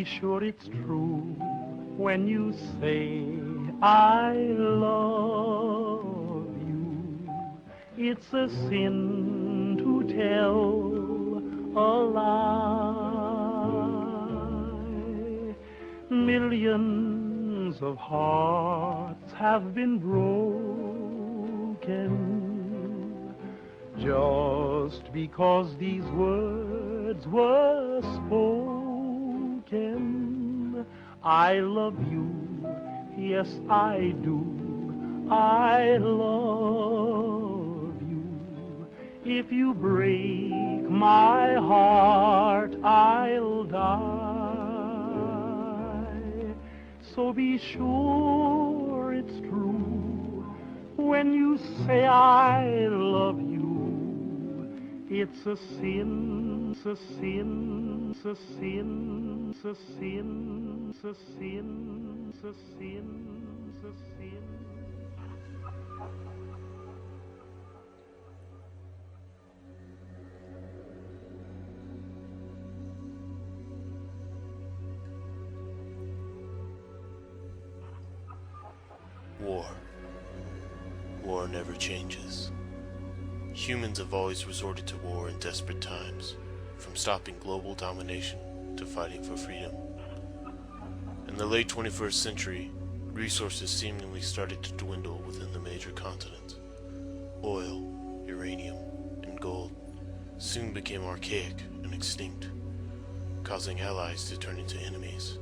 be sure it's true when you say I love you. It's a sin to tell a lie. Millions of hearts have been broken just because these words were spoken. I love you, yes I do. I love you. If you break my heart, I'll die. So be sure it's true when you say I love you. It's a sin, it's a sin, it's a sin, it's a sin, it's a sin, it's a sin, it's a sin. War. War never changes. Humans have always resorted to war in desperate times, from stopping global domination to fighting for freedom. In the late 21st century, resources seemingly started to dwindle within the major continents. Oil, uranium, and gold soon became archaic and extinct, causing allies to turn into enemies.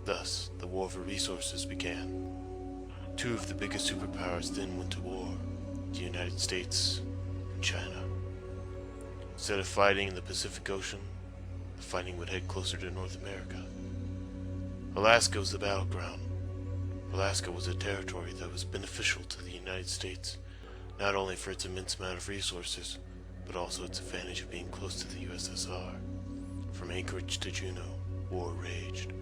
Thus, the war for resources began. Two of the biggest superpowers then went to war, the United States and China. Instead of fighting in the Pacific Ocean, the fighting would head closer to North America. Alaska was the battleground. Alaska was a territory that was beneficial to the United States, not only for its immense amount of resources, but also its advantage of being close to the USSR. From Anchorage to Juneau, war raged.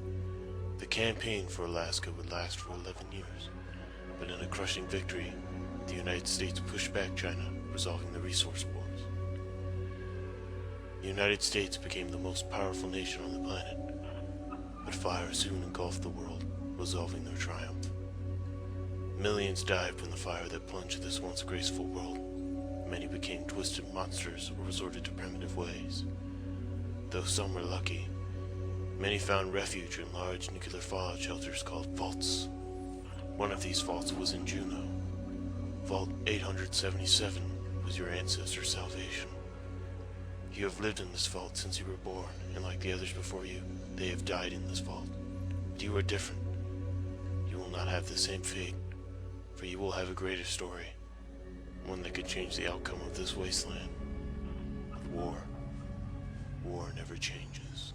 The campaign for Alaska would last for 11 years, but in a crushing victory, the United States pushed back China, resolving the resource wars. The United States became the most powerful nation on the planet, but fire soon engulfed the world, resolving their triumph. Millions died from the fire that plunged this once graceful world. Many became twisted monsters or resorted to primitive ways. Though some were lucky, many found refuge in large nuclear fallout shelters called vaults. One of these vaults was in Juneau. Vault 877 was your ancestor's salvation. You have lived in this vault since you were born, and like the others before you, they have died in this vault. But you are different. You will not have the same fate, for you will have a greater story, one that could change the outcome of this wasteland. But war never changes.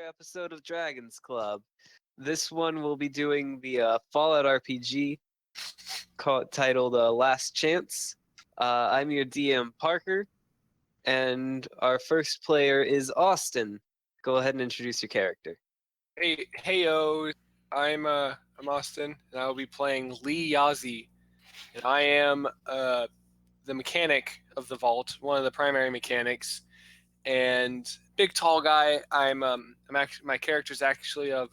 Episode of Dragons Club. This one will be doing the Fallout RPG titled Last Chance. I'm your DM Parker, and our first player is Austin. Go ahead and introduce your character. Heyo, I'm Austin, and I'll be playing Lee Yazi, and I am the mechanic of the vault, one of the primary mechanics, and big tall guy. My character's actually of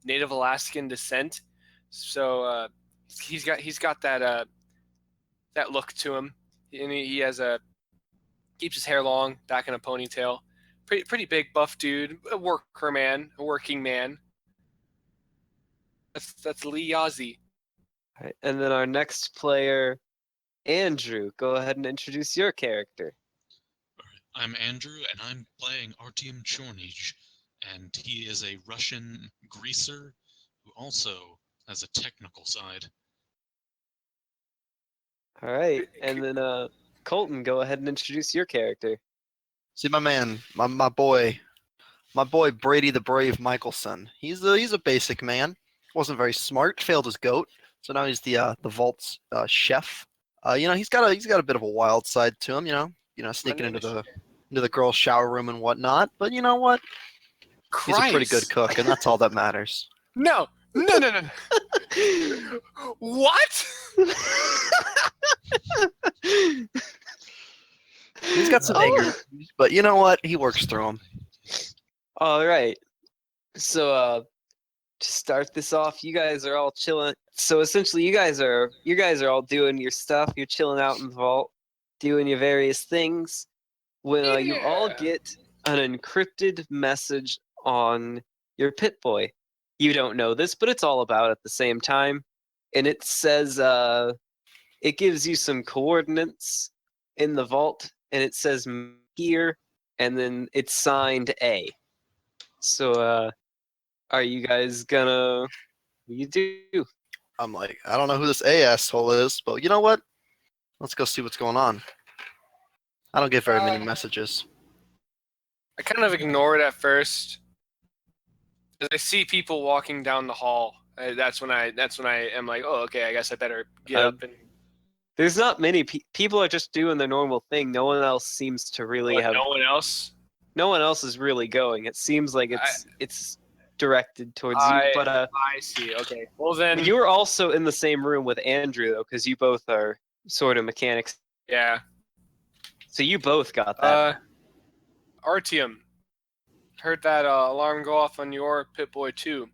Native Alaskan descent, so he's got that look to him, and he has keeps his hair long, back in a ponytail. Pretty big buff dude, a working man. That's Lee Yazi. All right, and then our next player, Andrew. Go ahead and introduce your character. I'm Andrew, and I'm playing Artyom Chornij, and he is a Russian greaser who also has a technical side. All right, and then Colton, go ahead and introduce your character. See, my man, my boy Brady the Brave Michelson. He's a basic man. Wasn't very smart. Failed his goat. So now he's the vault's chef. He's got a bit of a wild side to him. Sneaking name into is- the girls' shower room and whatnot. But you know what? He's a pretty good Christ. cook, and that's all that matters. No. What? He's got some anger issues, but you know what? He works through them. All right. So to start this off, you guys are all chilling. So essentially, you guys are all doing your stuff. You're chilling out in the vault, doing your various things. When you all Yeah. get an encrypted message on your Pit-Boy. You don't know this, but it's all about at the same time, and it says it gives you some coordinates in the vault, and it says here, and then it's signed A. So are you guys gonna? What do you do? I'm like, I don't know who this A asshole is, but you know what? Let's go see what's going on. I don't get very many messages. I kind of ignore it at first. As I see people walking down the hall, that's when I am like, oh, okay, I guess I better get up and. There's not many people are just doing their normal thing. No one else seems to really have. No one else. No one else is really going. It seems like it's directed towards you. But I see. Okay. Well then. you were also in the same room with Andrew though, because you both are sort of mechanics. Yeah. So you both got that. Artyom. Heard that alarm go off on your Pit-Boy too.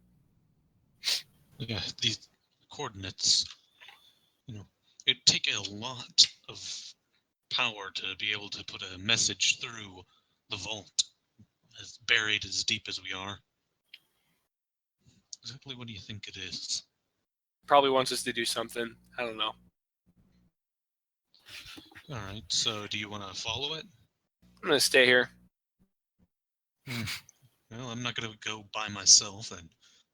Yeah, these coordinates, it'd take a lot of power to be able to put a message through the vault, as buried as deep as we are. Exactly what do you think it is? Probably wants us to do something. I don't know. Alright, so do you want to follow it? I'm gonna stay here. Well, I'm not going to go by myself, and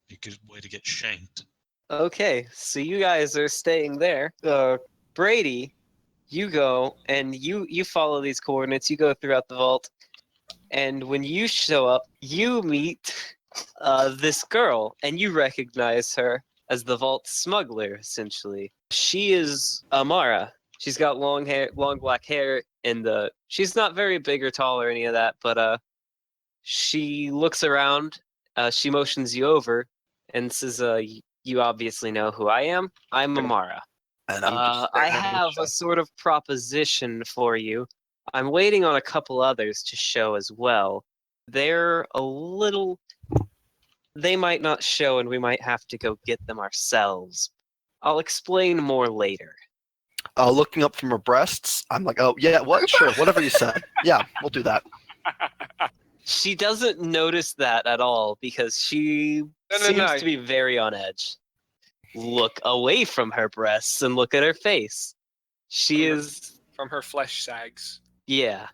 be a good way to get shanked. Okay, so you guys are staying there. Brady, you go and you follow these coordinates. You go throughout the vault, and when you show up, you meet this girl, and you recognize her as the vault smuggler. Essentially, she is Amara. She's got long hair, long black hair, and she's not very big or tall or any of that, but she looks around. She motions you over and says, "You obviously know who I am. I'm Amara. And I'm just I staring at have each a sort of proposition for you. I'm waiting on a couple others to show as well. They're a little. They might not show, and we might have to go get them ourselves. I'll explain more later." looking up from her breasts. I'm like, oh yeah, what? Sure, whatever you said. Yeah, we'll do that. She doesn't notice that at all because she seems to be very on edge. Look away from her breasts and look at her face. She is, From her flesh sags. yeah,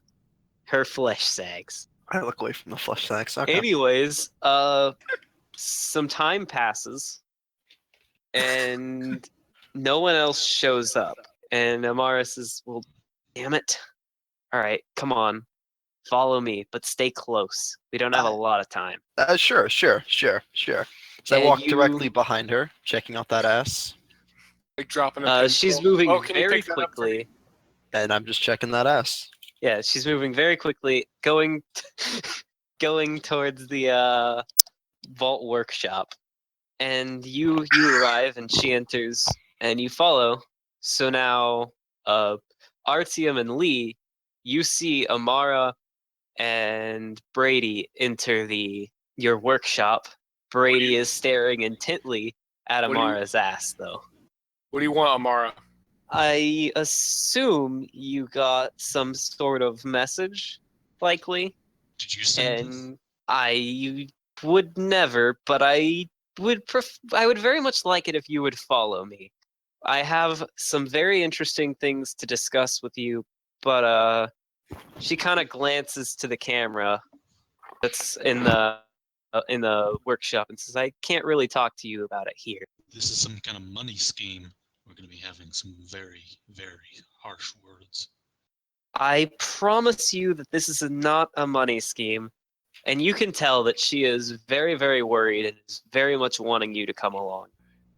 her flesh sags. I look away from the flesh sacks. Okay. Anyways, some time passes and no one else shows up. And Amara says, "Well, damn it. All right, come on. Follow me, but stay close. We don't have a lot of time." Sure. So I And walk you- directly behind her, checking out that ass, Like dropping a pencil. She's moving Can you very pick that up for me? quickly. and I'm just checking that ass. Yeah, she's moving very quickly, going towards the vault workshop. And you arrive, and she enters, and you follow. So now, Artyom and Lee, you see Amara and Brady enter your workshop. Brady is staring intently at What do you- Amara's ass, though. What do you want, Amara? I assume you got some sort of message, likely, Did you send this? and I would never, but I would very much like it if you would follow me. I have some very interesting things to discuss with you, but She kind of glances to the camera that's in the workshop and says, "I can't really talk to you about it here." This is some kind of money scheme. We're going to be having some very, very harsh words. I promise you that this is not a money scheme, and you can tell that she is very, very worried and is very much wanting you to come along.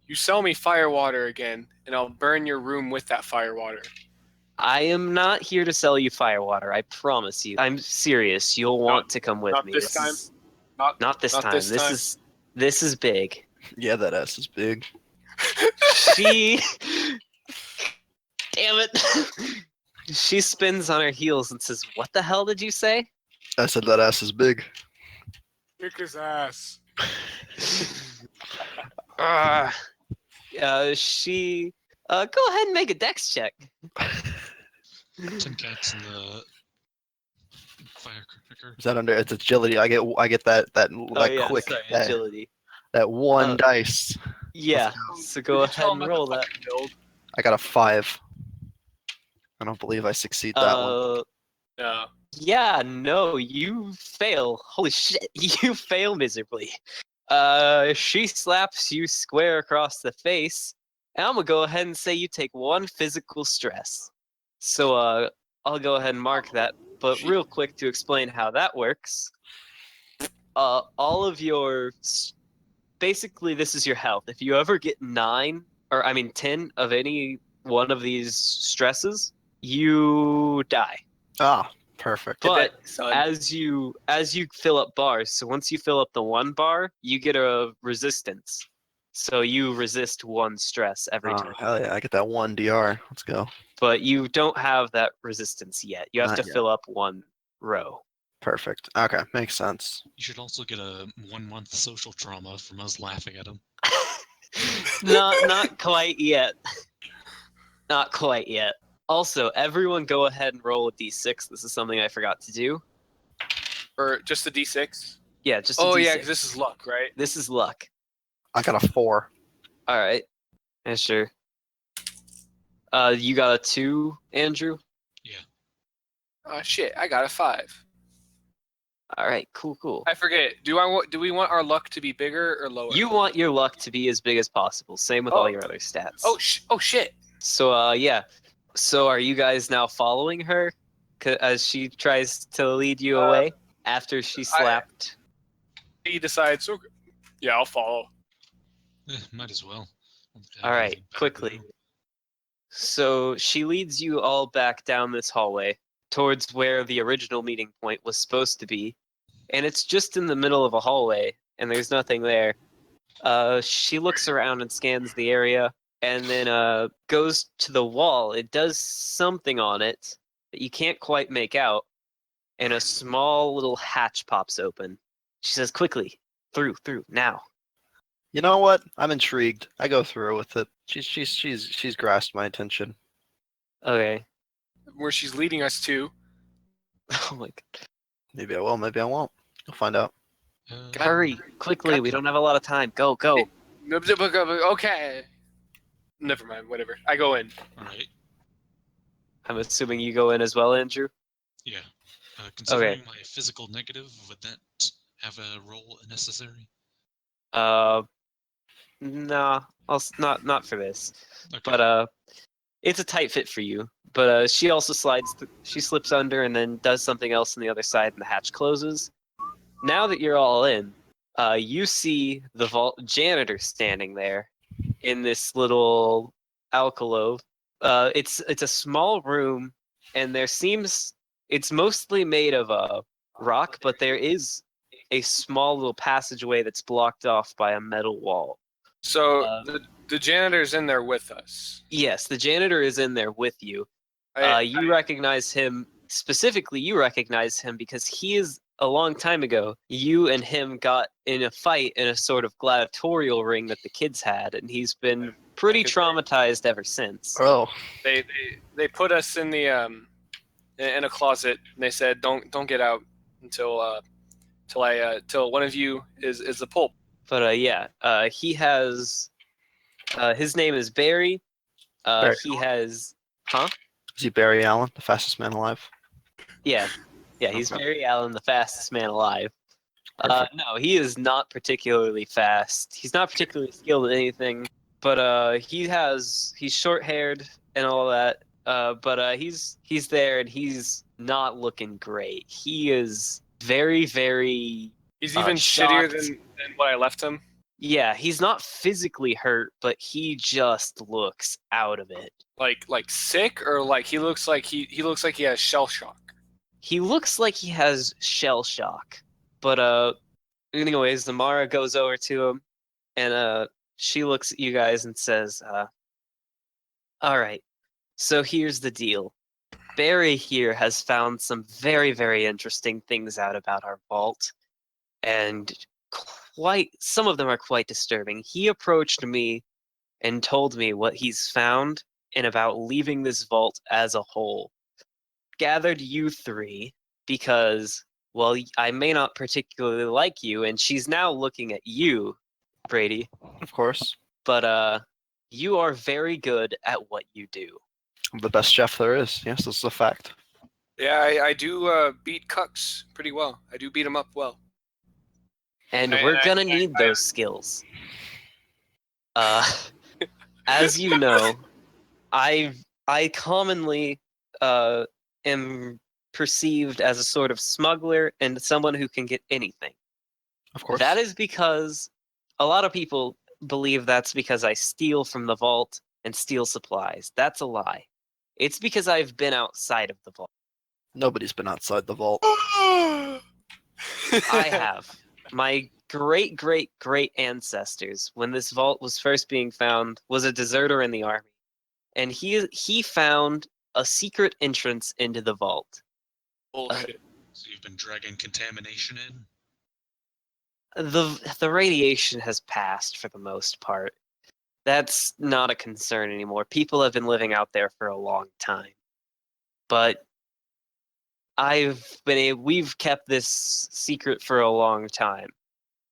You sell me firewater again, and I'll burn your room with that firewater. I am not here to sell you firewater. I promise you. I'm serious. You'll want to come with not me. this time? Not this not time. this time? This is big. Yeah, that ass is big. She damn it. She spins on her heels and says, "What the hell did you say?" I said that ass is big. Kick his ass. She go ahead and make a dex check. Tim Cat's in the firecracker. Is that under? It's agility. I get that quick sorry, that, agility. that one dice. Yeah, so go ahead and roll that. I got a 5. I don't believe I succeed that one. No. Yeah, no, you fail. Holy shit, you fail miserably. She slaps you square across the face, and I'm gonna go ahead and say you take 1 physical stress. So, I'll go ahead and mark that. But real quick to explain how that works, all of your, basically this is your health. If you ever get 10 of any one of these stresses, you die. Ah, perfect. But as you fill up bars, so once you fill up the 1 bar, you get a resistance. So you resist 1 stress every Oh, turn. hell yeah, I get that 1 DR. Let's go. But you don't have that resistance yet. You have Not to yet. fill up 1 row. Perfect. Okay, makes sense. You should also get a 1-month social trauma from us laughing at him. Not quite yet. Not quite yet. Also, everyone go ahead and roll a d6. This is something I forgot to do. Or just a D6? Yeah, just a Oh, d6. yeah, because this is luck, right? This is luck. I got a 4. All right. Yeah, sure. You got a 2, Andrew? Oh, shit, I got a 5. All right, cool. I forget. Do we want our luck to be bigger or lower? You want your luck to be as big as possible. Same with all your other stats. Oh, shit. So, yeah. So are you guys now following her as she tries to lead you away after she slapped? He decides, okay, yeah, I'll follow. Might as well. All right, quickly. So she leads you all back down this hallway towards where the original meeting point was supposed to be. And it's just in the middle of a hallway, and there's nothing there. She looks around and scans the area, and then goes to the wall. It does something on it that you can't quite make out, and a small little hatch pops open. She says, "Quickly, through, now." You know what? I'm intrigued. I go through with it. She's grasped my attention. Okay. Where she's leading us to. Oh my god. Maybe I will. Maybe I won't. You'll find out. Hurry, quickly. We don't have a lot of time. Go. Okay. Never mind. Whatever. I go in. All right. I'm assuming you go in as well, Andrew? Yeah. Considering my physical negative, would that have a role necessary? Nah, not for this. Okay. But it's a tight fit for you. But she also she slips under and then does something else on the other side, and the hatch closes. Now that you're all in, you see the vault janitor standing there in this little alcove. It's a small room, and it's mostly made of rock, but there is a small little passageway that's blocked off by a metal wall. So the janitor's in there with us. Yes, the janitor is in there with you. You recognize him specifically. You recognize him because he is a long time ago. You and him got in a fight in a sort of gladiatorial ring that the kids had, and he's been pretty traumatized ever since. Oh, They put us in the in a closet, and they said don't get out until one of you is the pulp. But he has his name is Barry. Barry. He has is he Barry Allen, the fastest man alive? Yeah, he's Okay. Barry Allen, the fastest man alive. Perfect. No, he is not particularly fast. He's not particularly skilled at anything, but he's short-haired and all that. But he's there and he's not looking great. He is very, very He's even shittier shocked. than what I left him. Yeah, he's not physically hurt, but he just looks out of it. Like sick, or like he looks like he looks like he has shell shock. He looks like he has shell shock. But anyways, Zamara goes over to him and she looks at you guys and says, all right, so here's the deal. Barry here has found some very, very interesting things out about our vault, and some of them are quite disturbing. He approached me and told me what he's found and about leaving this vault as a whole. Gathered you three because, well, I may not particularly like you, and she's now looking at you, Brady, Of course. but you are very good at what you do. I'm the best chef there is. Yes, this is a fact. Yeah, I do beat cucks pretty well. I do beat them up well. And I- we're I- gonna need those skills. As you know, I commonly am perceived as a sort of smuggler and someone who can get anything. Of course. That is because a lot of people believe that's because I steal from the vault and steal supplies. That's a lie. It's because I've been outside of the vault. Nobody's been outside the vault. I have. My great, great, great ancestors, when this vault was first being found, was a deserter in the army. And he found a secret entrance into the vault. Bullshit. So you've been dragging contamination in? The radiation has passed for the most part. That's not a concern anymore. People have been living out there for a long time. But we've kept this secret for a long time.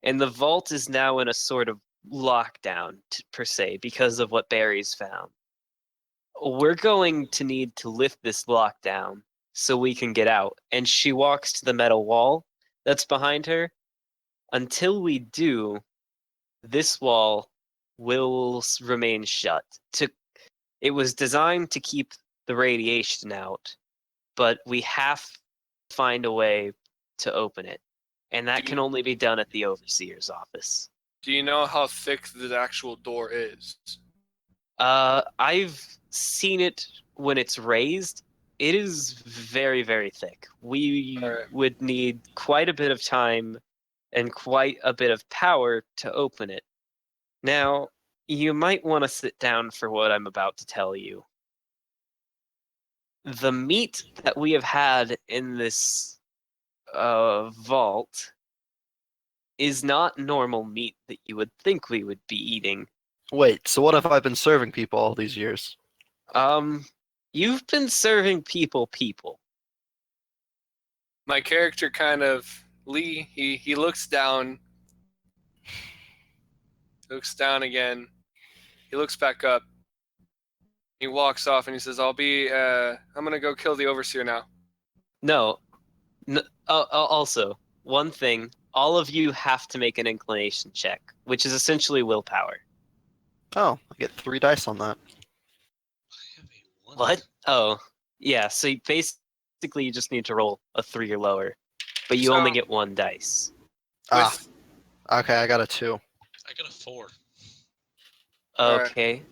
And the vault is now in a sort of lockdown, per se, because of what Barry's found. We're going to need to lift this lockdown so we can get out. And she walks to the metal wall that's behind her. Until we do, this wall will remain shut. It was designed to keep the radiation out, but we have to find a way to open it. And that can only be done at the overseer's office. Do you know how thick the actual door is? I've seen it when it's raised. It is very, very thick. We Alright. would need quite a bit of time and quite a bit of power to open it. Now, you might want to sit down for what I'm about to tell you. The meat that we have had in this vault is not normal meat that you would think we would be eating. Wait, so what have I been serving people all these years? You've been serving people. My character kind of Lee. He looks down. Looks down again. He looks back up. He walks off and he says, I'm gonna go kill the overseer now. No. Also, one thing, all of you have to make an inclination check, which is essentially willpower. Oh, I get 3 dice on that. I have a 1. What? Oh, yeah, so basically you just need to roll a 3 or lower, but you only So- get 1 dice. Ah, With- okay, I got a 2. I got a 4. Alright. Okay,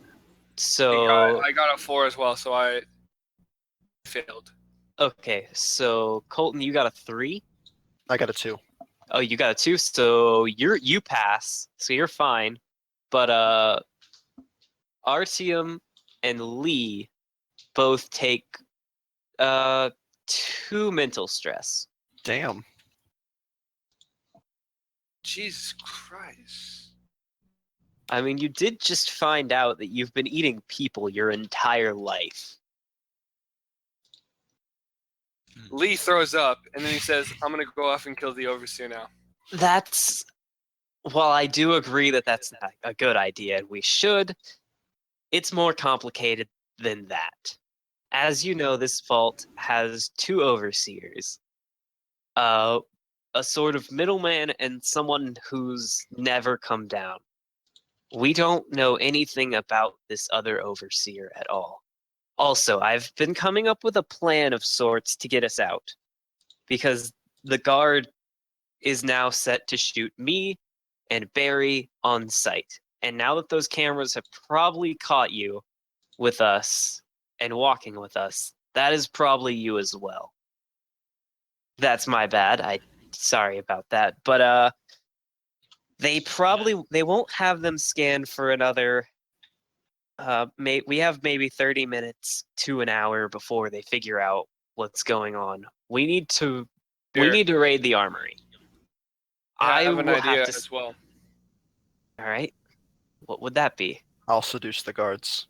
so... I got a 4 as well, so I failed. Okay, so Colton, you got a 3? I got a 2. Oh, you got a 2, so you pass, so you're fine. But Artyom and Lee both take 2 mental stress. Damn. Jesus Christ. I mean, you did just find out that you've been eating people your entire life. Lee throws up and then he says, I'm gonna go off and kill the overseer now. That's... While I do agree that that's a good idea, and we should, it's more complicated than that. as you know, this vault has two overseers. A sort of middleman and someone who's never come down. We don't know anything about this other overseer at all. Also, I've been coming up with a plan of sorts to get us out, because the guard is now set to shoot me and Barry on sight. And now that those cameras have probably caught you with us and walking with us, that is probably you as well. That's my bad. Sorry about that. But they won't have them scanned for another we have maybe 30 minutes to an hour before they figure out what's going on. We need to Here. raid the armory. Yeah, I have an will idea have to as well. All right. What would that be? I'll seduce the guards.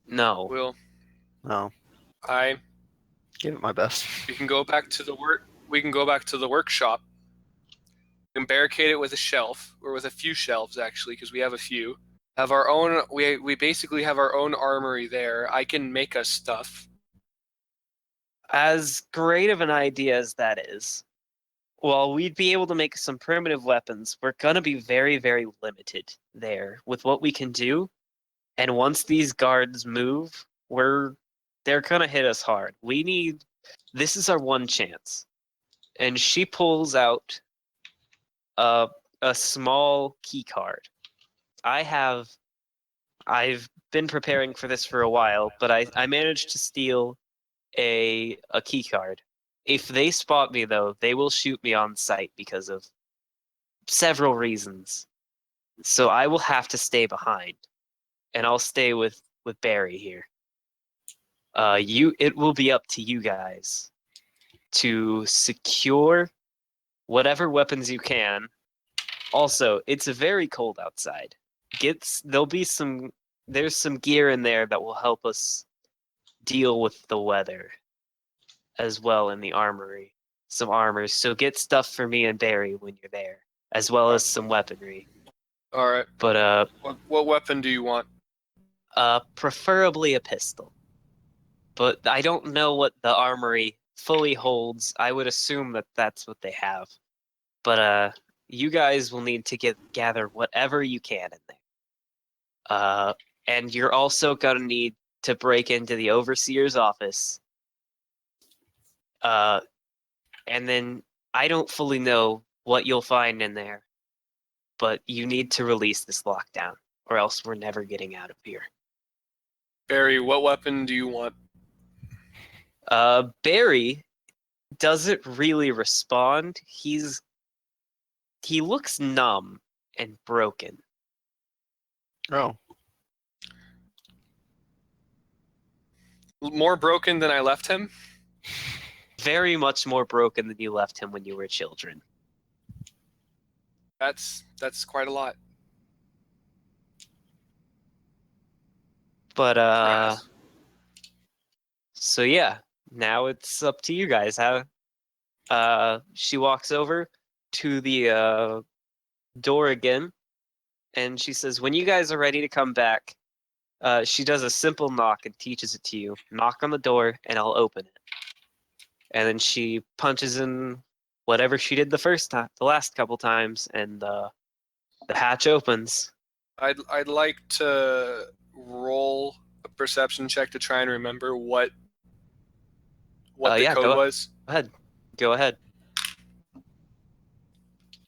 No. Will No, I? give it my best. We can go back to the work. We can go back to the workshop. We can barricade it with a shelf, or with a few shelves actually, because we have a few. Have our own. We basically have our own armory there. I can make us stuff. As great of an idea as that is, while we'd be able to make some primitive weapons, we're gonna be very, very limited there with what we can do. And once these guards move, they're gonna hit us hard. This is our one chance. And she pulls out a small key card. I've been preparing for this for a while, but I managed to steal a key card. If they spot me though, they will shoot me on sight because of several reasons. So I will have to stay behind. And I'll stay with Barry here. It will be up to you guys to secure whatever weapons you can. Also, it's very cold outside. There's some gear in there that will help us deal with the weather as well in the armory. Some armors. So get stuff for me and Barry when you're there, as well as some weaponry. All right. But What weapon do you want? preferably a pistol. But I don't know what the armory fully holds. I would assume that that's what they have. But you guys will need to gather whatever you can in there. And you're also gonna need to break into the overseer's office. And then I don't fully know what you'll find in there, but you need to release this lockdown, or else we're never getting out of here. Barry, what weapon do you want? Barry doesn't really respond. He looks numb and broken. Oh, More broken than I left him? Very much more broken than you left him when you were children. That's quite a lot. But Yes. so yeah, now it's up to you guys. She walks over to the door again, and she says, "When you guys are ready to come back," she does a simple knock and teaches it to you. Knock on the door, and I'll open it. And then she punches in whatever she did the last couple times, and the hatch opens. I'd like to roll a perception check to try and remember what the Yeah, code was. Go ahead.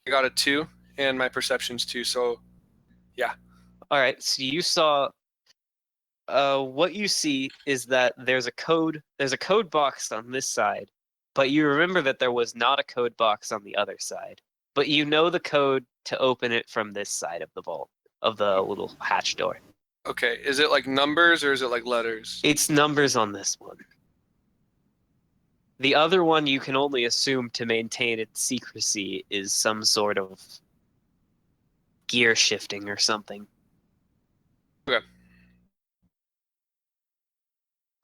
I got a 2, and my perception's 2, so All right, so you saw. What you see is that there's a code box on this side, but you remember that there was not a code box on the other side. But you know the code to open it from this side of the vault, of the little hatch door. okay. Is it like numbers or is it like letters? It's numbers on this one. The other one you can only assume to maintain its secrecy is some sort of gear shifting or something. Okay.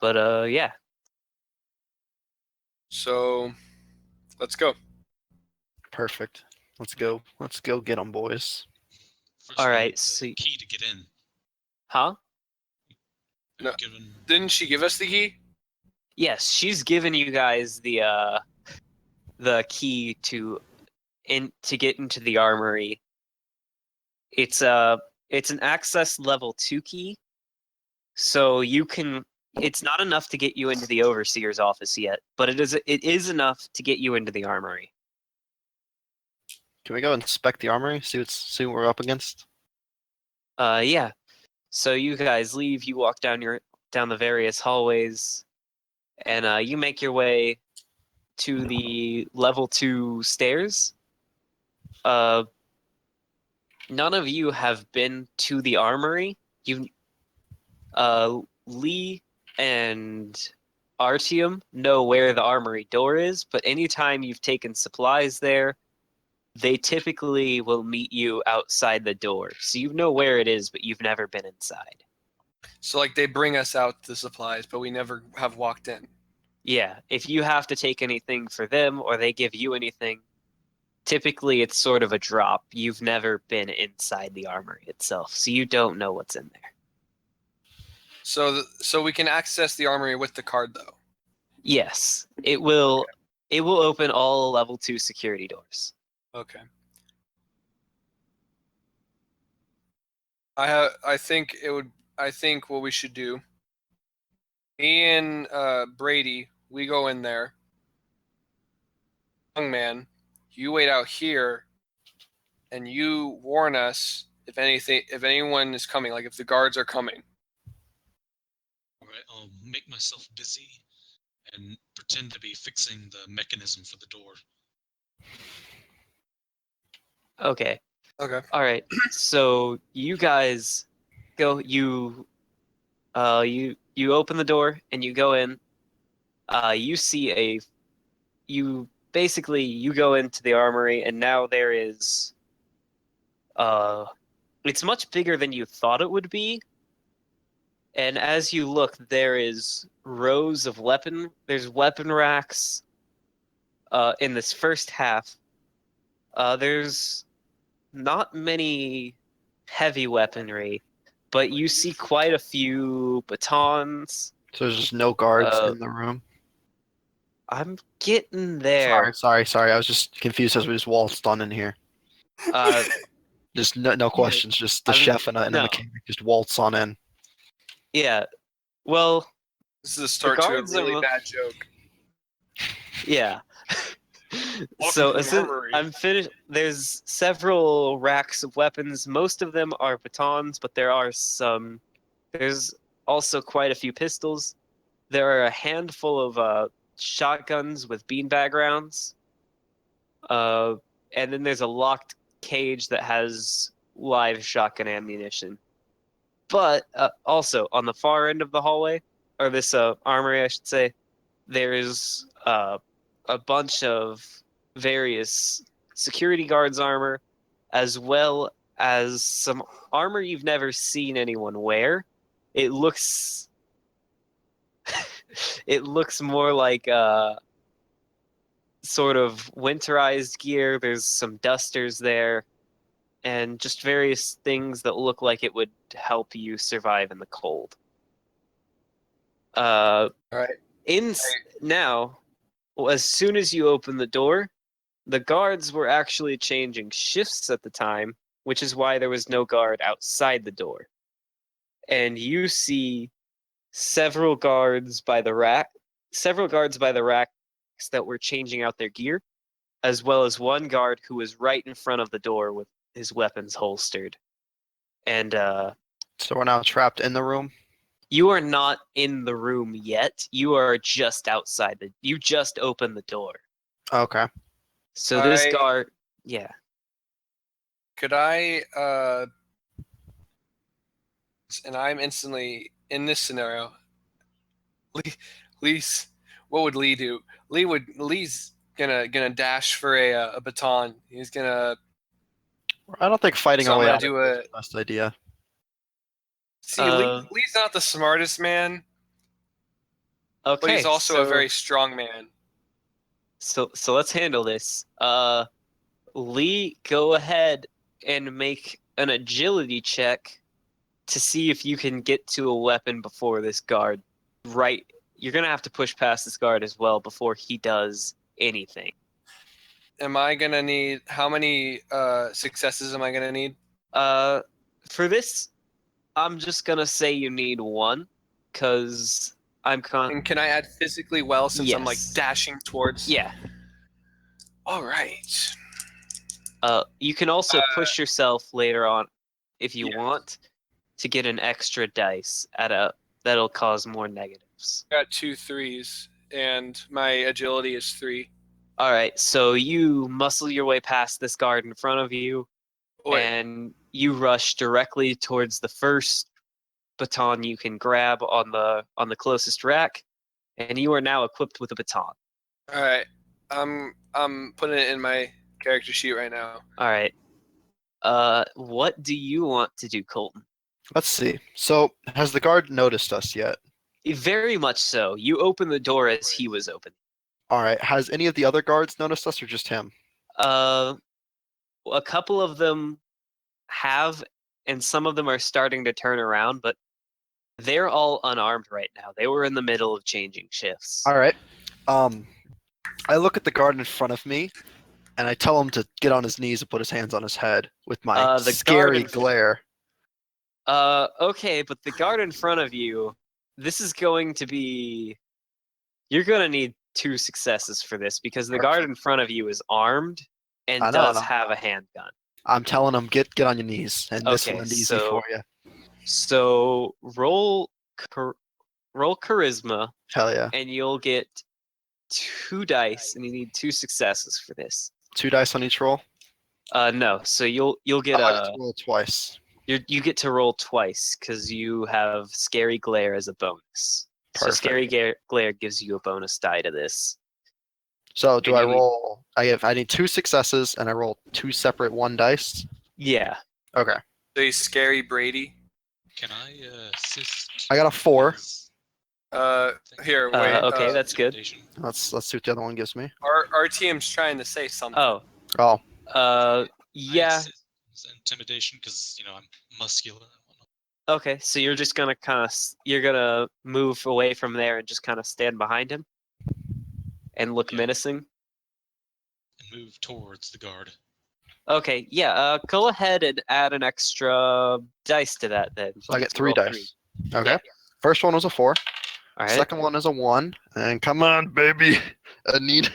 But yeah. So let's go. perfect. Let's go. Let's go get them, boys. First All we right, need the so- key to get in. Huh? No. Given Didn't she give us the key? Yes, she's given you guys the key to get into the armory. It's an access level 2 key, so you can. It's not enough to get you into the overseer's office yet, but it is enough to get you into the armory. Can we go inspect the armory? See what we're up against? Yeah. So you guys leave. You walk down the various hallways, and you make your way to the level 2 stairs. None of you have been to the armory. Lee and Artyom know where the armory door is, but anytime you've taken supplies there, they typically will meet you outside the door. So you know where it is, but you've never been inside. So like they bring us out the supplies, but we never have walked in. Yeah, if you have to take anything for them or they give you anything, typically it's sort of a drop. You've never been inside the armory itself, so you don't know what's in there. So we can access the armory with the card though. Yes, it will open all level 2 security doors. Okay. I think what we should do. Me and Brady, we go in there. Young man, you wait out here, and you warn us if anyone is coming, like if the guards are coming. all right, I'll make myself busy and pretend to be fixing the mechanism for the door. Okay. Okay. All right. So you guys go. You open the door and you go in. You see you go into the armory and now there is it's much bigger than you thought it would be. And as you look, there is rows of there's weapon racks in this first half. There's not many heavy weaponry, but you see quite a few batons. So there's just no guards Uh, in the room. I'm getting there. Sorry. I was just confused as we just waltzed on in here. Uh, Just no questions. Just the I'm- chef and a no. mechanic just waltz on in. Yeah. Well, This is a start to a guards really are- bad joke. yeah. Welcome to an So armory. I'm finished. There's several racks of weapons. Most of them are batons, but there's also quite a few pistols. There are a handful of shotguns with beanbag rounds. And then there's a locked cage that has live shotgun ammunition. But also on the far end of the hallway, or this armory, I should say, there is a bunch of various security guards armor, as well as some armor you've never seen anyone wear. It looks more like sort of winterized gear. There's some dusters there, and just various things that look like it would help you survive in the cold. All right. Now, as soon as you open the door, the guards were actually changing shifts at the time, which is why there was no guard outside the door. And you see several guards by the racks that were changing out their gear, as well as one guard who was right in front of the door with his weapons holstered. And So we're now trapped in the room. you are not in the room yet. You are just outside you just opened the door. Okay. So this I- guard, yeah. Could I and I'm instantly in this scenario. Lee's what would Lee do? Lee's gonna dash for a baton. He's gonna I don't think fighting So our I'm way gonna out do is a- the best idea. see Uh, Lee's not the smartest man, Okay. but he's also a very strong man. So let's handle this. Lee, go ahead and make an agility check to see if you can get to a weapon before this guard. Right, you're gonna have to push past this guard as well before he does anything. Am I gonna need how many successes am I gonna need? For this, I'm just gonna say you need one, cause And can I add physically well since I'm like Yes. dashing towards? Yeah. All right. You can also push yourself later on if you Yeah. want to get an extra dice that'll cause more negatives. I got 2 3s, and my agility is 3. All right, so you muscle your way past this guard in front of you, Wait, and you rush directly towards the first baton you can grab on the closest rack, and you are now equipped with a baton. all right. I'm putting it in my character sheet right now. All right. What do you want to do, Colton? Let's see. So, has the guard noticed us yet? Very much so. You opened the door as he was open. All right. Has any of the other guards noticed us, or just him? A couple of them have, and some of them are starting to turn around, but they're all unarmed right now. They were in the middle of changing shifts. All right. I look at the guard in front of me, and I tell him to get on his knees and put his hands on his head with my The scary guard- glare. Okay, but the guard in front of you, this is going to be. You're going to need 2 successes for this because the guard in front of you is armed and I know, does I know. have a handgun. I'm telling him, get on your knees, and this Okay, will end easy so- for you. So roll charisma, Hell yeah. and you'll get 2 dice, and you need 2 successes for this. 2 dice on each roll. No, so you'll get I get to roll twice. you get to roll twice because you have scary glare as a bonus. So Perfect. scary glare gives you a bonus die to this. So do And I you need- roll? I need 2 successes, and I roll 2 separate 1 dice. Yeah. Okay. So he's scary Brady. Can I assist? I got a 4. with Here, wait. Okay, that's good. intimidation? Let's see what the other one gives me. Our team's trying to say something. Oh. Oh, I Yeah. assist intimidation because I'm muscular. and whatnot. Okay, so you're just gonna you're gonna move away from there and just kind of stand behind him and look Yeah. menacing. And move towards the guard. Okay, yeah. Go ahead and add an extra dice to that then. so I get So 3 roll dice. Okay. Yeah. First one was a 4. All right. Second one is a 1. And come on, baby. I need.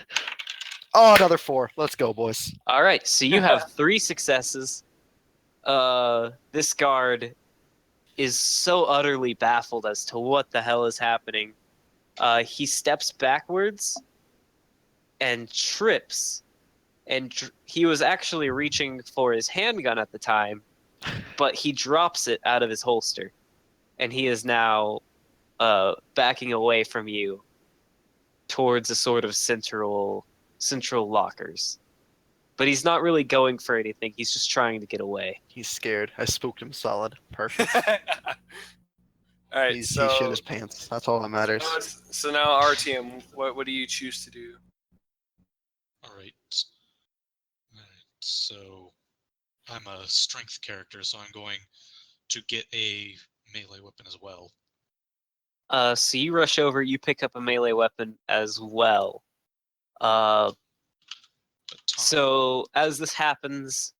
Oh, another 4. Let's go, boys. All right. So you have 3 successes. This guard is so utterly baffled as to what the hell is happening. He steps backwards and trips. And he was actually reaching for his handgun at the time, but he drops it out of his holster. And he is now backing away from you towards a sort of central lockers. But he's not really going for anything. He's just trying to get away. He's scared. I spooked him solid. Perfect. All right. He So shit his pants. That's all that matters. so now our team. What do you choose to do? All right. So I'm a strength character, so I'm going to get a melee weapon as well. So you rush over, you pick up a melee weapon as well. Baton. So as this happens,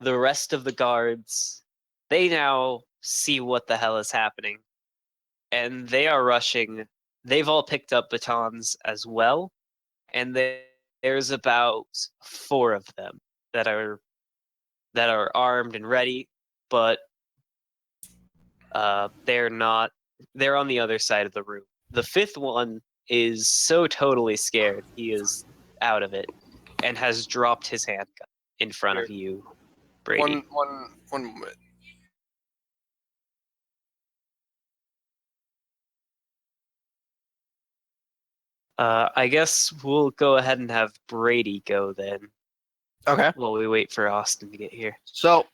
the rest of the guards, they now see what the hell is happening. And they are rushing. They've all picked up batons as well. And there's about 4 of them that are armed and ready, but they're not. They're on the other side of the room. The 5th one is so totally scared, he is out of it, and has dropped his handgun in front of you, Brady. One moment. I guess we'll go ahead and have Brady go then, Okay. while we wait for Austin to get here. So,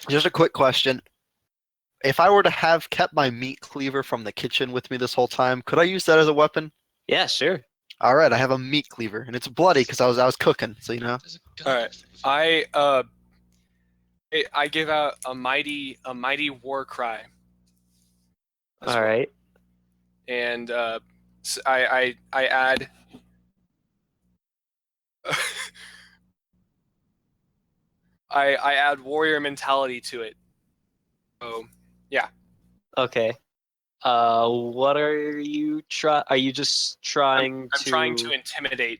just a quick question. If I were to have kept my meat cleaver from the kitchen with me this whole time, could I use that as a weapon? Yeah, sure. All right, I have a meat cleaver, and it's bloody because I was cooking. So you know. There's a gun. All right. I give out a mighty war cry. That's All what- right. And I add. I add warrior mentality to it. So Okay. What are you Are you just trying I'm to? trying to intimidate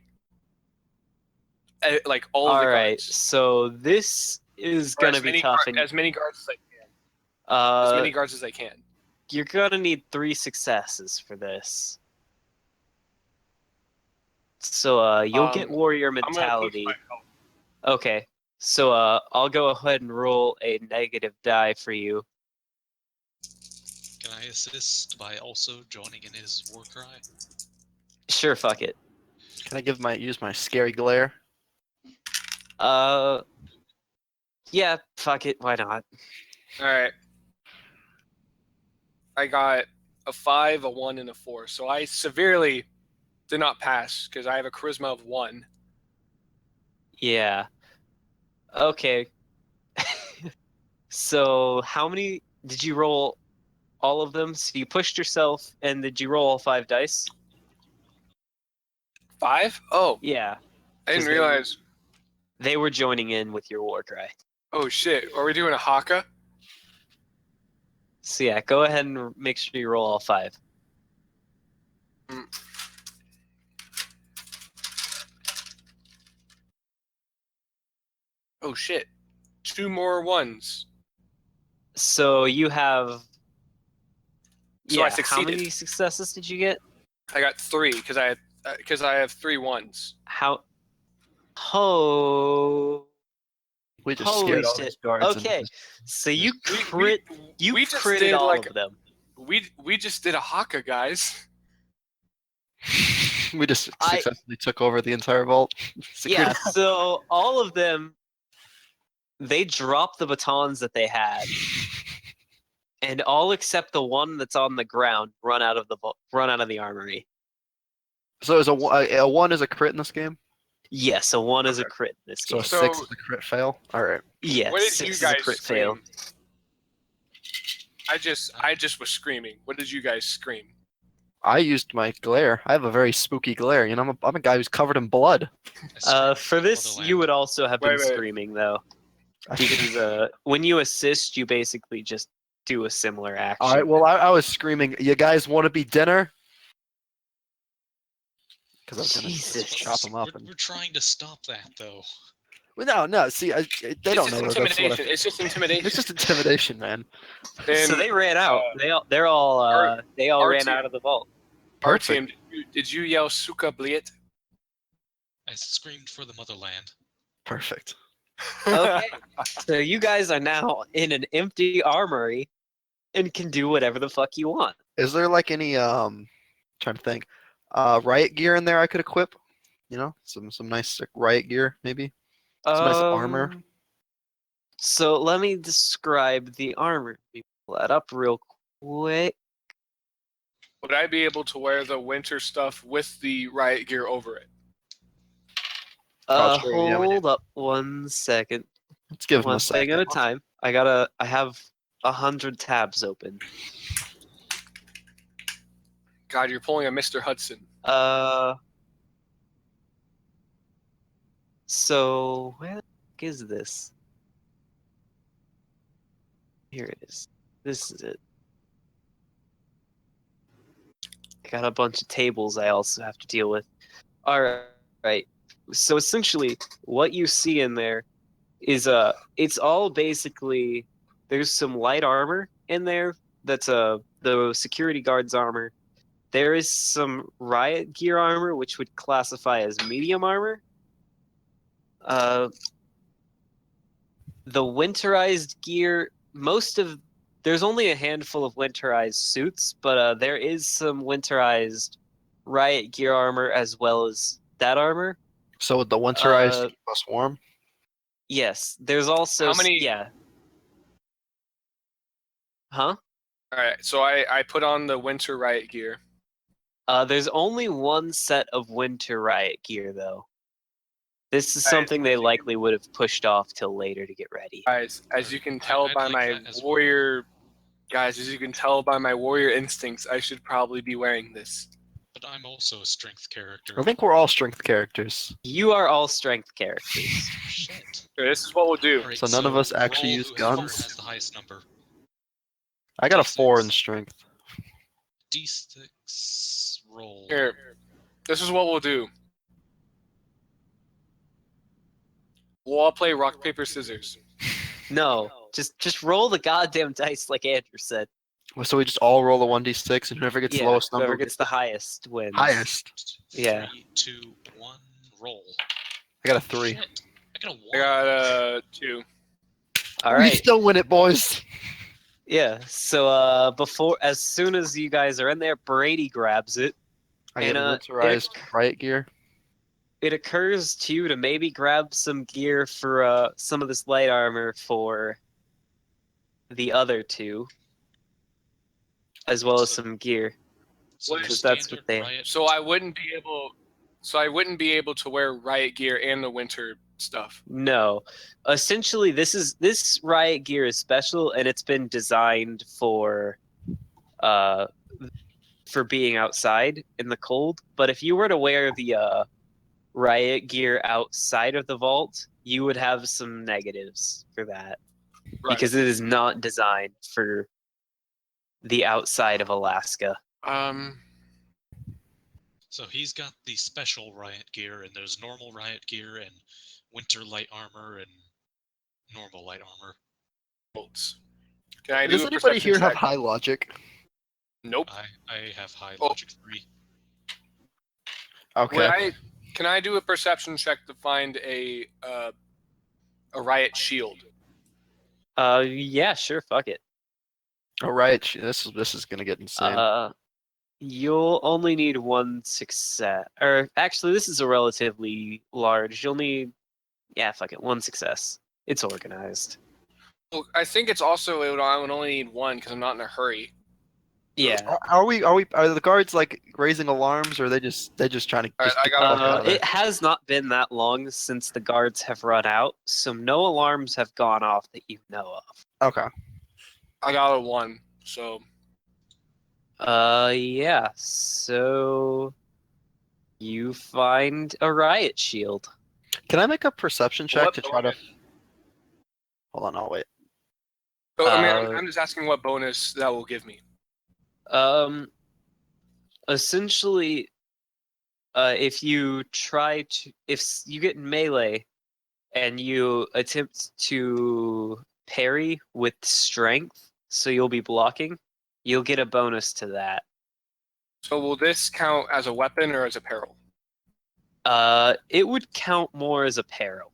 like all of All the right. guards. So this is Or gonna be tough, and as many guards as I can. As many guards as I can. you're gonna need 3 successes for this. So you'll get warrior I'm gonna boost mentality. my health. Okay. So I'll go ahead and roll a negative die for you. Can I assist by also joining in his war cry? Sure, fuck it. Can I use my scary glare? Yeah, fuck it. Why not? All right. I got a 5, a 1, and a 4. So I severely did not pass because I have a charisma of 1. Yeah. Okay. So how many did you roll? All of them? So you pushed yourself, and did you roll all 5 dice? 5? Oh, Yeah. I didn't 'Cause they- realize. They were joining in with your war cry. Oh shit! Are we doing a haka? So yeah, go ahead and make sure you roll all 5. Oh shit! 2 more 1s. So you have. So I Yeah, how succeeded. many successes did you get? I got 3 because I have 3 1s. How? Oh. We just Holy scared all shit. these guards. and Okay, just- so you We- crit. You we just critted did, all like- of them. We just did a haka, guys. we just I- successfully took over the entire vault. Yeah, Security- so all of them, they dropped the batons that they had, and all except the one that's on the ground run out of the armory. So is a 1 is a crit in this game? Yes, so 1 is a Okay. crit in this So game. a So- 6 is a crit fail? Alright. Yeah, What did 6 you is a guys crit scream? fail. I just was screaming. What did you guys scream? I used my glare. I have a very spooky glare. You know, I'm a guy who's covered in blood. I screamed For this, Motherland. you would also have been Wait, wait. screaming, though. Because when you assist, you basically just do a similar action. All right. Well, I was screaming. You guys want to be dinner? Because I was gonna Jesus. just chop them up. We're trying to stop that, though. Well, no. See, they don't know. It's That's what intimidation. It's just intimidation. It's just intimidation, man. So they ran out. They all our ran team- out of the vault. Our Perfect. team, did you yell "Suka Bliet"? I screamed for the motherland. Perfect. Okay. So you guys are now in an empty armory and can do whatever the fuck you want. Is there like any trying to think, riot gear in there I could equip? You know, some nice like, riot gear maybe. Some nice armor. So let me describe the armor. Let me pull that up real quick. Would I be able to wear the winter stuff with the riot gear over it? Oh, sure, yeah, we Hold up 1 second. Let's give him One a thing second. at a time. I have 100 tabs open. God, you're pulling a Mr. Hudson. So where the fuck is this? Here it is. This is it. I got a bunch of tables I also have to deal with. All right. So essentially, what you see in there is it's all basically there's some light armor in there. That's the security guard's armor. There is some riot gear armor, which would classify as medium armor. The winterized gear, there's only a handful of winterized suits, but there is some winterized riot gear armor as well as that armor. So would the winterized keep us warm? Yes, there's also How many- yeah. Huh? All right, so I put on the winter riot gear. There's only one set of winter riot gear though. This is Guys, something they as you likely would have pushed off till later to get ready. Guys, as you can tell I'd by like my that as well. warrior, guys, as you can tell by my warrior instincts, I should probably be wearing this. But I'm also a strength character. I think we're all strength characters. You are all strength characters. Shit. Here, this is what we'll do. Alright, So none of us actually roll use whoever guns? has the highest number. I got a D6. 4 in strength. D6 roll. Here, this is what we'll do. We'll all play rock, paper, scissors. No, just roll the goddamn dice like Andrew said. So we just all roll a 1d6, and whoever gets the lowest number whoever gets the highest wins. highest. Yeah. 3, 2, 1, roll. I got a 3. Shit. I got a 1. I got 2. All We right. still win it, boys. Yeah. So as soon as you guys are in there, Brady grabs it. I get And, militarized riot gear. It occurs to you to maybe grab some gear for some of this light armor for the other two, as well as some gear. So What your is- that's standard what they- riot- So I wouldn't be able to wear riot gear and the winter stuff. No, essentially, this riot gear is special, and it's been designed for being outside in the cold. But if you were to wear the riot gear outside of the vault, you would have some negatives for that because it is not designed for the outside of Alaska. So he's got the special riot gear, and there's normal riot gear, and winter light armor, and normal light armor. Bolts. Can I do Does a anybody perception here have check? high logic? Nope. I have high Oh. logic 3. Okay. Can I do a perception check to find a riot shield? Yeah, sure, fuck it. All right. This is gonna get insane. You'll only need one success. Or actually, this is a relatively large. You'll need, fuck it, one success. It's organized. Well, I think it's also I would only need one because I'm not in a hurry. Yeah. Are the guards like raising alarms, or are they just trying to? All right, Just I get got the fuck out of there? It has not been that long since the guards have run out, so no alarms have gone off that you know of. Okay. I got a 1. So Yeah. So you find a riot shield. Can I make a perception check What to try to? bonus? Hold on. I'll wait. I'm just asking what bonus that will give me. Essentially, if you get melee and you attempt to parry with strength, so you'll be blocking, you'll get a bonus to that. So will this count as a weapon or as a peril? It would count more as a peril.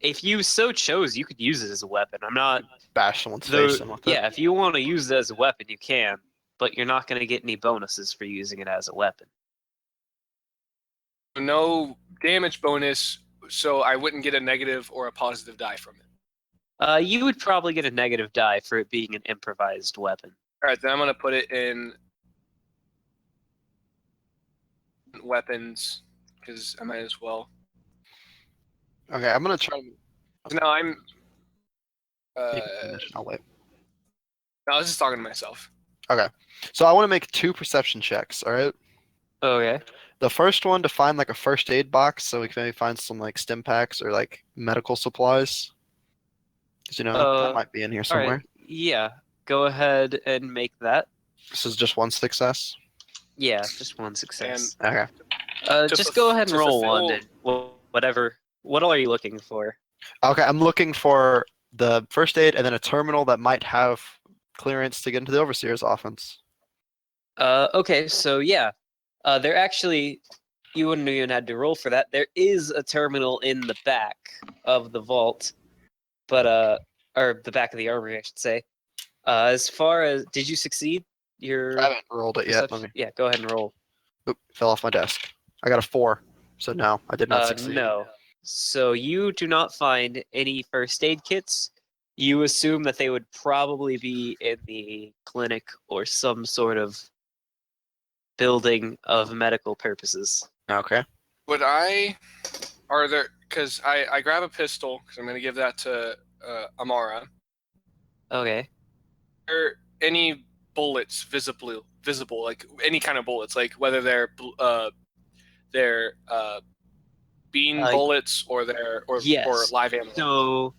If you so chose, you could use it as a weapon. I'm not. Bash someone's face in with it. Yeah, if you want to use it as a weapon, you can, but you're not going to get any bonuses for using it as a weapon. No damage bonus, so I wouldn't get a negative or a positive die from it. You would probably get a negative die for it being an improvised weapon. All right, then I'm gonna put it in weapons because I might as well. Okay. I'm gonna try. No, I'm. I'll wait. No, I was just talking to myself. So I want to make 2 perception checks. All right. Okay. The first one to find like a first aid box, so we can maybe find some like stim packs or like medical supplies. 'Cause, that might be in here All somewhere. right. Yeah. Go ahead and make that. This is just one success. Yeah, just one success. Okay. To Just go ahead and to roll one. fulfill- And whatever. What all are you looking for? Okay. I'm looking for the first aid and then a terminal that might have clearance to get into the overseer's offense. Okay, so yeah. There actually, you wouldn't even had to roll for that. There is a terminal in the back of the vault, or the back of the armory, I should say. As far as, did you succeed? I haven't rolled it yet. perception? Yeah, go ahead and roll. Oop, fell off my desk. I got a 4, so no, I did not succeed. No. So you do not find any first aid kits. You assume that they would probably be in the clinic or some sort of building of medical purposes. Okay. Would I? Are there? because I grab a pistol because I'm gonna give that to Amara. Okay. Are there any bullets visible? Like any kind of bullets, like whether they're bean bullets or Yes. live ammo. So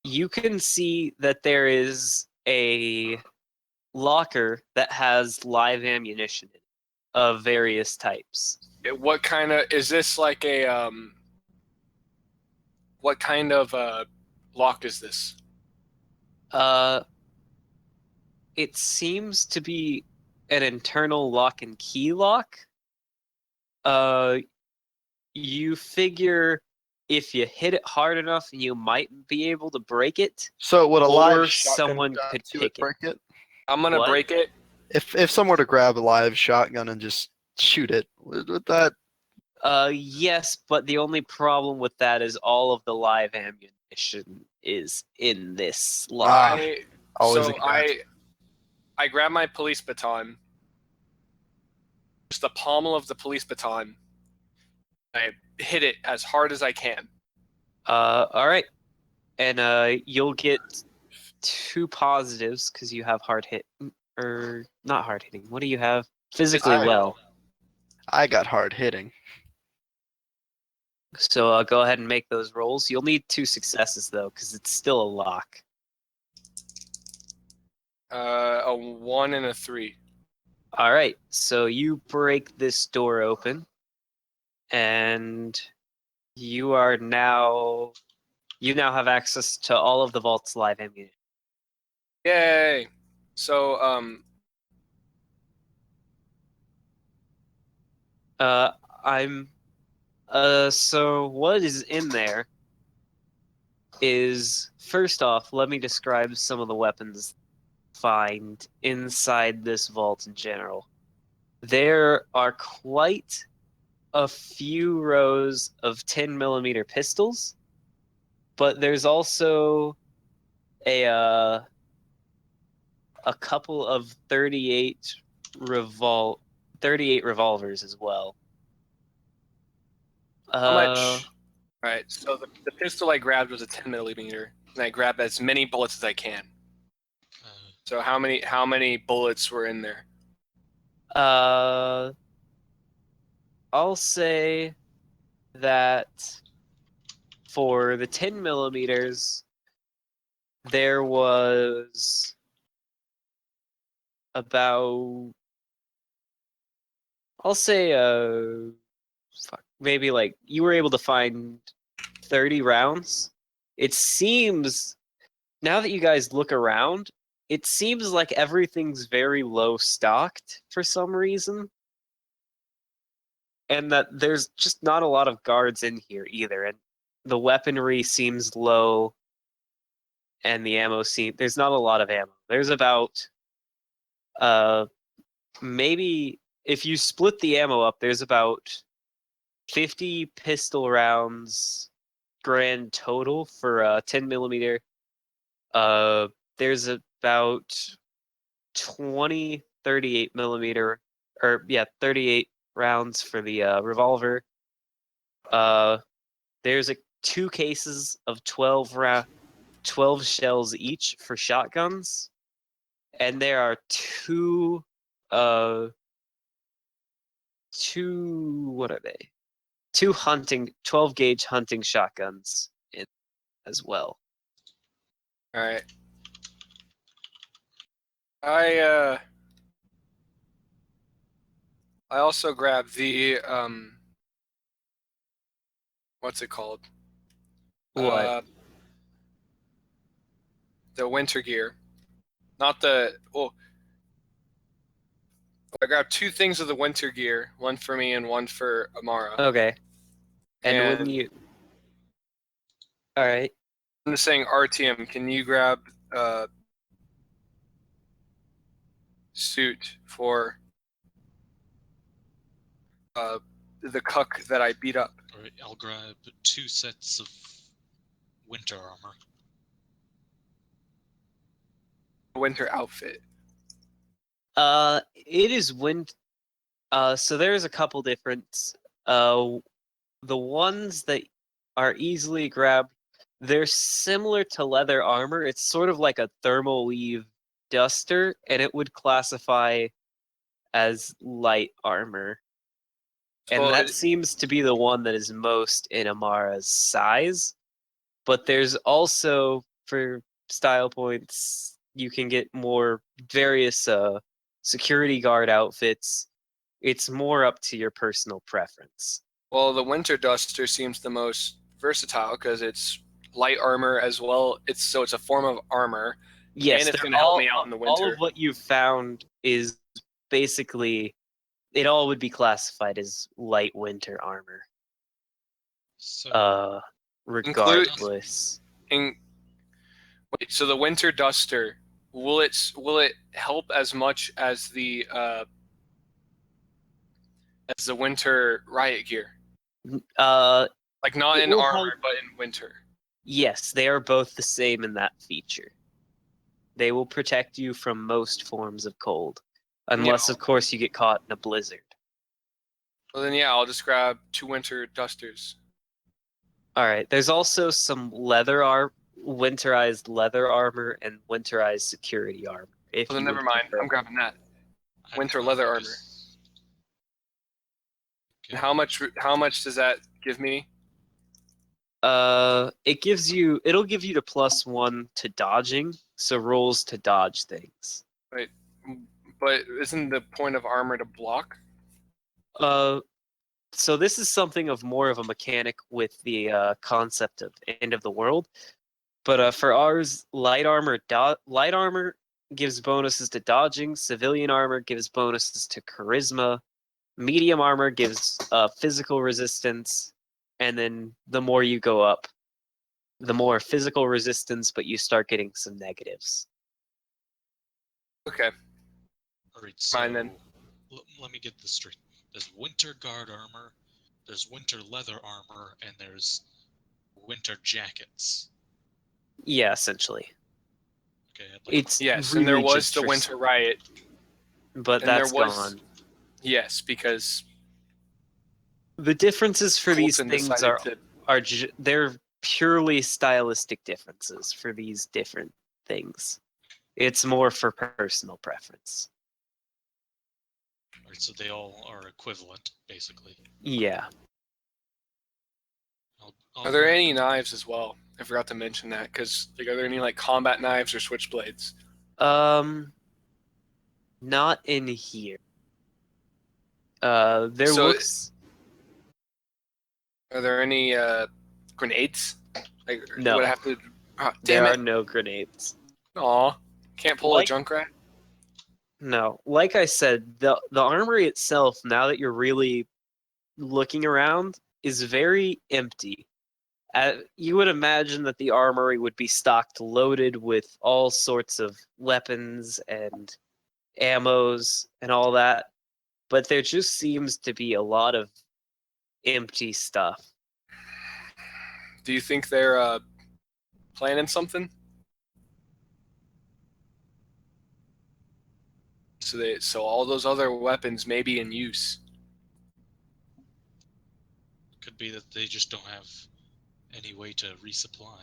you can see that there is a locker that has live ammunition in it of various types. What kind of is this? Like a what kind of lock is this? It seems to be an internal lock and key lock. You figure if you hit it hard enough, you might be able to break it, So would a live or shotgun someone gun could to pick it. break it? I'm gonna What? break it. If someone were to grab a live shotgun and just shoot it, would that? Yes, but the only problem with that is all of the live ammunition is in this lock. Always a catch. I grab my police baton, just the pommel of the police baton. I hit it as hard as I can. All right, and you'll get 2 positives because you have hard hit, or not hard hitting. What do you have? Physically well. I got hard hitting. So go ahead and make those rolls. You'll need 2 successes though, because it's still a lock. A 1 and a 3. All right, so you break this door open, and you now have access to all of the vault's live ammunition. Yay! So So what is in there is, first off, let me describe some of the weapons find inside this vault in general. There are quite a few rows of 10mm pistols, but there's also a couple of 38 revolvers as well. how much? All right. So the pistol I grabbed was a 10mm, and I grabbed as many bullets as I can. So how many bullets were in there? I'll say that for the 10mm, there was about, I'll say, maybe like you were able to find 30 rounds. It seems, now that you guys look around, it seems like everything's very low stocked for some reason. And that there's just not a lot of guards in here either. And the weaponry seems low, and the ammo there's not a lot of ammo. There's about maybe if you split the ammo up, there's about 50 pistol rounds grand total for 10mm. There's about 20 38mm, or yeah, 38 rounds for the revolver. There's 2 cases of 12 shells each for shotguns, and there are 2 what are they? 2 12 gauge hunting shotguns in as well. All right. I also grabbed the what's it called? What? The winter gear. Not the I grabbed 2 things of the winter gear, one for me and one for Amara. Okay. And when you All right. I'm just saying, RTM, can you grab suit for the cuck that I beat up? All right, I'll grab 2 sets of winter armor. Winter outfit. It is so there's a couple different the ones that are easily grabbed. They're similar to leather armor. It's sort of like a thermal weave duster, and it would classify as light armor. And So that seems to be the one that is most in Amara's size. But there's also, for style points, you can get more various security guard outfits. It's more up to your personal preference. Well, the Winter Duster seems the most versatile because it's light armor as well. It's a form of armor, Yes, and it's they're going to help me out in the all winter. of what you've found is basically, it all would be classified as light winter armor. So Regardless. Wait, so the Winter Duster, will it help as much as the winter riot gear? Like not It in will armor, help. but in winter. Yes, they are both the same in that feature. They will protect you from most forms of cold, unless, of course, you get caught in a blizzard. Well, then yeah, I'll just grab 2 Winter Dusters. All right. There's also some winterized leather armor and winterized security armor. If Well, then you never would mind. prefer. I'm grabbing that. I Winter can leather focus. And Okay. how much does that give me? It'll give you the +1 to dodging, so rolls to dodge things. Wait, but isn't the point of armor to block? So this is something of more of a mechanic with the concept of end of the world. But for ours, light armor gives bonuses to dodging. Civilian armor gives bonuses to charisma. Medium armor gives physical resistance, and then the more you go up, the more physical resistance, but you start getting some negatives. Okay. All right, so Fine then. let me get this straight. There's winter guard armor, there's winter leather armor, and there's winter jackets. Yeah, essentially. Okay, I'd like It's Yes, really and there was just the Winter Riot, but and there that's was gone. yes, because The differences for these Colton things decided are to. they're purely stylistic differences for these different things. It's more for personal preference. all right, so they all are equivalent, basically. Yeah. I'll Are there grab- any knives as well? I forgot to mention that because are there any like combat knives or switchblades? Not in here. There So- looks Are there any grenades? Like No. would I have to? there Damn are it! no grenades. Aw, can't pull a Junkrat. No. Like I said, the armory itself, now that you're really looking around, is very empty. You would imagine that the armory would be stocked loaded with all sorts of weapons and ammos and all that, but there just seems to be a lot of empty stuff. Do you think they're planning something? So all those other weapons may be in use. Could be that they just don't have any way to resupply.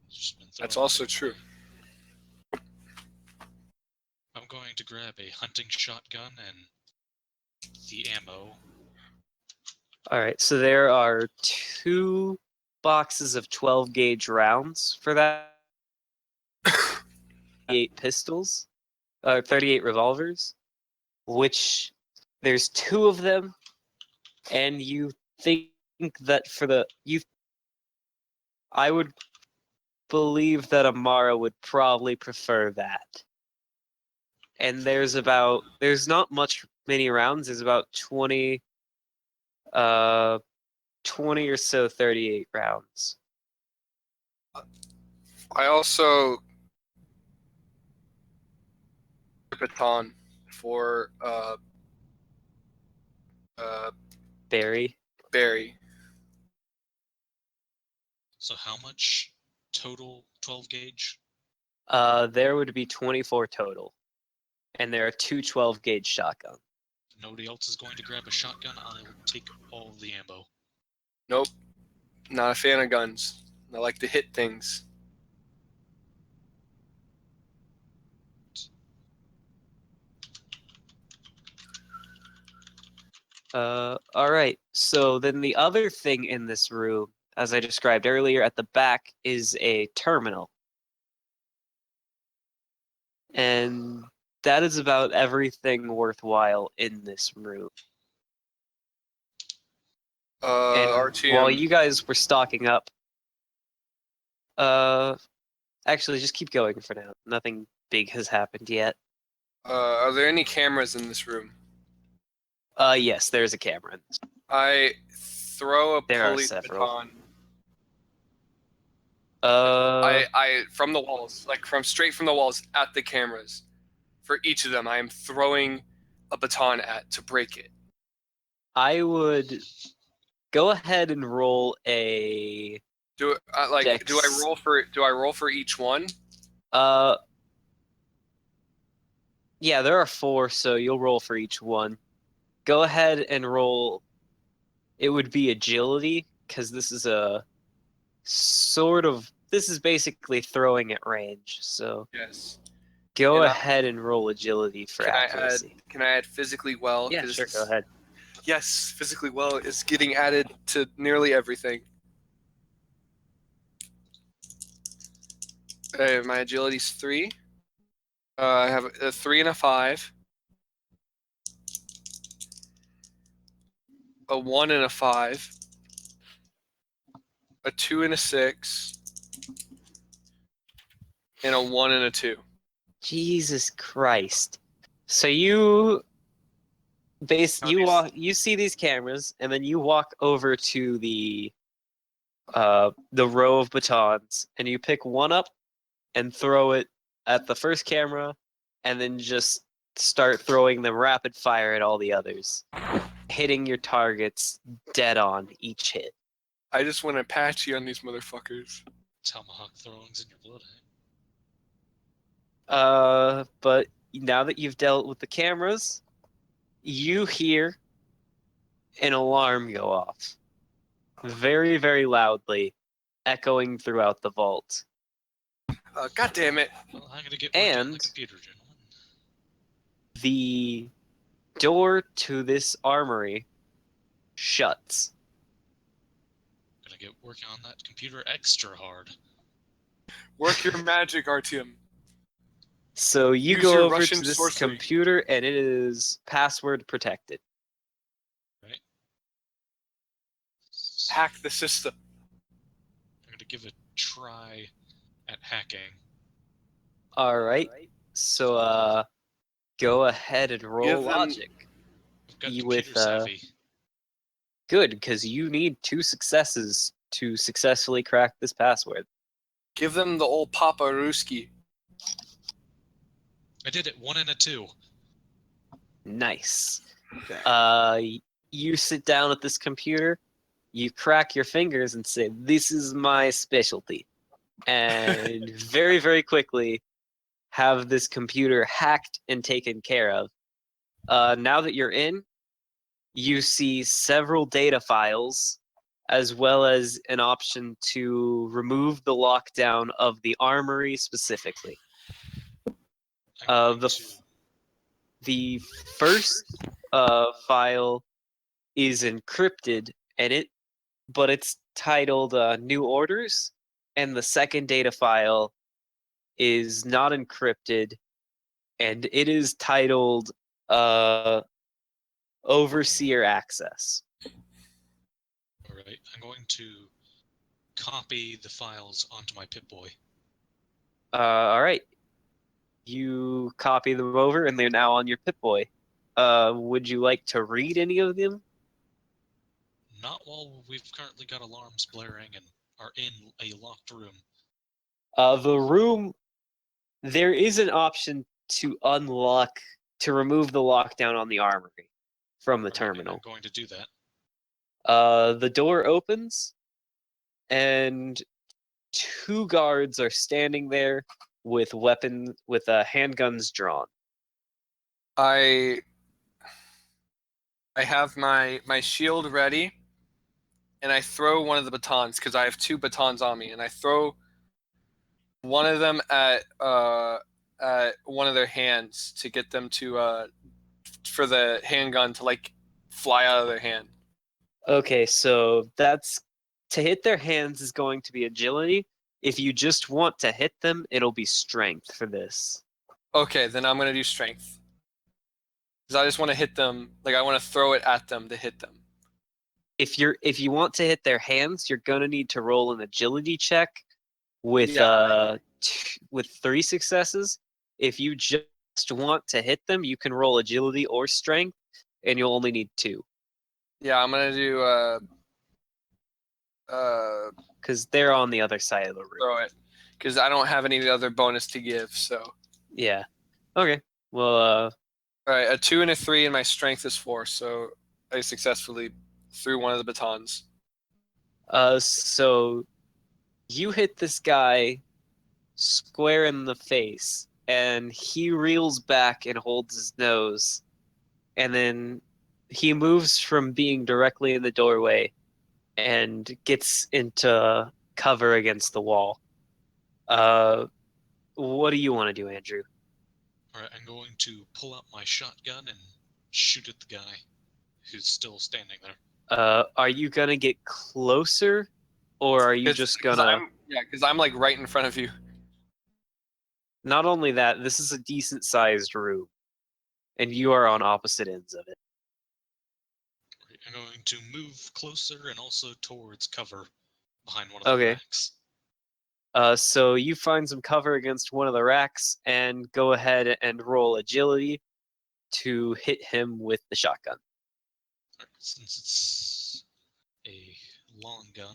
It's just been That's thrown also away. true. I'm going to grab a hunting shotgun and the ammo. All right, so there are 2 boxes of 12 gauge rounds for that. 38 pistols, 38 revolvers, which there's 2 of them, and you think that I would believe that Amara would probably prefer that. And there's not many rounds. There's about 20 or so 38 rounds. I also baton for Barry. Barry. So how much total 12 gauge? There would be 24 total. And there are 2 12 gauge shotguns. If nobody else is going to grab a shotgun, I will take all the ammo. Nope. Not a fan of guns. I like to hit things. All right. So then the other thing in this room, as I described earlier, at the back is a terminal. And that is about everything worthwhile in this room. And while RTM. you guys were stocking up, actually just keep going for now. Nothing big has happened yet. Are there any cameras in this room? Yes, there's a camera. I throw a There are police several. baton. Uh, I from the walls, like straight from the walls at the cameras. For each of them, I am throwing a baton at to break it. I would go ahead and roll a Do Dex. do I roll for each one? Yeah, there are 4, so you'll roll for each one. Go ahead and roll. It would be agility, because this is a sort of. This is basically throwing at range. So Yes. go And ahead and roll agility for accuracy. Can I add physically well? Yeah, 'Cause sure. Go ahead. Yes, physically well is getting added to nearly everything. My agility's 3. I have a 3 and a 5. A 1 and a 5. A 2 and a 6. And a 1 and a 2. Jesus Christ! So you you see these cameras, and then you walk over to the row of batons, and you pick one up and throw it at the first camera, and then just start throwing them rapid fire at all the others, hitting your targets dead on each hit. I just went Apache on these motherfuckers. Tomahawk throwings in your blood. But now that you've dealt with the cameras, you hear an alarm go off very, very loudly, echoing throughout the vault. God damn it. Well, I'm gonna get worked on the And computer, gentlemen. the door to this armory shuts. Gonna get working on that computer extra hard. Work your magic, RTM. So you Use go your over Russian to this sorcery. computer, and it is password protected. Right? Hack the system. I'm gonna give a try at hacking. All right. So go ahead and roll Give them- logic. I've got You computer with, savvy. Good, because you need 2 successes to successfully crack this password. Give them the old Papa Ruski. I did it. 1 and a 2. Nice. You sit down at this computer, you crack your fingers and say, "This is my specialty," and very, very quickly have this computer hacked and taken care of. Now that you're in, you see several data files, as well as an option to remove the lockdown of the armory specifically. I'm going to... The first file is encrypted, but it's titled New Orders, and the second data file is not encrypted, and it is titled Overseer Access. Alright, I'm going to copy the files onto my Pip-Boy. All right. You copy them over, and they're now on your Pip-Boy. Would you like to read any of them? Not while we've currently got alarms blaring and are in a locked room. The room, there is an option to remove the lockdown on the armory from the Alright, terminal. I'm going to do that. The door opens, and 2 guards are standing there with handguns drawn. I have my shield ready, and I throw one of the batons because I have 2 batons on me, and I throw one of them at one of their hands to get them to for the handgun to like fly out of their hand. Okay, so that's to hit their hands is going to be agility. If you just want to hit them, it'll be strength for this. Okay, then I'm gonna do strength because I just want to hit them. Like I want to throw it at them to hit them. If you want to hit their hands, you're gonna need to roll an agility check with Yeah. with 3 successes. If you just want to hit them, you can roll agility or strength, and you'll only need 2 Yeah, I'm gonna do because they're on the other side of the room. throw it because I don't have any other bonus to give. So Yeah. Okay. Well, all right, a 2 and a 3, and my strength is 4. So I successfully threw one of the batons. so you hit this guy square in the face, and he reels back and holds his nose, and then he moves from being directly in the doorway and gets into cover against the wall. What do you want to do, Andrew? All right, I'm going to pull out my shotgun and shoot at the guy who's still standing there. Are you gonna get closer, or are you just gonna? Because I'm like right in front of you. Not only that, this is a decent sized room, and you are on opposite ends of it. I'm going to move closer and also towards cover behind one of the Okay. racks. So you find some cover against one of the racks and go ahead and roll agility to hit him with the shotgun. All right, since it's a long gun,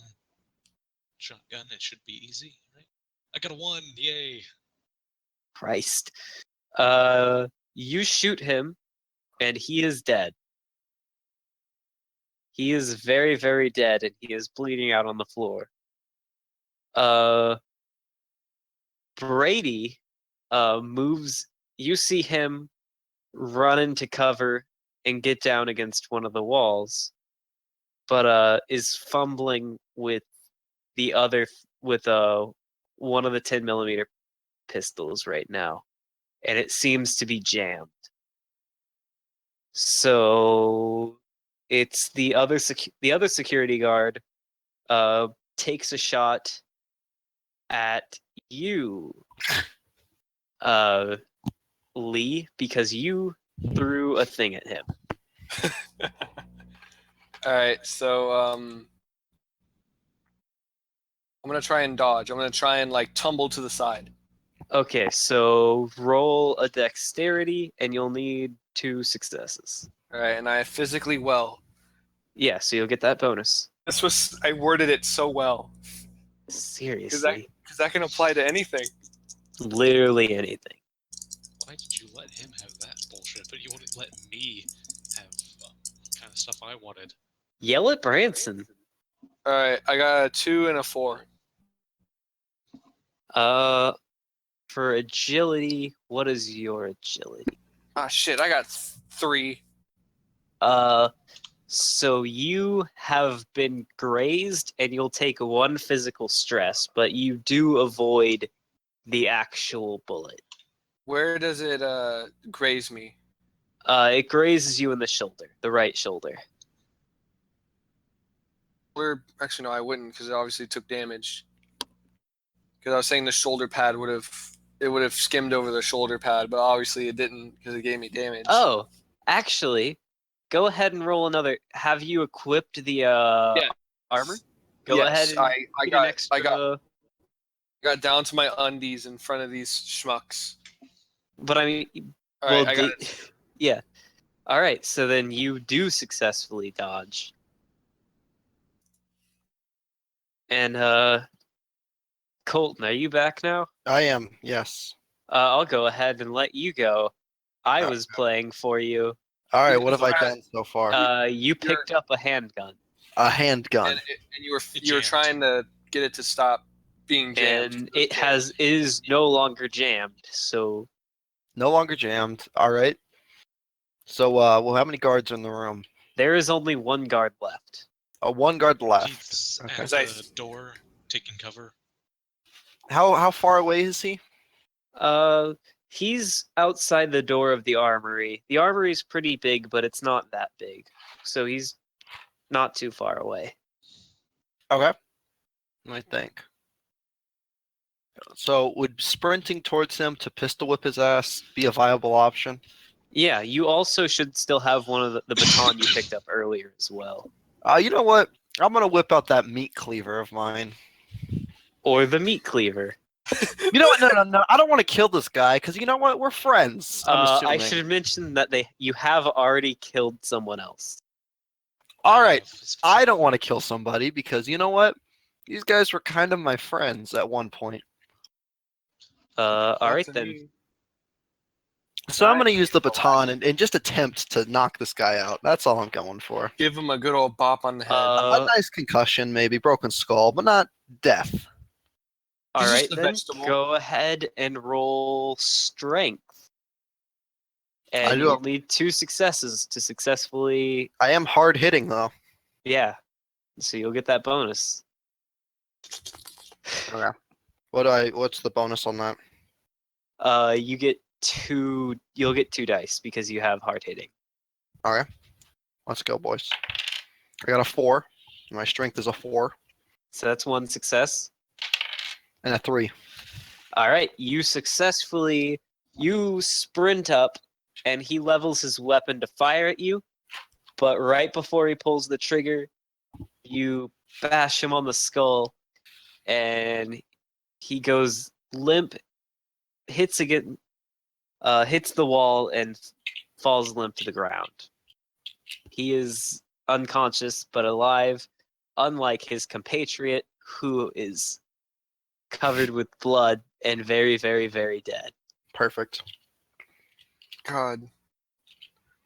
shotgun, it should be easy, right? I got a 1, yay! Christ. You shoot him, and he is dead. He is very, very dead, and he is bleeding out on the floor. Brady moves. You see him run into cover and get down against one of the walls, but is fumbling with the other with one of the 10mm pistols right now, and it seems to be jammed. So it's the other security guard takes a shot at you, Lee, because you threw a thing at him. All right, so I'm gonna try and dodge. I'm gonna try and like tumble to the side. Okay, so roll a dexterity, and you'll need 2 successes. All right, and I physically well. Yeah, so you'll get that bonus. I worded it so well Seriously, because that can apply to anything. literally anything. Why did you let him have that bullshit, but you wouldn't let me have kind of stuff I wanted? Yell at Branson. All right, I got a 2 and a 4. For agility, what is your agility? Ah, shit, I got 3. So you have been grazed, and you'll take 1 physical stress, but you do avoid the actual bullet. Where does it graze me? It grazes you in the shoulder, the right shoulder. Actually, no, I wouldn't because it obviously took damage. Because I was saying the shoulder pad would have skimmed over the shoulder pad, but obviously it didn't because it gave me damage. Oh, actually, go ahead and roll another. Have you equipped the armor? Go yes, ahead and I got down to my undies in front of these schmucks. But I mean, All well, right, I got it. yeah. All right, so then you do successfully dodge. And Colton, are you back now? I am, yes. I'll go ahead and let you go. I was playing for you. All right, what have I done so far? You picked up a handgun. A handgun. And you were trying to get it to stop being jammed. And it is no longer jammed, so No longer jammed. All right. So, well, how many guards are in the room? there is only 1 guard left. One guard left. He's Okay. at the door, taking cover. How far away is he? He's outside the door of the armory. The armory's pretty big, but it's not that big. So he's not too far away. Okay. I think. So would sprinting towards him to pistol whip his ass be a viable option? Yeah, you also should still have one of the baton you picked up earlier as well. You know what? I'm gonna whip out that meat cleaver of mine. Or the meat cleaver. You know what? No. I don't want to kill this guy because you know what? We're friends. I'm I assuming. should mention that you have already killed someone else. All right. I don't want to kill somebody because you know what? These guys were kind of my friends at one point. All Not right to then. me. So I'm gonna use the baton and just attempt to knock this guy out. That's all I'm going for. Give him a good old bop on the head. A nice concussion, maybe broken skull, but not death. All He's right just a then. vegetable. Go ahead and roll strength. I And do you'll have- need 2 successes to successfully. I am hard hitting though. Yeah. So you'll get that bonus. Okay. What's the bonus on that? You get 2. You'll get 2 dice because you have hard hitting. Okay. Let's go, boys. I got a 4. My strength is a 4 So that's 1 success. and a 3. All right, you sprint up, and he levels his weapon to fire at you. But right before he pulls the trigger, you bash him on the skull, and he goes limp, hits the wall, and falls limp to the ground. He is unconscious but alive, unlike his compatriot, who is covered with blood and very, very, very dead. Perfect. God.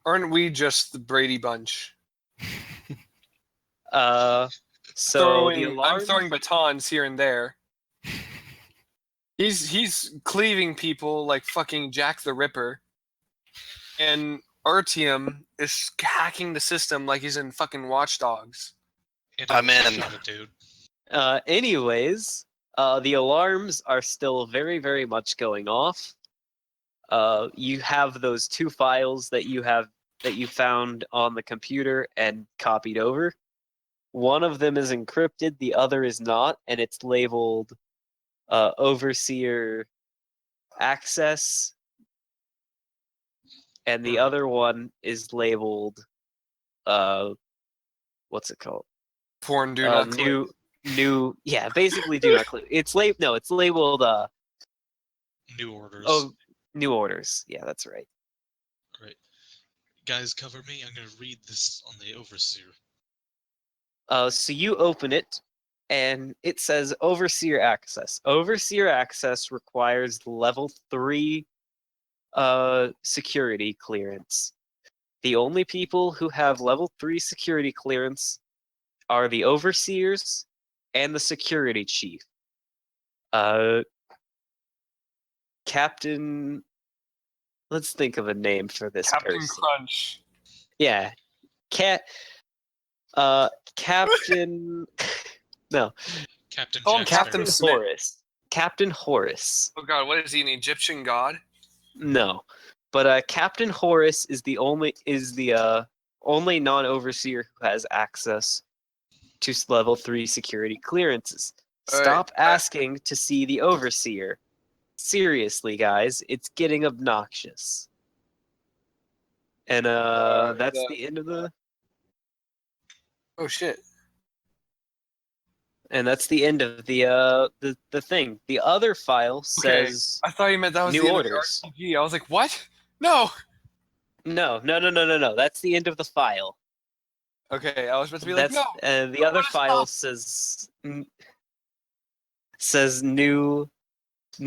Aren't we just the Brady Bunch? So the I'm alarm. throwing batons here and there. He's cleaving people like fucking Jack the Ripper. And Artyom is hacking the system like he's in fucking Watch Dogs. I'm in. Shot it, dude. Anyways, the alarms are still very, very much going off. You have those 2 files that you found on the computer and copied over. One of them is encrypted, the other is not, and it's labeled Overseer Access, and the other one is labeled what's it called? Porn do not click. New yeah, basically do not click. It's labeled New orders. oh, new orders. Yeah, that's right. Right. Guys, cover me. I'm gonna read this on the overseer. So you open it, and it says Overseer Access. Overseer Access requires level 3 security clearance. The only people who have level 3 security clearance are the Overseers and the Security Chief. Captain... Let's think of a name for this Captain person. Crunch. Yeah. Captain... No. Captain Call him Jack Captain Sparrow. Smith. Horace. Captain Horace. Oh god, what is he, an Egyptian god? No. But Captain Horace is the only non-overseer who has access to level 3 security clearances. Alright, Stop asking to see the overseer. Seriously, guys, it's getting obnoxious. And that's the end of the Oh shit. and that's the end of the thing. The other file says I thought you meant that was New the orders. end of the RPG. I was like, what? No! No. That's the end of the file. Okay, I was about to be like, That's no! the No, other what is file up? says new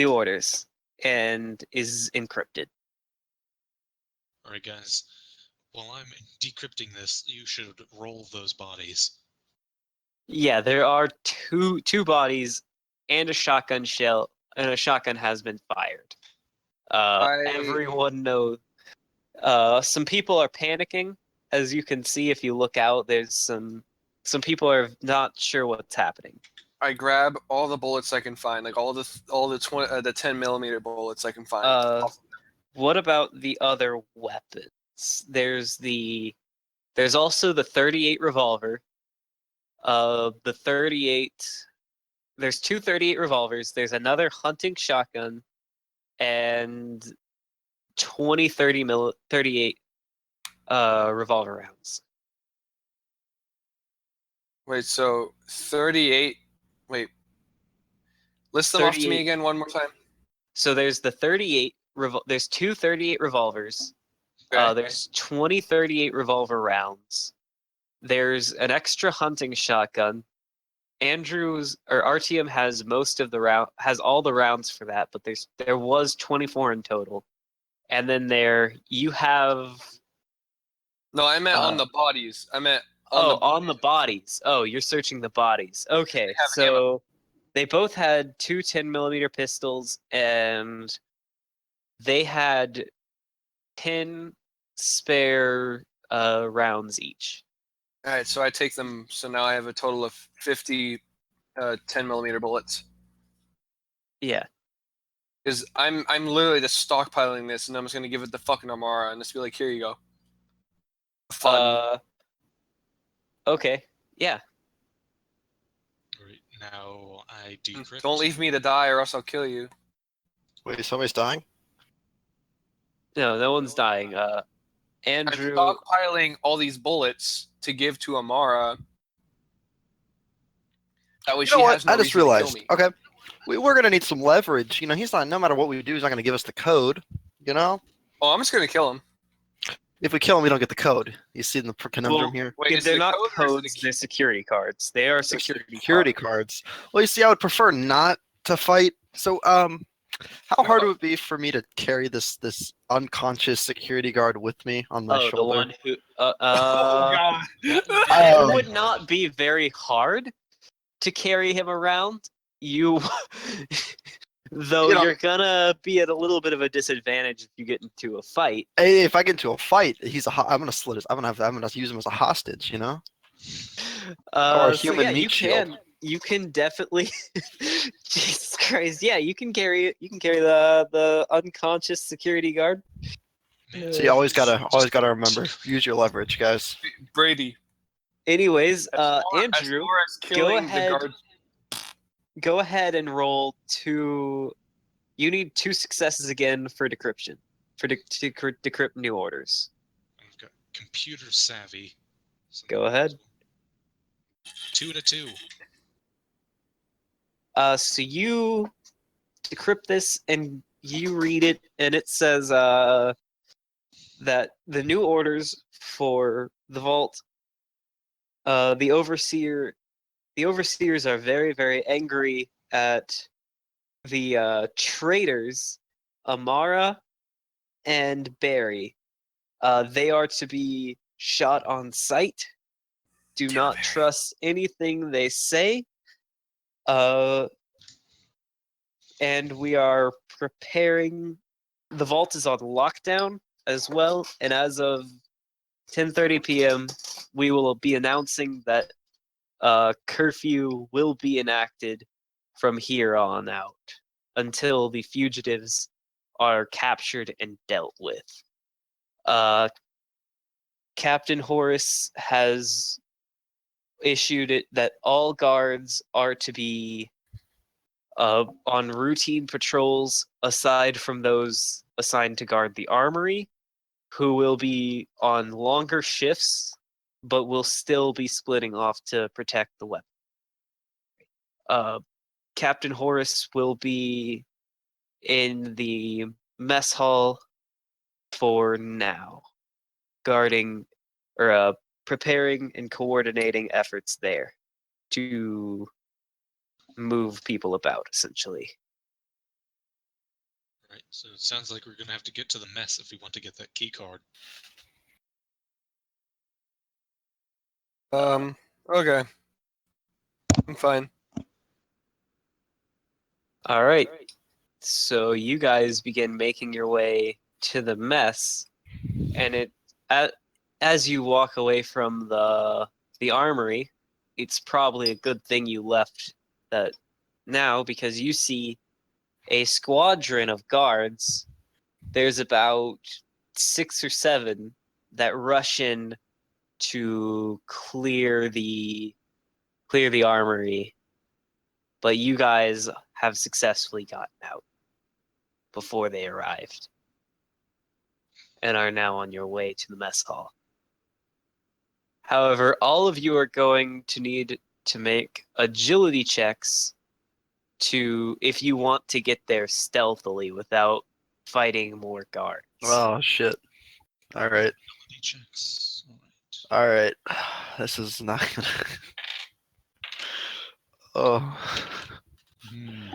orders and is encrypted. Alright, guys. While I'm decrypting this, you should roll those bodies. Yeah, there are two bodies and a shotgun shell, and a shotgun has been fired. Everyone knows. Some people are panicking, as you can see if you look out. There's some some people are not sure what's happening. I grab all the bullets I can find, like all the 10mm bullets I can find. What about the other weapons? There's also the 38 revolver. The 38. There's two 38 revolvers. There's another hunting shotgun, and 20 38 revolver rounds. Wait, so 38. Wait, list them off to me again one more time. So there's the 38. There's two 38 revolvers. Okay. There's 20 38 revolver rounds. There's an extra hunting shotgun. RTM has has all the rounds for that, but there was 24 in total. And then you have. No, I meant on the bodies. I meant on the bodies. Oh, you're searching the bodies. Okay, so they both had two 10mm pistols, and they had 10 spare rounds each. All right, so I take them. So now I have a total of 50 10mm bullets. Yeah. Because I'm literally just stockpiling this, and I'm just gonna give it the fucking Amara and just be like, here you go. Fun. Okay. Yeah. Right now, I decrypt. Don't leave me to die, or else I'll kill you. Wait, somebody's dying? No one's dying. Andrew. I'm stockpiling all these bullets to give to Amara. That way, You know what? no I just reason to kill realized. me. Okay, we're gonna need some leverage. You know, he's not. No matter what we do, he's not gonna give us the code. You know, Oh, I'm just gonna kill him. if we kill him, we don't get the code. You see the conundrum here. Wait, is They're it not code or is it codes, they're security cards. They are They're security cards. Well, you see, I would prefer not to fight. So, how hard would it be for me to carry this unconscious security guard with me on my shoulder? The one who. Oh god. It would not be very hard to carry him around. Though you're gonna be at a little bit of a disadvantage if you get into a fight. Hey, if I get into a fight, I'm gonna slit his. I'm gonna use him as a hostage. You know. Or a human meat shield. You can definitely. Jesus Christ! Yeah, you can carry it. You can carry the unconscious security guard. So you always gotta remember, use your leverage, guys. Brady. Anyways, Andrew, go ahead and roll 2. You need 2 successes again for decryption, to decrypt new orders. I've got computer savvy. So go ahead. 2 to 2. So you decrypt this and you read it, and it says that the new orders for the vault, the overseers are very, very angry at the traitors, Amara and Barry. They are to be shot on sight. Do not trust anything they say. And we are preparing. The vault is on lockdown as well, and as of 10:30 p.m., we will be announcing that curfew will be enacted from here on out until the fugitives are captured and dealt with. Captain Horace has issued it that all guards are to be on routine patrols aside from those assigned to guard the armory, who will be on longer shifts but will still be splitting off to protect the weapon. Captain Horace will be in the mess hall for now, guarding or preparing and coordinating efforts there to move people about, essentially. Right, so it sounds like we're going to have to get to the mess if we want to get that key card. Okay. I'm fine. All right. So you guys begin making your way to the mess, and as you walk away from the armory, it's probably a good thing you left that now, because you see a squadron of guards. There's about 6 or 7 that rush in to clear the armory, but you guys have successfully gotten out before they arrived and are now on your way to the mess hall. However, all of you are going to need to make agility checks if you want to get there stealthily without fighting more guards. Oh shit! All right, Ability checks. all right. This is not gonna. Oh, Hmm.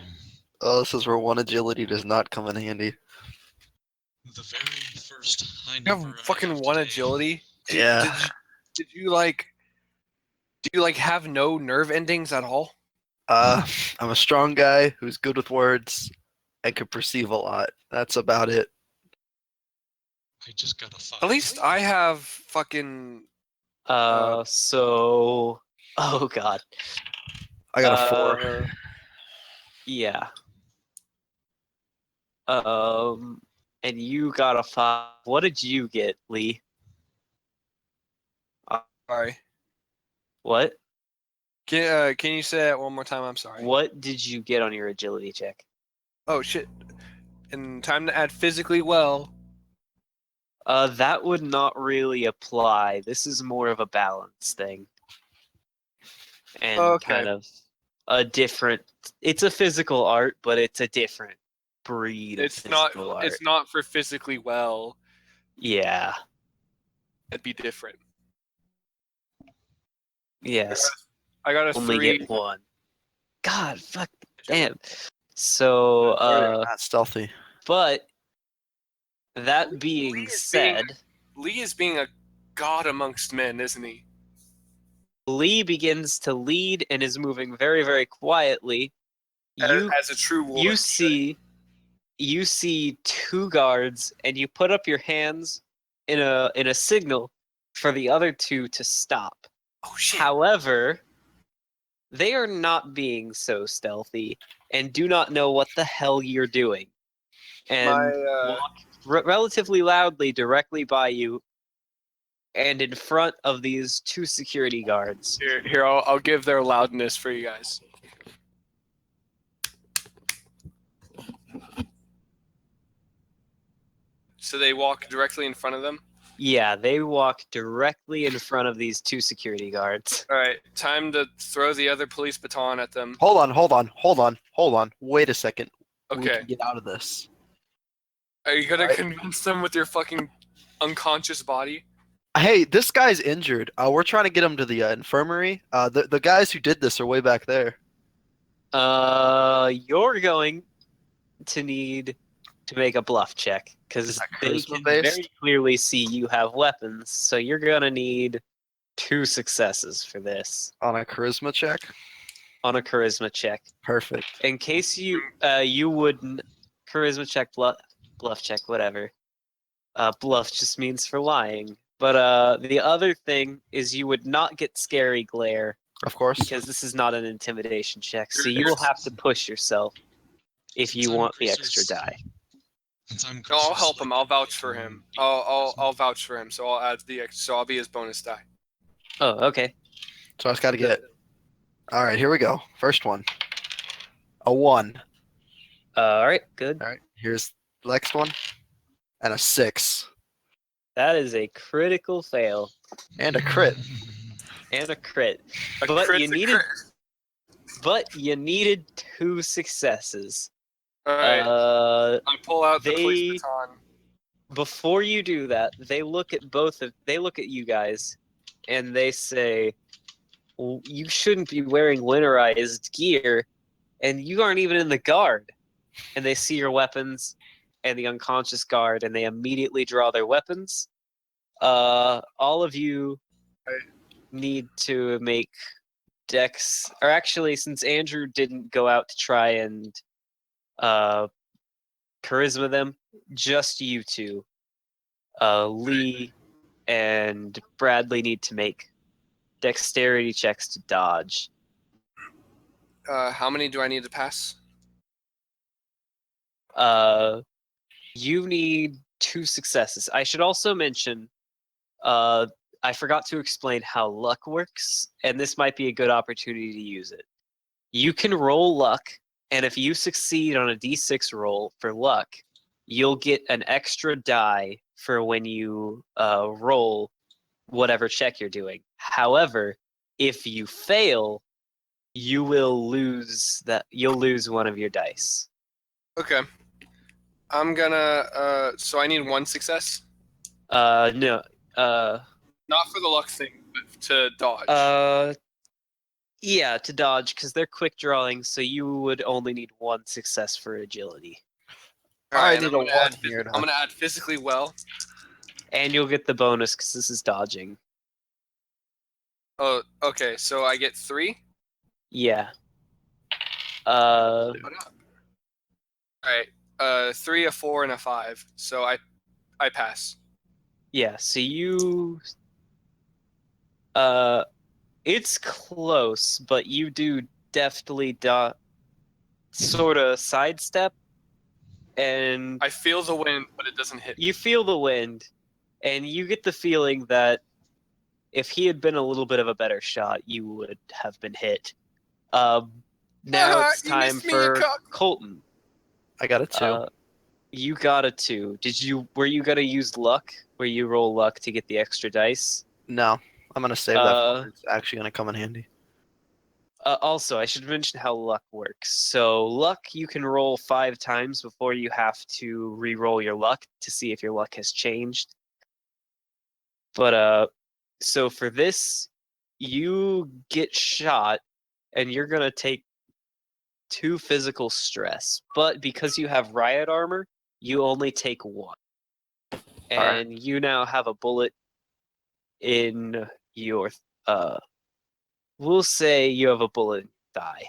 oh, this is where one agility does not come in handy. The very first high You number. have I fucking have one today. agility. Yeah. Did you like? Do you like have no nerve endings at all? I'm a strong guy who's good with words and can perceive a lot. That's about it. I just got a 5. At least I have fucking. So, oh god. I got a 4. Yeah. And you got a 5. What did you get, Lee? Sorry. What? Can you say that one more time? I'm sorry. What did you get on your agility check? Oh shit. And time to add physically well. That would not really apply. This is more of a balance thing. And Okay. kind of a different. It's a physical art, but it's a different breed of It's not. physical art. It's not for physically well. Yeah. It'd be different. Yes. I got a Only 3. get 1. God, fuck, damn. So, Not stealthy. but that Lee being is said, Lee is being a god amongst men, isn't he? Lee begins to lead and is moving very, very quietly. You As a true warrior. you see 2 guards, and you put up your hands in a signal for the other 2 to stop. Oh shit. However, they are not being so stealthy and do not know what the hell you're doing, and walk relatively loudly directly by you and in front of these 2 security guards. Here, I'll give their loudness for you guys. So they walk directly in front of them. Yeah, they walk directly in front of these 2 security guards. All right, time to throw the other police baton at them. Hold on. Wait a second. We Okay. can get out of this. Are you gonna Alright. convince them with your fucking unconscious body? Hey, this guy's injured. We're trying to get him to the infirmary. The guys who did this are way back there. You're going to need to make a bluff check because Is that they charisma can based? very clearly see you have weapons. So you're gonna need 2 successes for this On a charisma check. on a charisma check. Perfect. In case you wouldn't charisma check, bluff check, whatever. Bluff just means for lying. But the other thing is you would not get scary glare Of course. because this is not an intimidation check. So you will have to push yourself if you want the extra die. No, I'll help him. I'll vouch for him. I'll vouch for him. So I'll add the extra. So I'll be his bonus die. Oh, okay. So I just got to get. All right, here we go. First one. A 1. All right, good. All right, here's the next one. And a 6. That is a critical fail And a crit. and a crit. A But crit's you a needed, crit. 2 successes. All right. I pull out the they- police baton. Before you do that, they look at you guys, and they say, well, "You shouldn't be wearing winterized gear, and you aren't even in the guard." And they see your weapons and the unconscious guard, and they immediately draw their weapons. All of you need to make dex, or actually, since Andrew didn't go out to try and charisma them, just you 2, Lee and Bradley, need to make dexterity checks to dodge. How many do I need to pass? You need 2 successes. I should also mention, I forgot to explain how luck works, and this might be a good opportunity to use it. You can roll luck, and if you succeed on a d6 roll for luck, you'll get an extra die for when you roll whatever check you're doing. However, if you fail, you will lose that. You'll lose one of your dice. Okay. I'm gonna. So I need 1 success. No. Not for the luck thing, but to dodge. Yeah, to dodge because they're quick drawing, so you would only need 1 success for agility, All right, I and need a 1 here. I'm gonna add physically well. and you'll get the bonus because this is dodging. Oh, okay. So I get 3. Yeah. All right. 3, a 4, and a 5. So I pass. Yeah. So you. It's close, but you do deftly sort of sidestep, and I feel the wind, but it doesn't hit. you feel the wind, and you get the feeling that if he had been a little bit of a better shot, you would have been hit. Now it's You time missed me, you for cock. Colton. I got a 2. You got a 2. Were you gonna use luck? Where you roll luck to get the extra dice? No, I'm gonna save that for when it's actually gonna come in handy. Also, I should mention how luck works. So luck, you can roll 5 times before you have to re-roll your luck to see if your luck has changed. But so for this, you get shot, and you're gonna take 2 physical stress. But because you have riot armor, you only take 1. And you now have a bullet in your we'll say you have a bullet in your thigh.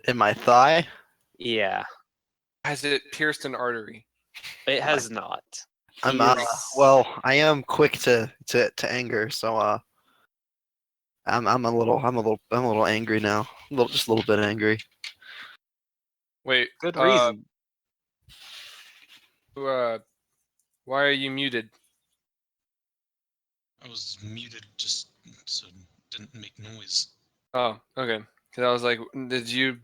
In my thigh? Yeah. Has it pierced an artery? It has not. I'm He is- well, I am quick to anger, so I'm a little angry now. Just a little bit angry. Wait. Good reason. Why are you muted? I was muted just so it didn't make noise. Oh, okay. Because I was like, did you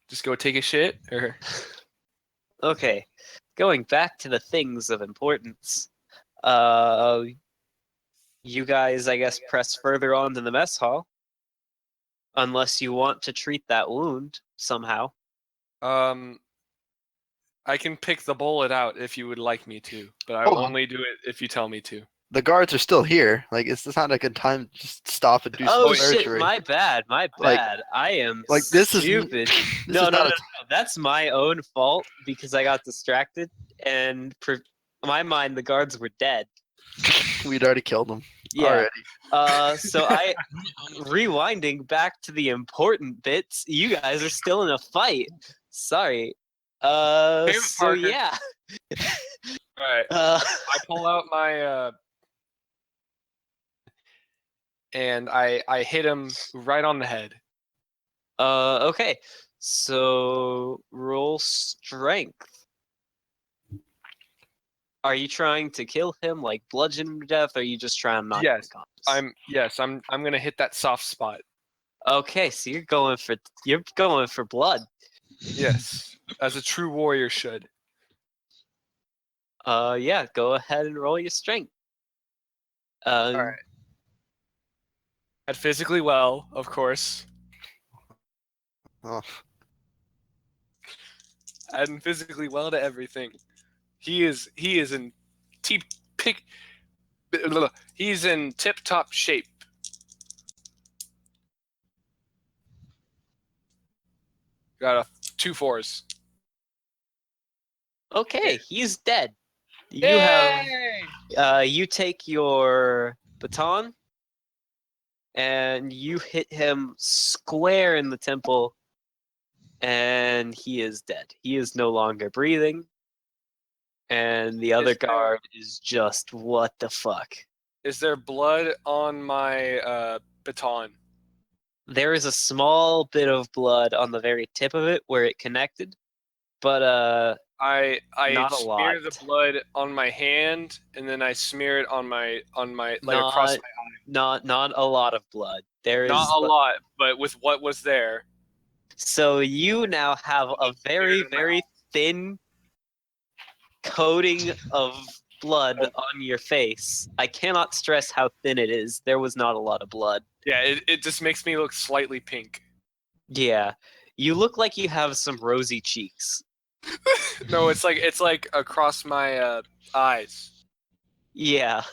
just go take a shit or? Okay. Going back to the things of importance. You guys, I guess, press further on to the mess hall. Unless you want to treat that wound somehow. I can pick the bullet out if you would like me to, but I will only do it if you tell me to. The guards are still here. Like it's not a good time to just stop and do Oh some shit! surgery. My bad. Like- I am this is stupid. No. That's my own fault because I got distracted, and in my mind, the guards were dead. We'd already killed them. Yeah. Already. So I rewinding back to the important bits. You guys are still in a fight. Sorry. Damn, So Parker. yeah. All right. I pull out my and I hit him right on the head. Okay. So roll strength. Are you trying to kill him, like bludgeon him to death, or are you just trying to knock him Yes. unconscious? I'm gonna hit that soft spot. Okay, so you're going for blood. Yes, as a true warrior should. Yeah, go ahead and roll your strength. All right. At physically well, of course. Oh. Adding physically well to everything. He is in he's in tip top shape. Got 2 4s. Okay, he's dead. You Yay! have you take your baton and you hit him square in the temple, and he is dead. He is no longer breathing, and the other guard is just, what the fuck? Is there blood on my baton? There is a small bit of blood on the very tip of it where it connected, but I Not a smear lot. the blood on my hand, and then I smear it on my like across not my eye. not a lot of blood. There Not is a lot, but with what was there. So you now have a very, very thin coating of blood on your face. I cannot stress how thin it is. There was not a lot of blood. Yeah, it just makes me look slightly pink. Yeah. You look like you have some rosy cheeks. No, it's like across my eyes. Yeah.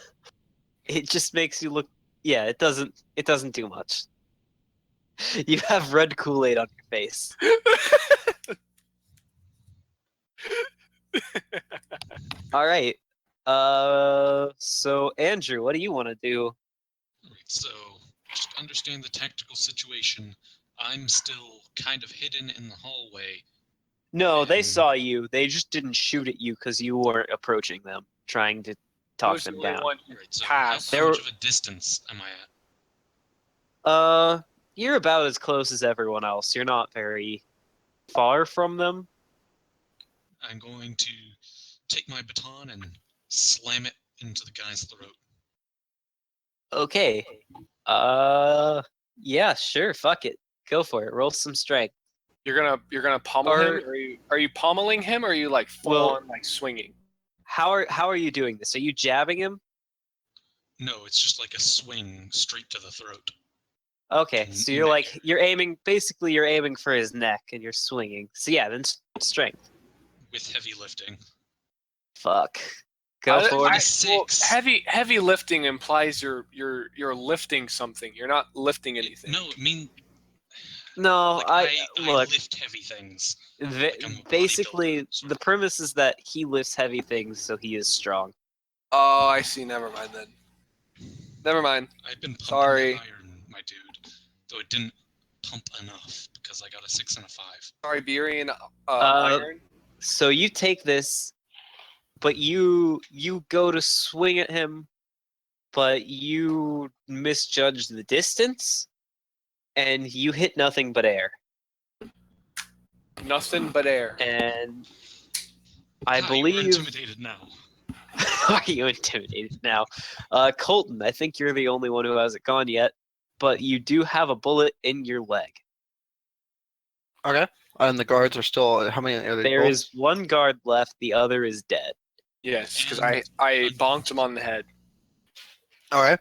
It just makes you look yeah, it doesn't do much. You have red Kool-Aid on your face. All right. So Andrew, what do you want to do? Alright, so just understand the tactical situation. I'm still kind of hidden in the hallway. No, they And- saw you. They just didn't shoot at you because you weren't approaching them, trying to talk Who's the them only down. one who Alright, so passed? how much of a distance am I at? You're about as close as everyone else. You're not very far from them. I'm going to take my baton and slam it into the guy's throat. Okay. Yeah, sure. Fuck it. Go for it. Roll some strength. You're gonna pummel Or- him? Are you pummeling him, or are you like full Well- on like swinging? How are you doing this? Are you jabbing him? No, it's just like a swing straight to the throat. Okay, Mm, so you're aiming. Basically, you're aiming for his neck and you're swinging. So yeah, then strength. With heavy lifting. Fuck. Go for it. I- Six. Heavy lifting implies you're lifting something. You're not lifting anything. No, I mean, No, like, I look. lift heavy things. Va- Like I'm a basically, bodybuilder, sort the of. premise is that he lifts heavy things, so he is strong. Oh, I see. Never mind then. Never mind. I've been pumping Sorry. that iron, my dude. Though it didn't pump enough because I got a 6 and a 5. Sorry, Burian iron. So you take this, but you go to swing at him, but you misjudge the distance, and you hit nothing but air. Nothing but air. And I You're believe. intimidated now. Are you intimidated now? Colton, I think you're the only one who hasn't gone yet, but you do have a bullet in your leg. Okay. And the guards are still. How many are they? There both? is one guard left, the other is dead. Yes, because I bonked him on the head. All right.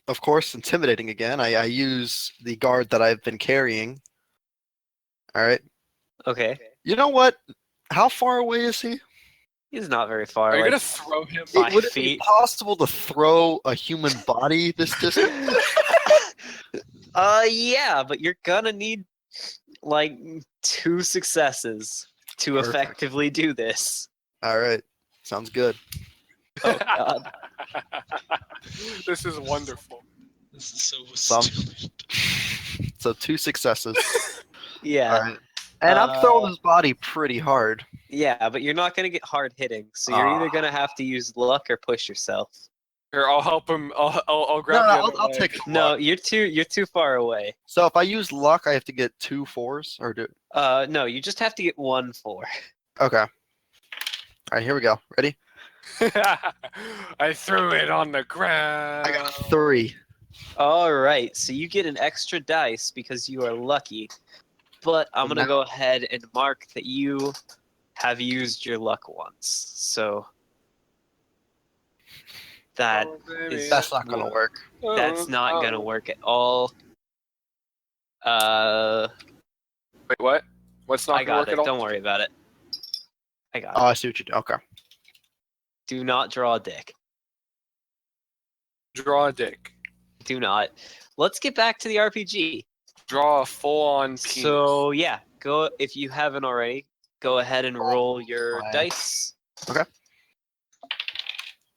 Of course, intimidating again. I use the guard that I've been carrying. All right. Okay. You know what? How far away is he? He's not very far. Are you like gonna throw him? 5 Would it be feet. possible to throw a human body this distance? Yeah, but you're gonna need like 2 successes to Perfect. effectively do this. All right. Sounds good. Oh god. This is wonderful. This is so Some- stupid. So 2 successes. Yeah. All right. And I'm throwing his body pretty hard. Yeah, but you're not gonna get hard hitting, so you're either gonna have to use luck or push yourself. Here, I'll help him. I'll No, grab the other I'll leg. take the No, luck. you're too far away. So if I use luck, I have to get 2 4s, or do? No, you just have to get 1 4. Okay. All right, here we go. Ready? I threw it on the ground. I got 3. All right, so you get an extra dice because you are lucky. But I'm gonna go ahead and mark that you have used your luck once. So that Oh, baby. is- That's not gonna work. that's not gonna work at all. Wait, what? What's not I gonna got work it. at all? Don't worry about it. I got Oh, it. I see what you do. Okay. Do not draw a dick. Draw a dick. Do not. Let's get back to the RPG. Draw a full-on penis. So yeah, go if you haven't already. Go ahead and roll your Fine. dice.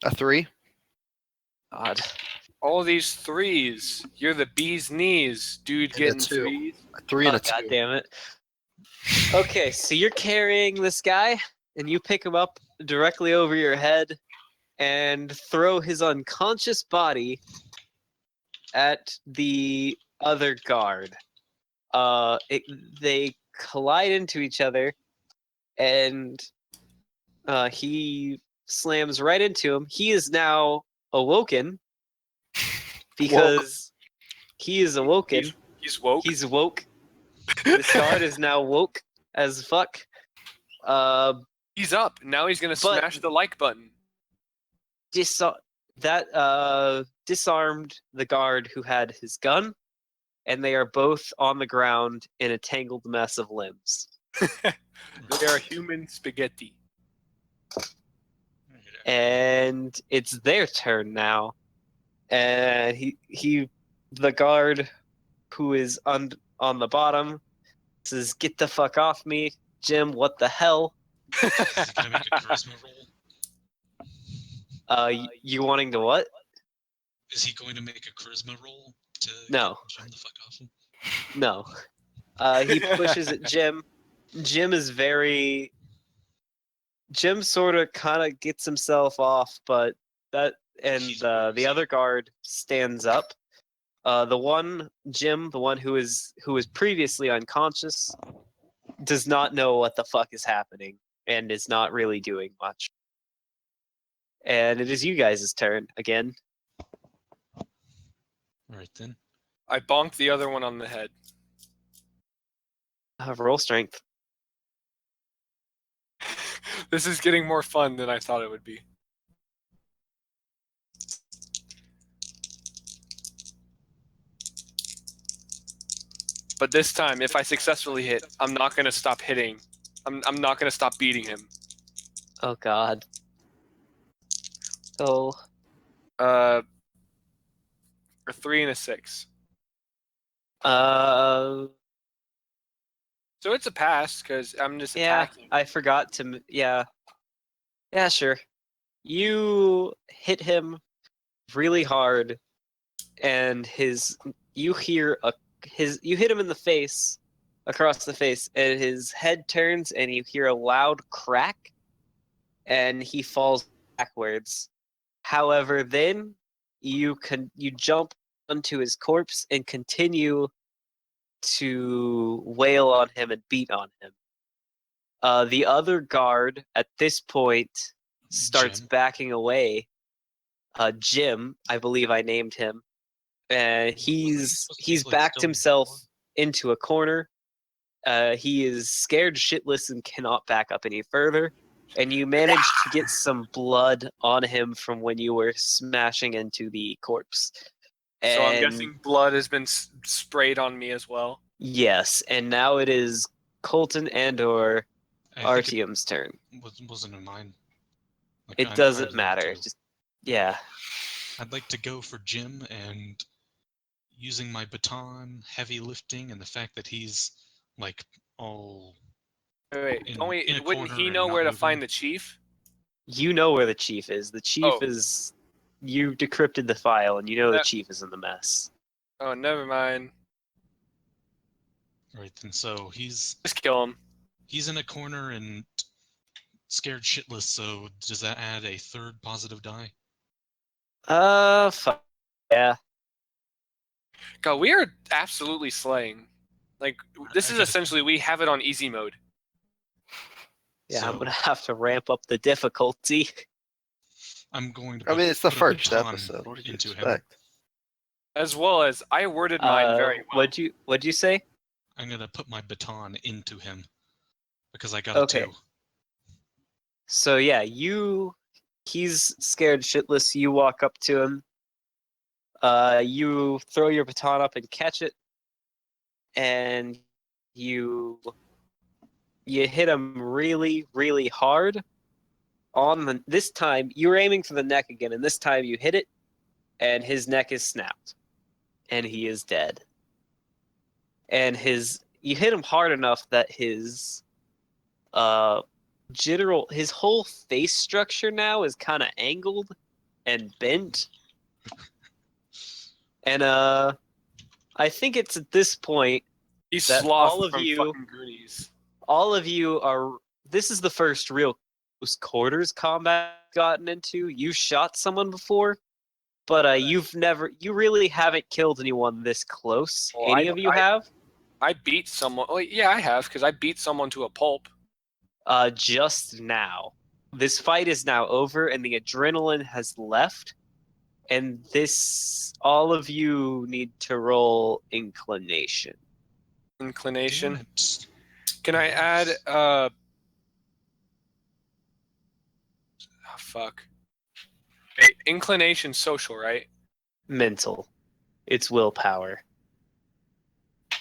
A 3. God. All these threes. You're the bee's knees, dude. And a Getting 2. threes. A 3 and Oh, a 2. God damn it. Okay, so you're carrying this guy, and you pick him up directly over your head and throw his unconscious body at the other guard. They collide into each other, and he slams right into him. He is now awoken because he is awoken. He's woke. He's woke. This guard is now woke as fuck. He's up. Now he's gonna But- smash the like button. Disarmed the guard who had his gun, and they are both on the ground in a tangled mess of limbs. They are human spaghetti. And it's their turn now. And the guard who is on the bottom says, "Get the fuck off me, Jim! What the hell? Is he gonna make a charisma roll? You wanting to what? Is he going to make a charisma roll to No. get Jim the fuck off him? No. He pushes at Jim. Jim is very. Jim sort of kind of gets himself off, but the other guard stands up. The one who is previously unconscious, does not know what the fuck is happening and is not really doing much. And it is you guys' turn again. Alright then. I bonked the other one on the head. Roll strength. This is getting more fun than I thought it would be. But this time, if I successfully hit, I'm not gonna stop hitting. I'm not gonna stop beating him. Oh god. Oh. A 3 and a 6. Uh. So it's a pass because I'm just Yeah, attacking. I forgot to. Yeah. Yeah, sure. You hit him really hard, and you hit him in the face, across the face, and his head turns, and you hear a loud crack, and he falls backwards. However, then you jump onto his corpse and continue to wail on him and beat on him. The other guard at this point starts Jim. backing away. Jim, I believe I named him. He's backed himself into a corner. He is scared shitless and cannot back up any further. And you managed to get some blood on him from when you were smashing into the corpse. So I'm And- guessing blood has been sprayed on me as well. Yes, and now it is Colton and/or I think Artyom's turn. it wasn't in mine. Like, It I'd doesn't like matter. to- Just yeah. I'd like to go for Jim and using my baton, heavy lifting, and the fact that he's like all Wait, in wait. a Wouldn't corner he and know not where to moving. find the chief? You know where the chief is. The chief Oh. is. You decrypted the file, and you know the That- chief is in the mess. Oh, never mind. Right then, so he's Just kill him. in a corner and scared shitless. So does that add a third positive die? Fuck. Yeah. God, we are absolutely slaying. Like, this I is gotta- essentially, we have it on easy mode. Yeah, I'm So- gonna have to ramp up the difficulty. I'm going to. I mean, it's the put a first baton episode. What did you into him. expect? As well as, I worded mine very well. What'd you say? I'm gonna put my baton into him because I got a Okay. 2. So yeah, he's scared shitless. You walk up to him. You throw your baton up and catch it, and you hit him really, really hard. This time you were aiming for the neck again, and this time you hit it, and his neck is snapped, and he is dead. And you hit him hard enough that his whole face structure now is kind of angled and bent. And I think it's at this point He's that sloth all of from you- fucking Goonies. all of you are. This is the first real close quarters combat I've gotten into. You shot someone before, but you really haven't killed anyone this close. Well, Any of you have? I beat someone. Oh, yeah, I have, because I beat someone to a pulp. Just now. This fight is now over, and the adrenaline has left. And all of you need to roll inclination. Inclination. What? Can I add? Oh, fuck. Wait, inclination social, right? Mental. It's willpower.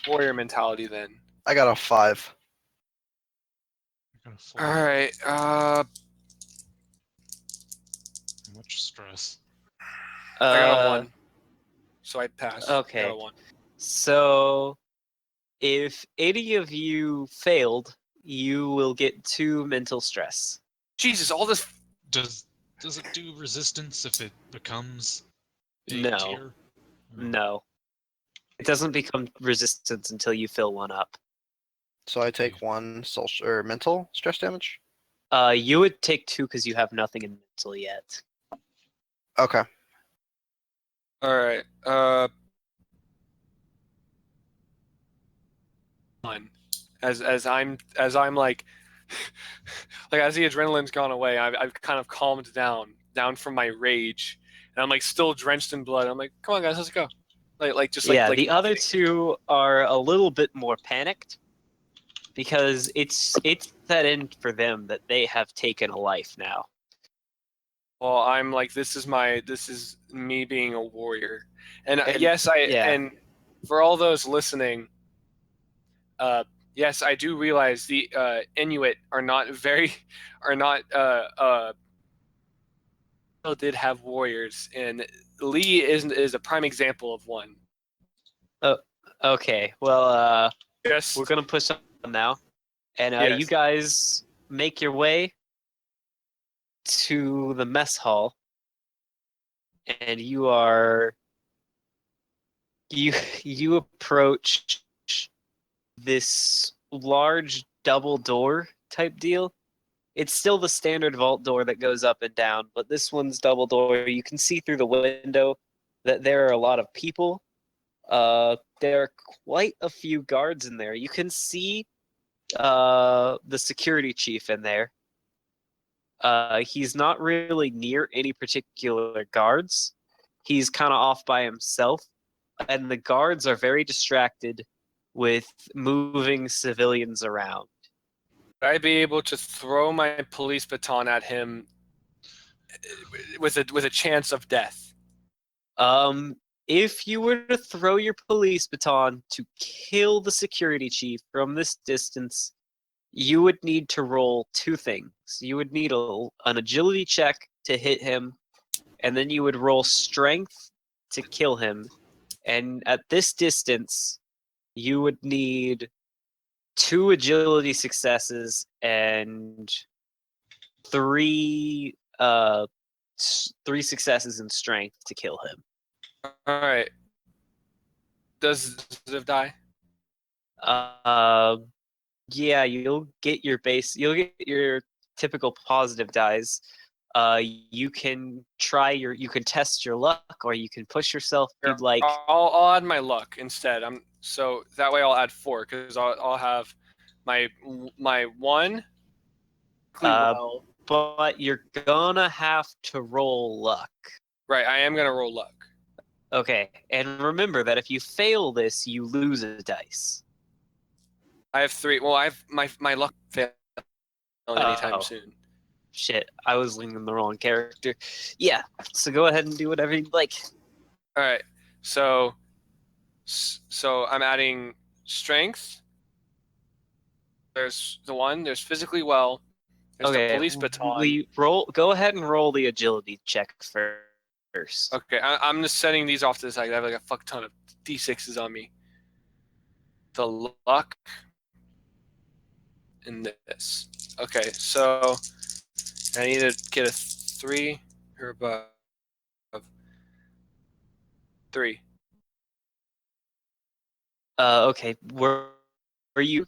Warrior mentality then. I got a 5. I got a 4. All right. Much stress. I got a 1. So I passed. Okay. I got a 1. So, if any of you failed, you will get 2 mental stress. Jesus, all this. Does it do resistance if it becomes a No. tier? No. It doesn't become resistance until you fill one up. So I take 1 social or mental stress damage. You would take 2 because you have nothing in mental yet. Okay. All right. One. As I'm like as the adrenaline's gone away, I've kind of calmed down from my rage, and I'm like still drenched in blood. I'm like, come on guys, let's go. The other 2 are a little bit more panicked because it's set in for them that they have taken a life now. Well, I'm like, this is me being a warrior, and Yeah. and for all those listening, yes, I do realize the Inuit are not did have warriors, and Lee is a prime example of one. Okay, well, Yes. we're gonna push on now, and Yes. you guys make your way to the mess hall, and you approach this large double door type deal. It's still the standard vault door that goes up and down, but this one's double door. You can see through the window that there are a lot of people. There are quite a few guards in there. You can see the security chief in there. He's not really near any particular guards. He's kind of off by himself, and the guards are very distracted with moving civilians around. Would I be able to throw my police baton at him with a chance of death? If you were to throw your police baton to kill the security chief from this distance, you would need to roll 2 things. You would need an agility check to hit him, and then you would roll strength to kill him. And at this distance, you would need 2 agility successes and 3 successes in strength to kill him. All right. Does Ziv die? Yeah, you'll get your typical positive dice. You can test your luck, or you can push yourself if you'd like. I'll add my luck instead. So that way I'll add 4 because I'll have my 1. Well. But you're gonna have to roll luck. Right, I am gonna roll luck. Okay, and remember that if you fail this, you lose a dice. I have 3. Well, I have my luck fail anytime soon. Shit, I was linking the wrong character. Yeah, so go ahead and do whatever you'd like. All right, so I'm adding strength. There's the 1. There's physically well. There's the police baton. Go ahead and roll the agility check first. Okay, I'm just setting these off to the side. I have like a fuck ton of D6s on me. The luck in this. Okay, so I need to get a 3 or above. 3. Okay, were you?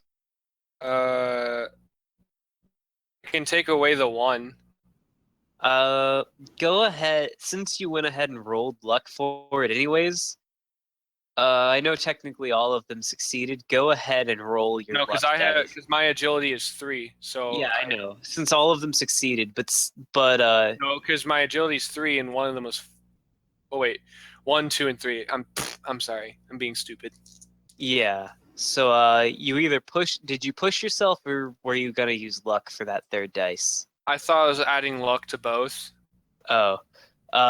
I can take away the 1. Go ahead. Since you went ahead and rolled luck for it anyways, I know technically all of them succeeded. Go ahead and roll your No, luck because dice. because my agility is 3. So Yeah, I know. Since all of them succeeded, but no, because my agility is 3 and one of them was. Oh wait, 1, 2, and 3. I'm sorry. I'm being stupid. yeah. So you either did you push yourself, or were you gonna use luck for that third dice? I thought I was adding luck to both. Oh,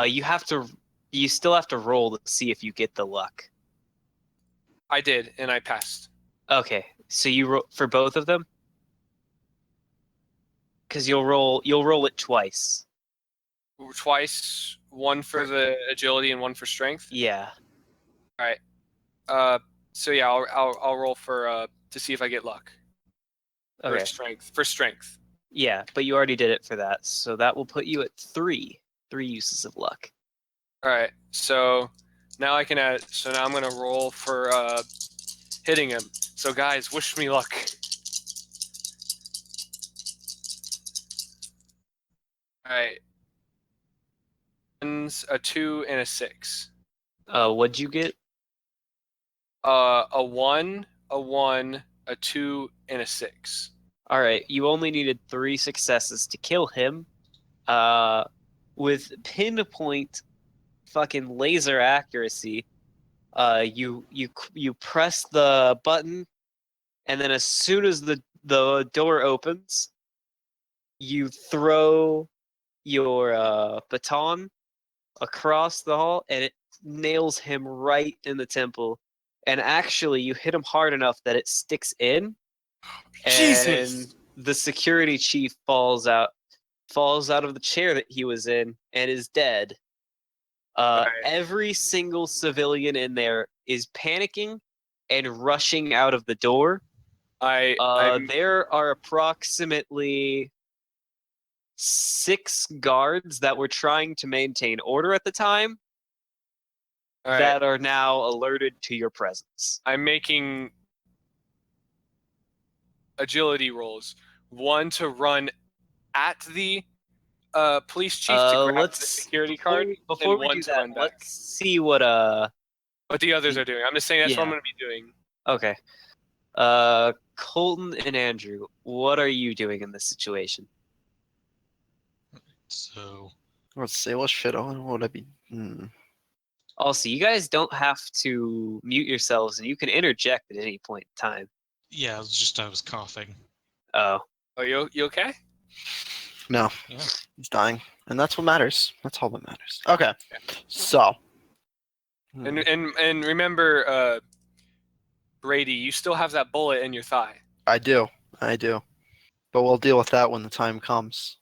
you still have to roll to see if you get the luck. I did, and I passed. Okay, so you roll for both of them, because you'll roll it twice. Twice, one for the agility and one for strength. Yeah. All right. So yeah, I'll roll for to see if I get luck. For Okay. strength. For strength. Yeah, but you already did it for that, so that will put you at three uses of luck. All right. So now I can add. So now I'm gonna roll for hitting him. So guys, wish me luck. All right. A 2 and a 6. What'd you get? A 1, a 1, a 2, and a 6. All right, you only needed 3 successes to kill him. With pinpoint fucking laser accuracy, you press the button, and then as soon as the door opens, you throw your baton across the hall, and it nails him right in the temple. And actually, you hit him hard enough that it sticks in, and Jesus! the security chief falls out of the chair that he was in and is dead. Right. Every single civilian in there is panicking and rushing out of the door. I'm There are approximately 6 guards that were trying to maintain order at the time all right. that are now alerted to your presence. I'm making agility rolls. One to run at the police chief to grab the security card, Before and we one do to that, run back. let's see what the others are doing. I'm just saying that's what I'm Yeah. going to be doing. Okay. Colton and Andrew, what are you doing in this situation? So Let's see. What should I? What would I be? Also, you guys don't have to mute yourselves, and you can interject at any point in time. yeah, I was coughing. Oh, Oh, you okay? No, Yeah. he's dying, and that's what matters. That's all that matters. Okay, so. And remember, Brady, you still have that bullet in your thigh. I do, but we'll deal with that when the time comes.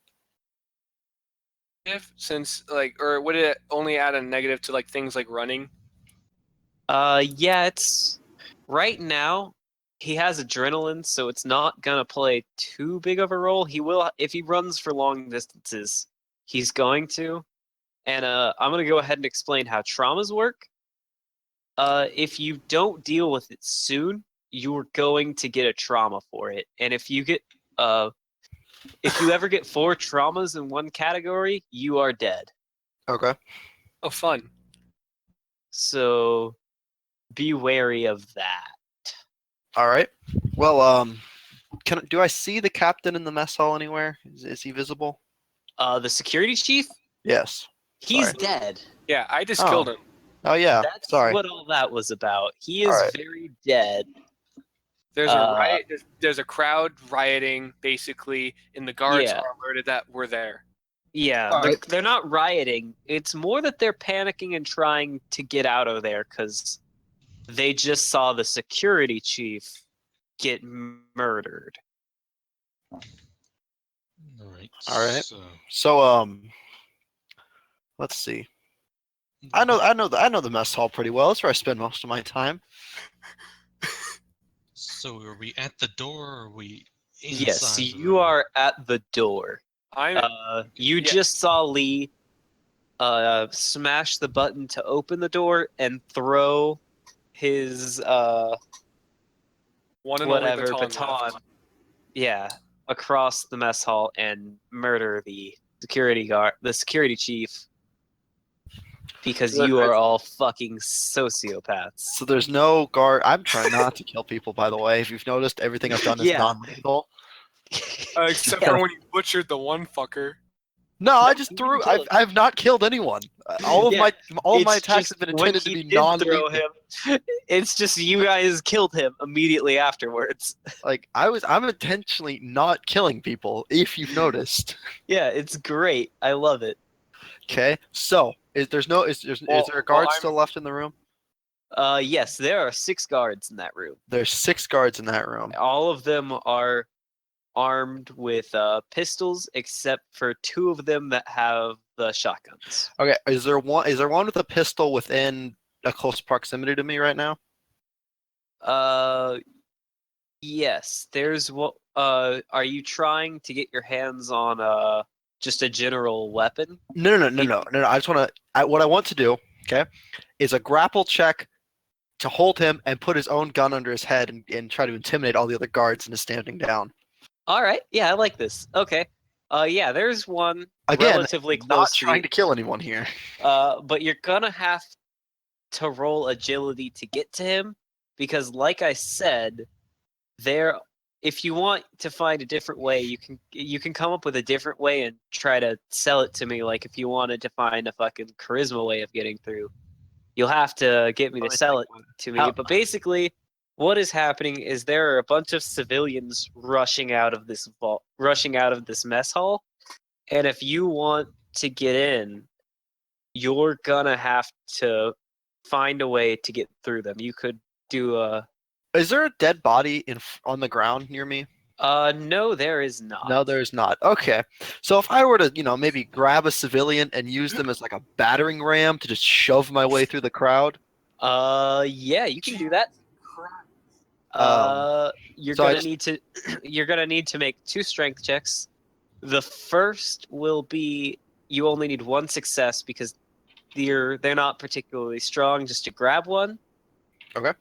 Since or would it only add a negative to like things like running? yeah, it's right now he has adrenaline, so it's not gonna play too big of a role. He will if he runs for long distances. He's going to. And I'm gonna go ahead and explain how traumas work. If you don't deal with it soon, you're going to get a trauma for it. And if you ever get 4 traumas in one category, you are dead. Okay. Oh, fun. So be wary of that. All right. Well, do I see the captain in the mess hall anywhere? Is he visible? The security chief, Yes. he's Sorry. dead. Yeah, I just Oh. killed him. Oh yeah. That's Sorry. what all that was about. He is Alright. very dead. There's a riot. There's a crowd rioting, basically, and the guards Yeah. are alerted that we're there. Yeah, Alright. they're not rioting. It's more that they're panicking and trying to get out of there because they just saw the security chief get murdered. All right. All right. So, So let's see. I know the mess hall pretty well. That's where I spend most of my time. So are we at the door or are we inside? Yes, the you room? are at the door. You just saw Lee smash the button to open the door and throw his One and whatever only baton, left. yeah, across the mess hall and murder the the security chief, because Look, you are all fucking sociopaths. So there's no guard. I'm trying not to kill people, by the way. If you've noticed, everything I've done is Yeah. non-lethal. except Yeah. for when you butchered the one fucker. No, I No, just you threw. didn't kill him. I've not killed anyone. All of Yeah, my It's attacks just have been when intended to he be did non-lethal. throw him, it's just you guys killed him immediately afterwards. Like I'm intentionally not killing people. If you've noticed. Yeah, it's great. I love it. Okay. So is there a guard I'm- still left in the room? Yes, there are 6 guards in that room. There's 6 guards in that room. All of them are armed with pistols, except for 2 of them that have the shotguns. Okay. Is there one with a pistol within a close proximity to me right now? Yes. There's what. Are you trying to get your hands on just a general weapon? No. I just want to. What I want to do, okay, is a grapple check to hold him and put his own gun under his head and try to intimidate all the other guards into standing down. All right. Yeah, I like this. Okay. Yeah, there's one Again, relatively not close to trying you. to kill anyone here. But you're gonna have to roll agility to get to him because, like I said, if you want to find a different way, you can come up with a different way and try to sell it to me. Like if you wanted to find a fucking charisma way of getting through, you'll have to get me to sell it to me. How- But basically, what is happening is there are a bunch of civilians rushing out of this mess hall, and if you want to get in, you're gonna have to find a way to get through them. You could do a Is there a dead body on the ground near me? no, there is not. No, there's not. Okay. So if I were to, maybe grab a civilian and use them as like a battering ram to just shove my way through the crowd. Yeah, you can do that. You're so I gonna just- need to you're gonna need to make 2 strength checks. The first will be you only need 1 success because they're not particularly strong just to grab one. Okay.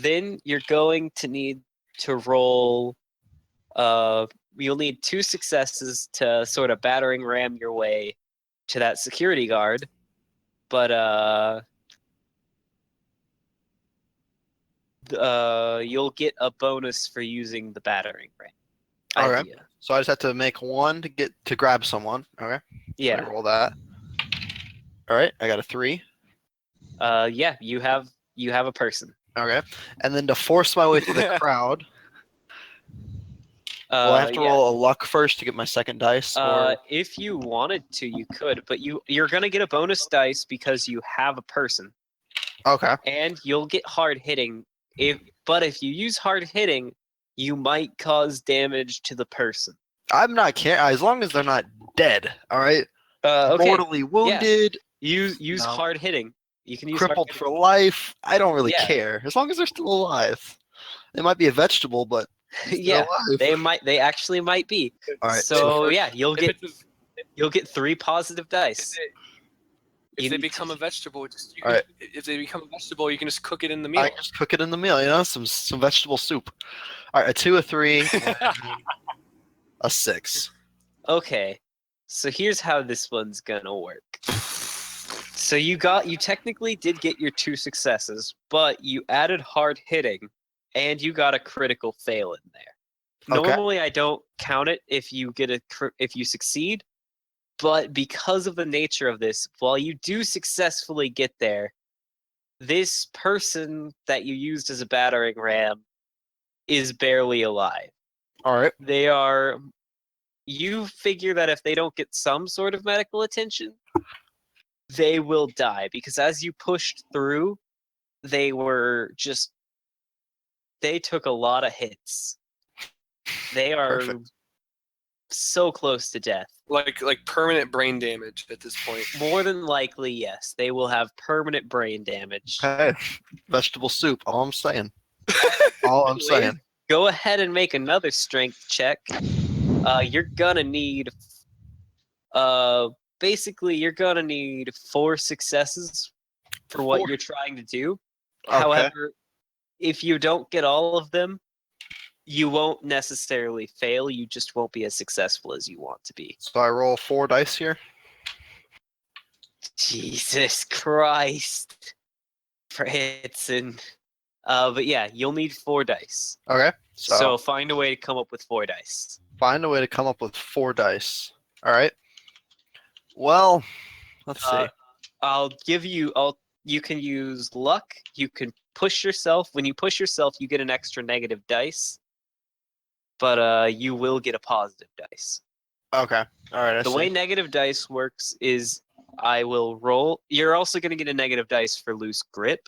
Then you're going to need to roll. You'll need 2 successes to sort of battering ram your way to that security guard. But you'll get a bonus for using the battering ram. Okay. Idea. So I just have to make 1 to grab someone. Okay. Yeah. So I roll that. All right. I got a 3. Yeah. You have a person. Okay. And then to force my way through the crowd, will I have to Yeah. roll a luck first to get my second dice? Or If you wanted to, you could, but you're gonna get a bonus dice because you have a person, okay. and you'll get hard hitting. But if you use hard hitting, you might cause damage to the person. I'm not caring as long as they're not dead. All right. Okay. Mortally wounded, Use No. hard hitting. You can use hard crippled hitting. for life. I don't really Yeah. care as long as they're still alive. They might be a vegetable, but they're Yeah, alive. they actually might be. All right. So yeah, you'll If get 3 positive dice. If You they need become to- a vegetable, Alright. if they become a vegetable, you can just cook it in the meal. I just cook it in the meal. Some vegetable soup. All right. A 2, a 3, a 6. Okay, so here's how this one's gonna work. So you technically did get your 2 successes, but you added hard hitting, and you got a critical fail in there. Okay. Normally, I don't count it if you succeed, but because of the nature of this, while you do successfully get there, this person that you used as a battering ram is barely alive. All right. You figure that if they don't get some sort of medical attention, they will die because as you pushed through, they took a lot of hits. They are Perfect. so close to death. like permanent brain damage at this point. More than likely, yes, they will have permanent brain damage. Hey, vegetable soup. All I'm saying. All I'm saying. Go ahead and make another strength check. You're gonna need basically you're gonna need 4 successes for what 4. you're trying to do. Okay. However, if you don't get all of them, you won't necessarily fail. You just won't be as successful as you want to be. So I roll 4 dice here. Jesus Christ, Branson. But yeah, you'll need 4 dice. Okay. So find a way to come up with 4 dice. Find a way to come up with 4 dice. All right. Well, let's see. I'll give you. You can use luck. You can push yourself. When you push yourself, you get an extra negative dice. But you will get a positive dice. Okay. All right. The way negative dice works is I will roll. You're also going to get a negative dice for loose grip,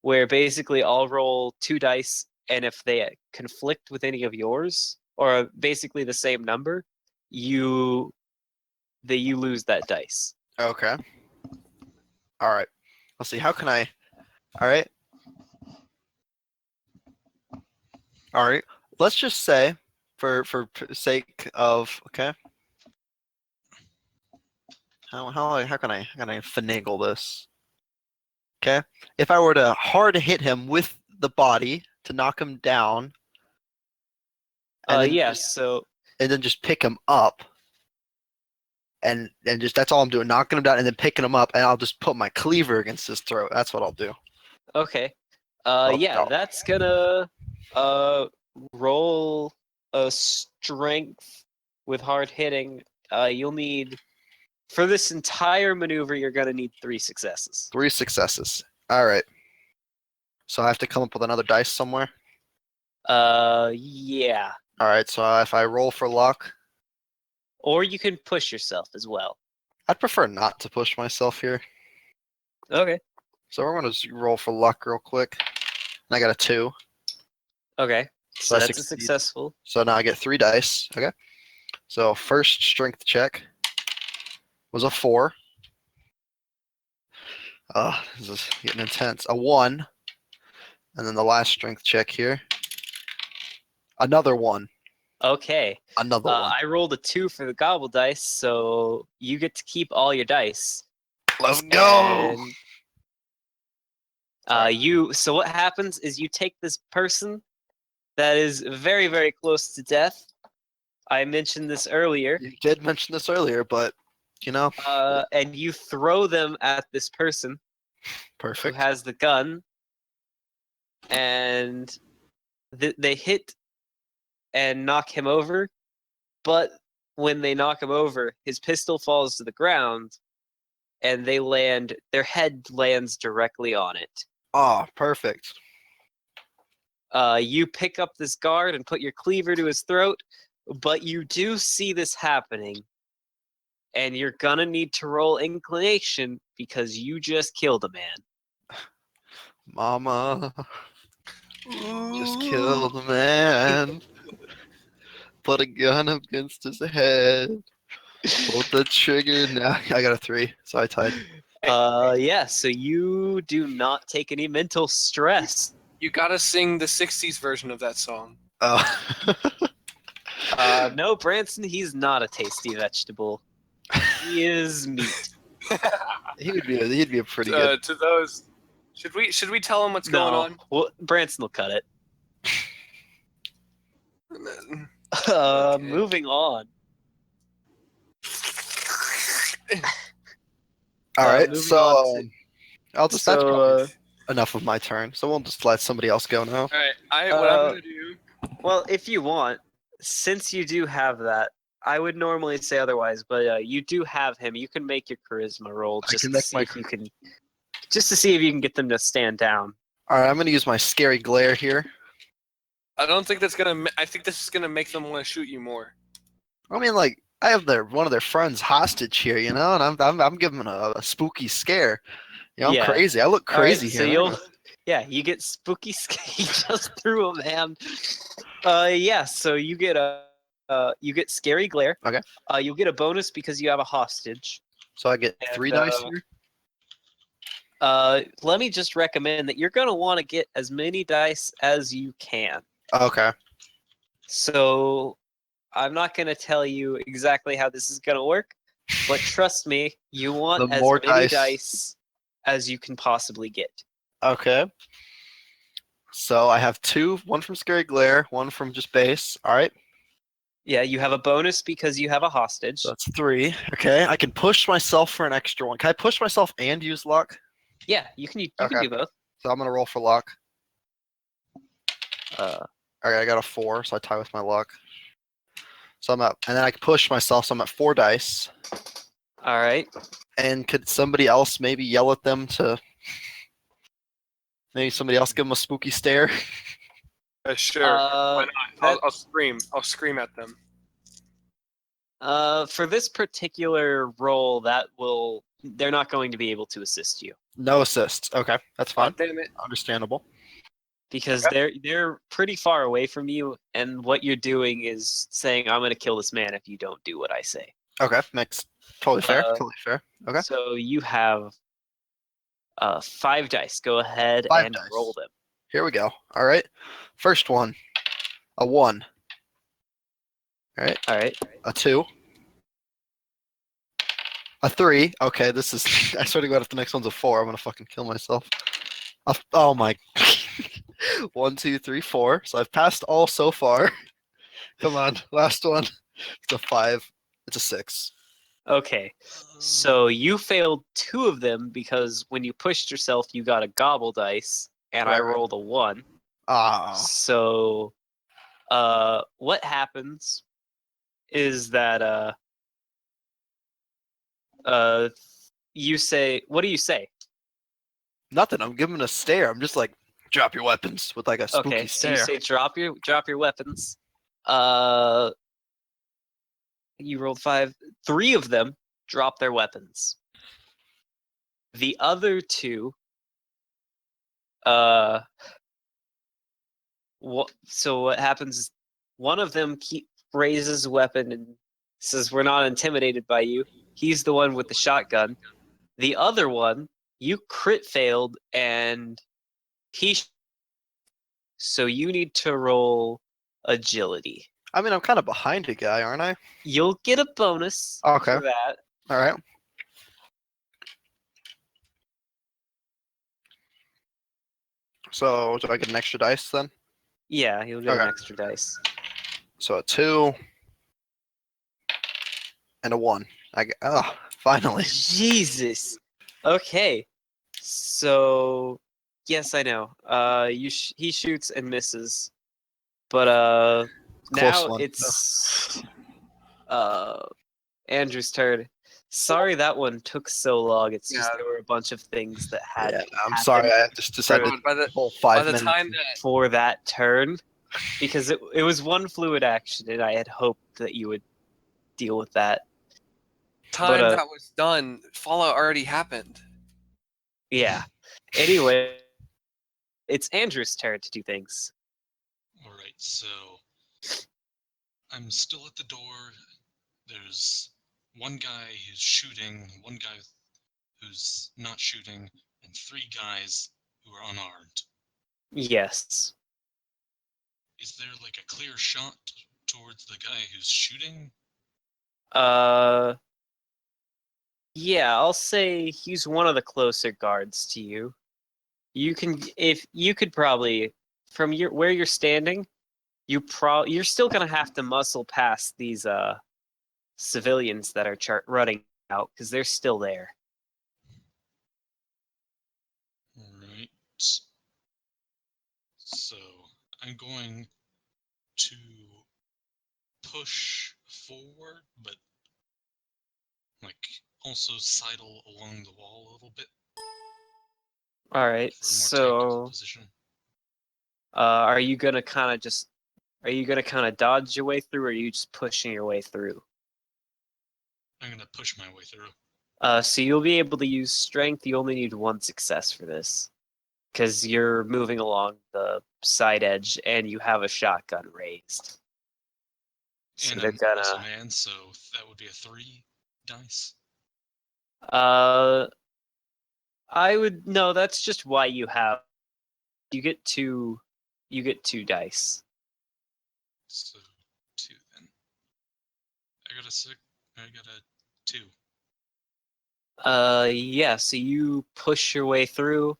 where basically I'll roll 2 dice, and if they conflict with any of yours, or basically the same number, you lose that dice. Okay. All right. Let's see. How can I? All right. All right. Let's just say, for sake of okay. How can I finagle this? Okay. If I were to hard hit him with the body to knock him down, and then just pick him up, and just that's all I'm doing, knocking him down and then picking him up, and I'll just put my cleaver against his throat. That's what I'll do. Okay. No. That's gonna roll a strength with hard hitting. You'll need for this entire maneuver. You're gonna need 3 successes. 3 successes. All right. So I have to come up with another dice somewhere. Yeah. All right. So if I roll for luck, Or you can push yourself as well. I'd prefer not to push myself here. Okay. So we're gonna just roll for luck real quick. And I got a 2. Okay. So I that's a succeed. successful. So now I get 3 dice. Okay. So first strength check was a 4. This is getting intense. A 1. And then the last strength check here. Another 1. Okay. Another 1. I rolled a 2 for the gobble dice, so you get to keep all your dice. Let's go. And, so what happens is you take this person that is very, very close to death. I mentioned this earlier. You did mention this earlier, but you know. And you throw them at this person Perfect. who has the gun, and they hit and knock him over. But when they knock him over, his pistol falls to the ground, and their head lands directly on it. Oh, perfect. You pick up this guard and put your cleaver to his throat, but you do see this happening, and you're gonna need to roll inclination because you just killed a man. Mama. Just killed a man. Put a gun against his head. Pulled the trigger. Now I got a 3, so I tied. Yeah, so you do not take any mental stress. You gotta sing the 60s version of that song. Oh. No, Branson, he's not a tasty vegetable. He is meat. He'd be a pretty good. To those, should we tell him what's going on? Well, Branson will cut it. Okay. Moving on. All right, moving so on I'll just that's probably enough of my turn. So we'll just let somebody else go now. All right, what I'm gonna do. Well, if you want, since you do have that, I would normally say otherwise, but you do have him. You can make your charisma roll just to see if you can get them to stand down. All right, I'm gonna use my scary glare here. I don't think that's gonna. I think this is gonna make them want to shoot you more. I mean, like I have one of their friends hostage here, you know, and I'm giving them a spooky scare. You know, I'm crazy. I look crazy right, here. You get spooky scare. You just threw a man. So you get scary glare. Okay. You'll get a bonus because you have a hostage. So I get 3 dice here. Let me just recommend that you're gonna want to get as many dice as you can. Okay. So I'm not gonna tell you exactly how this is gonna work, but trust me, you want as many dice as you can possibly get. Okay. So I have 2, one from Scary Glare, one from just base. All right. Yeah, you have a bonus because you have a hostage. So that's 3. Okay. I can push myself for an extra one. Can I push myself and use luck? Yeah, you can Okay. do both. So I'm gonna roll for luck. Uh, All right, I got a 4, so I tie with my luck. So I'm at, and then I can push myself, so I'm at 4 dice. all right. And could somebody else maybe yell at them to maybe somebody else give them a spooky stare? Sure. Uh, Why not? that I'll scream. I'll scream at them. for this particular role, they're not going to be able to assist you No assists. Okay, that's Oh, fine. damn it. Understandable. because Okay. they're pretty far away from you, and what you're doing is saying, "I'm going to kill this man if you don't do what I say." Okay, makes totally fair. Uh, Totally fair. Okay. So you have 5 dice. Go ahead 5 and roll dice. them. Here we go. All right. First one, a 1. All right. All right. A 2. A 3. Okay, this is. I swear to God, if the next one's a 4, I'm gonna fucking kill myself. Oh my. 1, 2, 3, 4. So I've passed all so far. Come on, last one. It's a 5. It's a 6. Okay. So you failed 2 of them because when you pushed yourself, you got a gobble dice, and I Right. rolled a 1. Ah. So, what happens is that uh, you say, what do you say? Nothing. I'm giving a stare. I'm just like, drop your weapons with like a spooky Okay, so you stare. say drop your weapons. Uh, you rolled 5. 3 of them drop their weapons. The other 2, uh, so what happens is one of them raises a weapon and says, "We're not intimidated by you." He's the one with the shotgun. The other one, you crit failed, and so you need to roll agility. I mean, I'm kind of behind a guy, aren't I? You'll get a bonus Okay. for that. All right. So do I get an extra dice then? Yeah, you'll get Okay. an extra dice. So a 2 and a 1. Finally. Jesus. Okay. So, yes, I know. He shoots and misses, but Close now one. it's Andrew's turn. Sorry that one took so long. It's just Yeah. there were a bunch of things that had Yeah, to I'm happen sorry. I just decided for- to By the whole by 5 the minutes. time that for that turn because it was one fluid action, and I had hoped that you would deal with that. time But that was done, Fallout already happened. yeah. Anyway, it's Andrew's turn to do things. All right, so I'm still at the door. There's one guy who's shooting, one guy who's not shooting, and 3 guys who are unarmed. Yes. Is there like a clear shot towards the guy who's shooting? Uh, yeah, I'll say he's one of the closer guards to you. If you could probably, from where you're standing, you're still gonna have to muscle past these civilians that are running out because they're still there. Right. So I'm going to push forward, but like also sidle along the wall a little bit All right, for a more tactical so position. are you gonna kind of dodge your way through, or are you just pushing your way through? I'm gonna push my way through. So you'll be able to use strength. You only need 1 success for this because you're moving along the side edge and you have a shotgun raised. So And they're I'm gonna. also man, so that would be a 3 dice. Uh, I would no. That's just why you have. You get 2. You get 2 dice. So 2 then. I got a 6. I got a 2. Yeah. So you push your way through,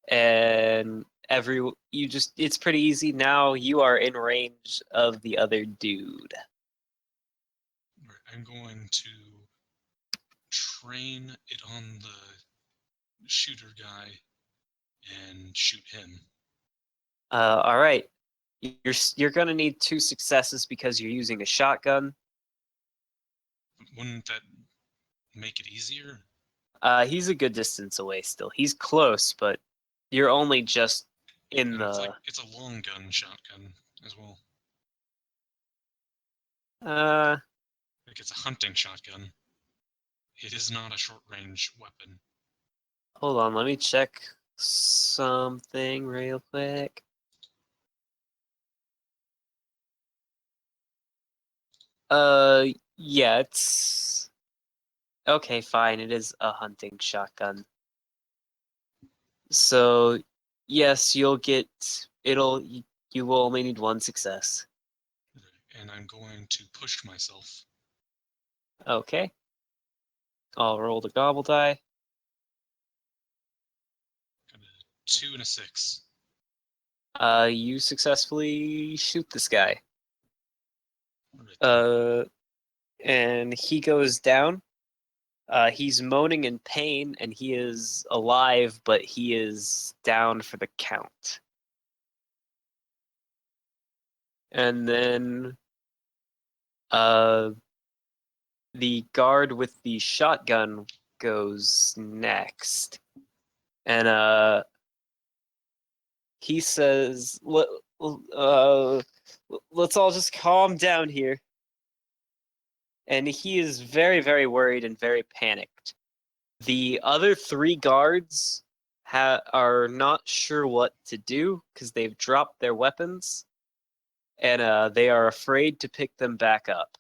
and it's pretty easy. Now you are in range of the other dude. Right, I'm going to train it on the shooter guy and shoot him. All right. You're gonna need 2 successes because you're using a shotgun. Wouldn't that make it easier? He's a good distance away still. He's close, but you're only just in And the. it's a long gun shotgun as well. Like it's a hunting shotgun. It is not a short range weapon. Hold on, let me check something real quick. Yeah, it's okay, fine. It is a hunting shotgun. So, yes, you will only need 1 success. And I'm going to push myself. Okay. I'll roll the gobble die. Got a 2 and a 6. You successfully shoot this guy. Right. And he goes down. He's moaning in pain, and he is alive, but he is down for the count. And then, the guard with the shotgun goes next, and he says, "Let's all just calm down here." And he is very, very worried and very panicked. The other 3 guards are not sure what to do because they've dropped their weapons, and they are afraid to pick them back up.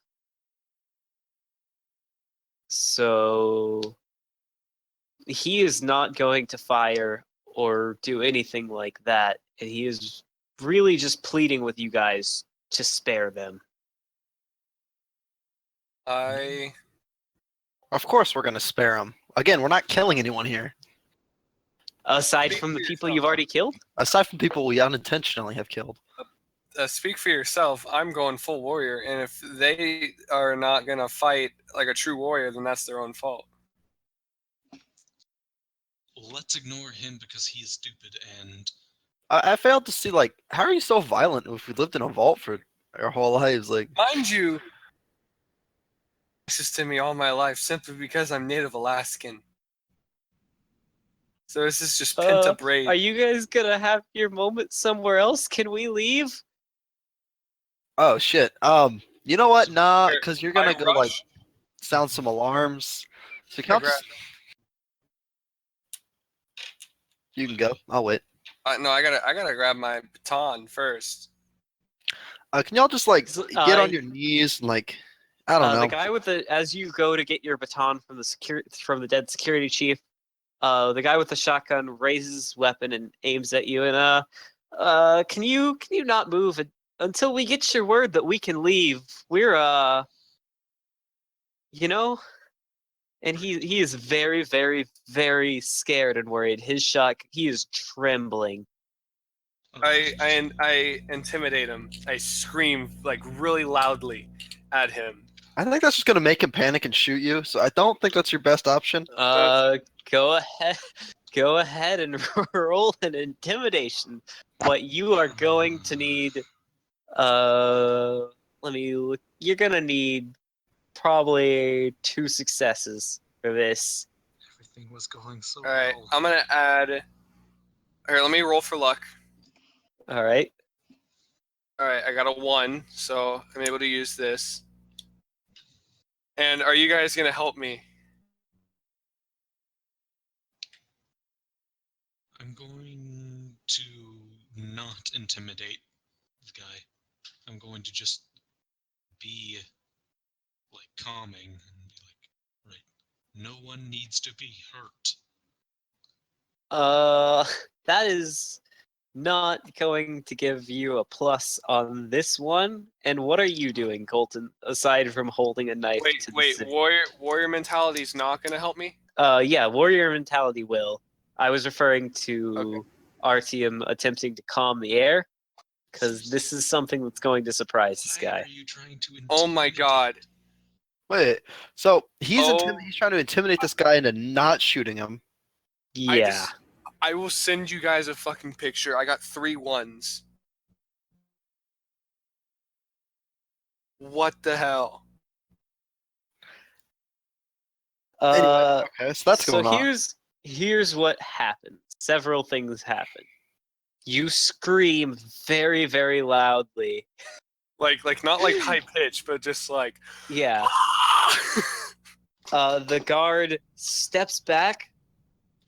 So he is not going to fire or do anything like that, and he is really just pleading with you guys to spare them. I Of course, we're gonna spare him. Again, we're not killing anyone here. Aside Speak from the for people yourself. you've already killed? Aside from people we unintentionally have killed. speak for yourself. I'm going full warrior, and if they are not gonna fight like a true warrior, then that's their own fault. Let's ignore him because he is stupid and I failed to see, like, how are you so violent if we lived in a vault for our whole lives? Like, Mind you, this is to me all my life simply because I'm Native Alaskan. So this is just pent up rage. Are you guys gonna have your moment somewhere else? Can we leave? oh shit. You know what? Nah, Here, because you're gonna I go like rush. sound some alarms. So I grab- you can go. I'll wait. No, I gotta grab my baton first. Can y'all just like So, get on your knees and like, I don't know. The guy with as you go to get your baton from the dead security chief, the guy with the shotgun raises his weapon and aims at you, and can you not move until we get your word that we can leave? We're you know, and he is very, very, very scared and worried. He is trembling. I intimidate him. I scream like really loudly at him. I think that's just gonna make him panic and shoot you. So I don't think that's your best option. Go ahead and roll an intimidation. But you are going to need let me look. You're gonna need probably 2 successes for this. everything was going so All right, well. I'm gonna add. Here, let me roll for luck. All right. All right, I got a 1, so I'm able to use this. And are you guys gonna help me? I'm going to not intimidate the guy. I'm going to just be like calming and be like, right, no one needs to be hurt. That is not going to give you a plus on this one. And what are you doing, Colton, aside from holding a knife to the city? Warrior mentality is not gonna help me. Yeah, warrior mentality will. I was referring to Artyom attempting to calm the air, because this is something that's going to surprise this Why guy. are you trying to Oh my intimidate god. him? Wait, so he's Oh. he's trying to intimidate this guy into not shooting him. Yeah. I will send you guys a fucking picture. I got 3 ones. What the hell? Uh, Okay, so that's so going on. here's what happens. Several things happen. You scream very, very loudly. Like not like high pitch, but just like Yeah. The guard steps back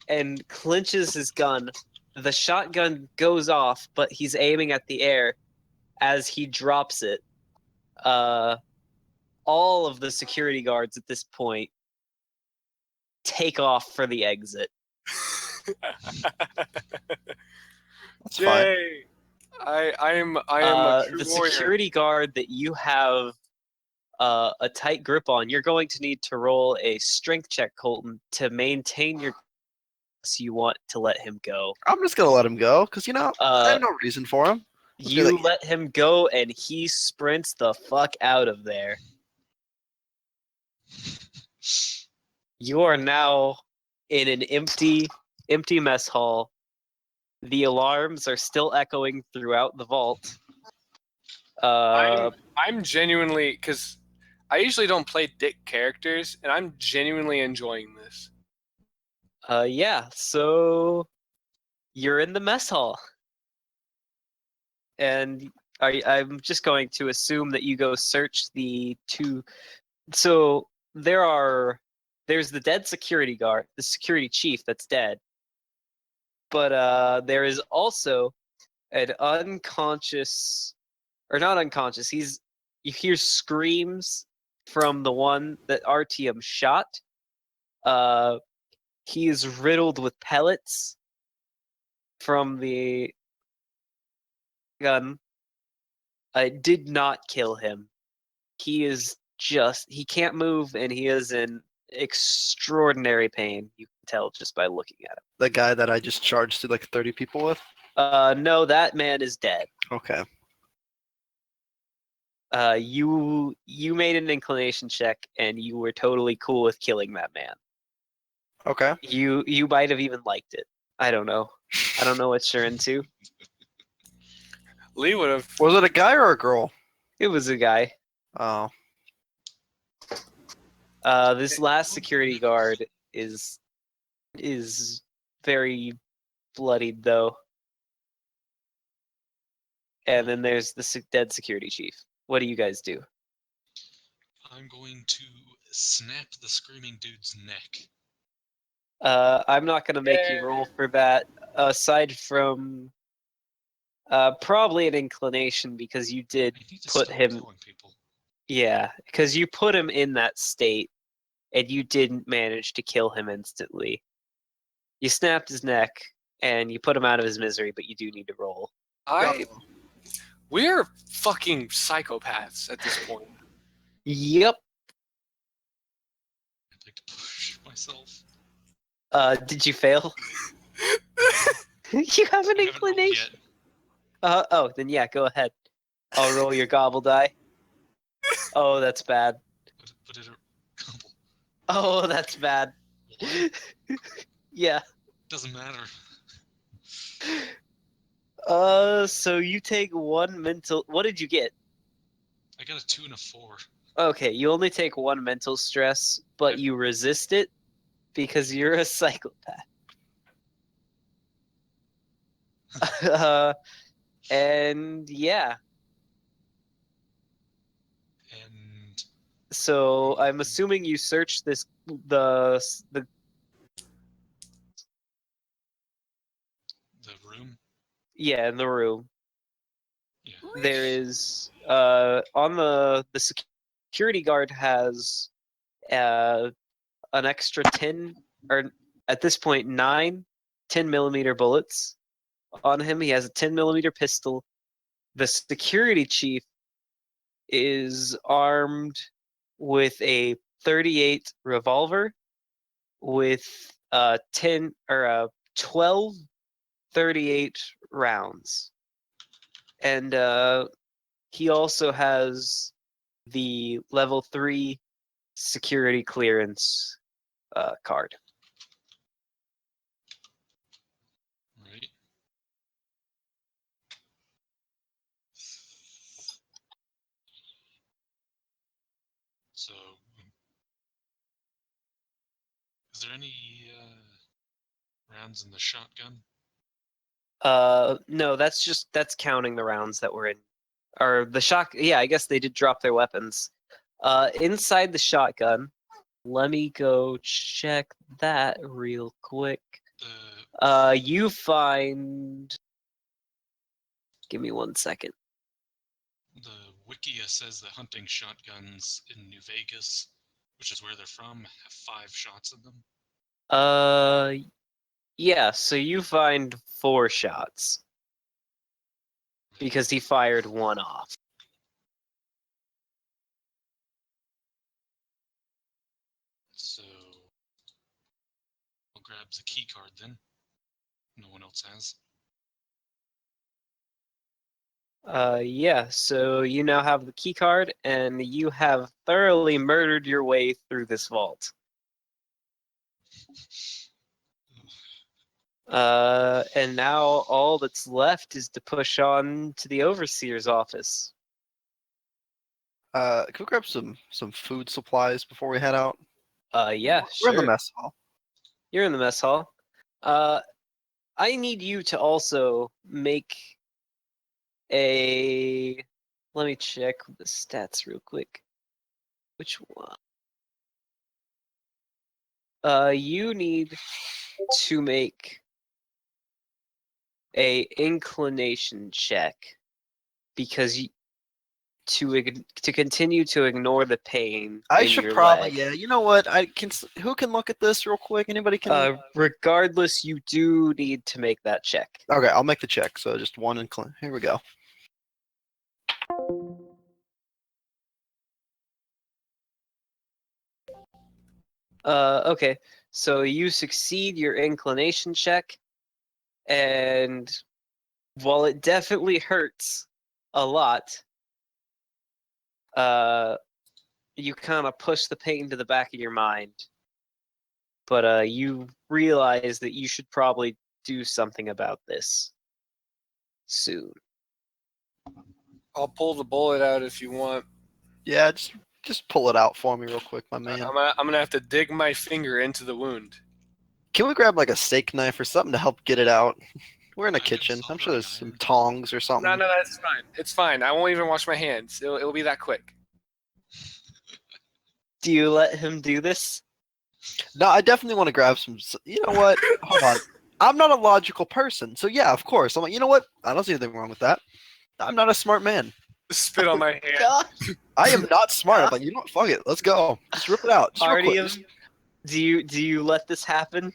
and clinches his gun. The shotgun goes off, but he's aiming at the air as he drops it. All of the security guards at this point take off for the exit. That's fine. Yay! I am a true The warrior. security guard that you have a tight grip on, you're going to need to roll a strength check, Colton, to maintain your. So you want to let him go. I'm just gonna let him go because I have no reason for him. Let's be You like- let him go, and he sprints the fuck out of there. You are now in an empty mess hall. The alarms are still echoing throughout the vault. I'm genuinely, because I usually don't play dick characters, and I'm genuinely enjoying this. Yeah, so you're in the mess hall. And I'm just going to assume that you go search the two. So there's the dead security guard, the security chief that's dead. But there is also an unconscious, or not unconscious. You hear screams from the one that Artyom shot. He is riddled with pellets from the gun. I did not kill him. He can't move, and he is in extraordinary pain. You can tell just by looking at the guy that I just charged to like 30 people with. him. No, that man is dead. Okay. You made an inclination check, and you were totally cool with killing that man. Okay. You might have even liked it. I don't know. I don't know what you're into. Lee would have. Was it a guy or a girl? It was a guy. Oh. This last security guard is very bloodied though. And then there's the dead security chief. What do you guys do? I'm going to snap the screaming dude's neck. I'm not gonna make you roll for that. Aside from probably an inclination because you did I need to put stop him. killing people. Yeah, because you put him in that state, and you didn't manage to kill him instantly. You snapped his neck, and you put him out of his misery, but you do need to roll. We're fucking psychopaths at this point. Yep. I'd like to push myself. Did you fail? You have an I haven't rolled inclination. yet. Oh, then yeah, go ahead. I'll roll your gobble die. Oh, that's bad. But it gobble. Oh, that's bad. What? Yeah. Doesn't matter. So you take one mental. What did you get? I got a 2 and a 4. Okay, you only take one mental stress, but you resist it because you're a psychopath. And yeah. And So I'm assuming you searched the room. yeah, in the room. Yeah. There is on the security guard has an extra 10, or at this point 9 10mm bullets on him. He has a 10mm pistol. The security chief is armed with a 38 revolver with 12 38 rounds. And he also has the level 3 security clearance card. Right. So, is there any rounds in the shotgun? No, that's counting the rounds that were in, or the shot. Yeah, I guess they did drop their weapons. Inside the shotgun, let me go check that real quick. You find. Give me 1 second. The Wikia says that hunting shotguns in New Vegas, which is where they're from, have 5 shots in them. Yeah. So you find 4 shots because he fired 1 off. So, I'll grab the key card then. No one else has. Yeah, so you now have the key card, and you have thoroughly murdered your way through this vault. And now all that's left is to push on to the overseer's office. Can we grab some food supplies before we head out? Yeah, We're in the sure. mess hall. You're in the mess hall. I need you to also make a. Let me check the stats real quick. Which one? You need to make a inclination check because to continue to ignore the pain I in should your probably, leg. yeah. You know what? Who can look at this real quick? Anybody can? Regardless, you do need to make that check. Okay, I'll make the check. So just one incline. Here we go. Okay, so you succeed your inclination check, and while it definitely hurts a lot, you kind of push the pain to the back of your mind. But you realize that you should probably do something about this soon. I'll pull the bullet out if you want. Yeah, just pull it out for me real quick, my man. I'm gonna have to dig my finger into the wound. Can we grab like a steak knife or something to help get it out? We're in a I have kitchen. I'm sure soldering there's some iron. tongs or something. No, it's fine. It's fine. I won't even wash my hands. It'll be that quick. Do you let him do this? No, I definitely want to grab some. You know what? Hold on. I'm not a logical person, so yeah, of course. I'm like, you know what? I don't see anything wrong with that. I'm not a smart man. Spit on my hand. God, I am not smart. I'm like, you know what? Fuck it. Let's go. Just rip it out. Just real quick. Artyom, do you let this happen?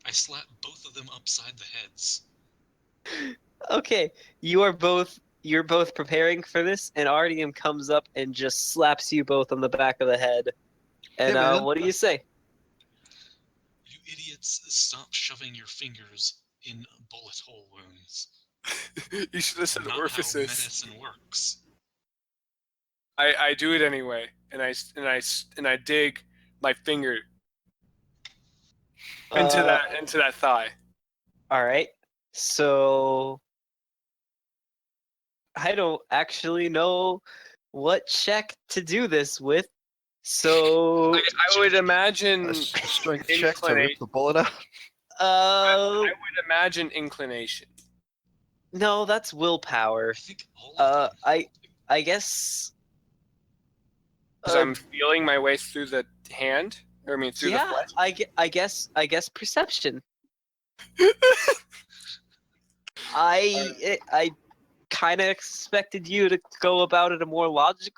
I slap both of them upside the heads. Okay, you're both preparing for this, and Artyom comes up and just slaps you both on the back of the head. And Hey, man. what do you say? You idiots, stop shoving your fingers in bullet hole wounds. You should have said Not orifices. how medicine works. I do it anyway, and I dig my finger into that thigh. All right. So I don't actually know what check to do this with. So I would imagine A strength check to rip the bullet out. uh I would imagine inclination. no, that's willpower. I think all of them. I guess Because I'm feeling my way through the hand, or I mean through the yeah, flesh. I guess perception. I kind of expected you to go about it a more logical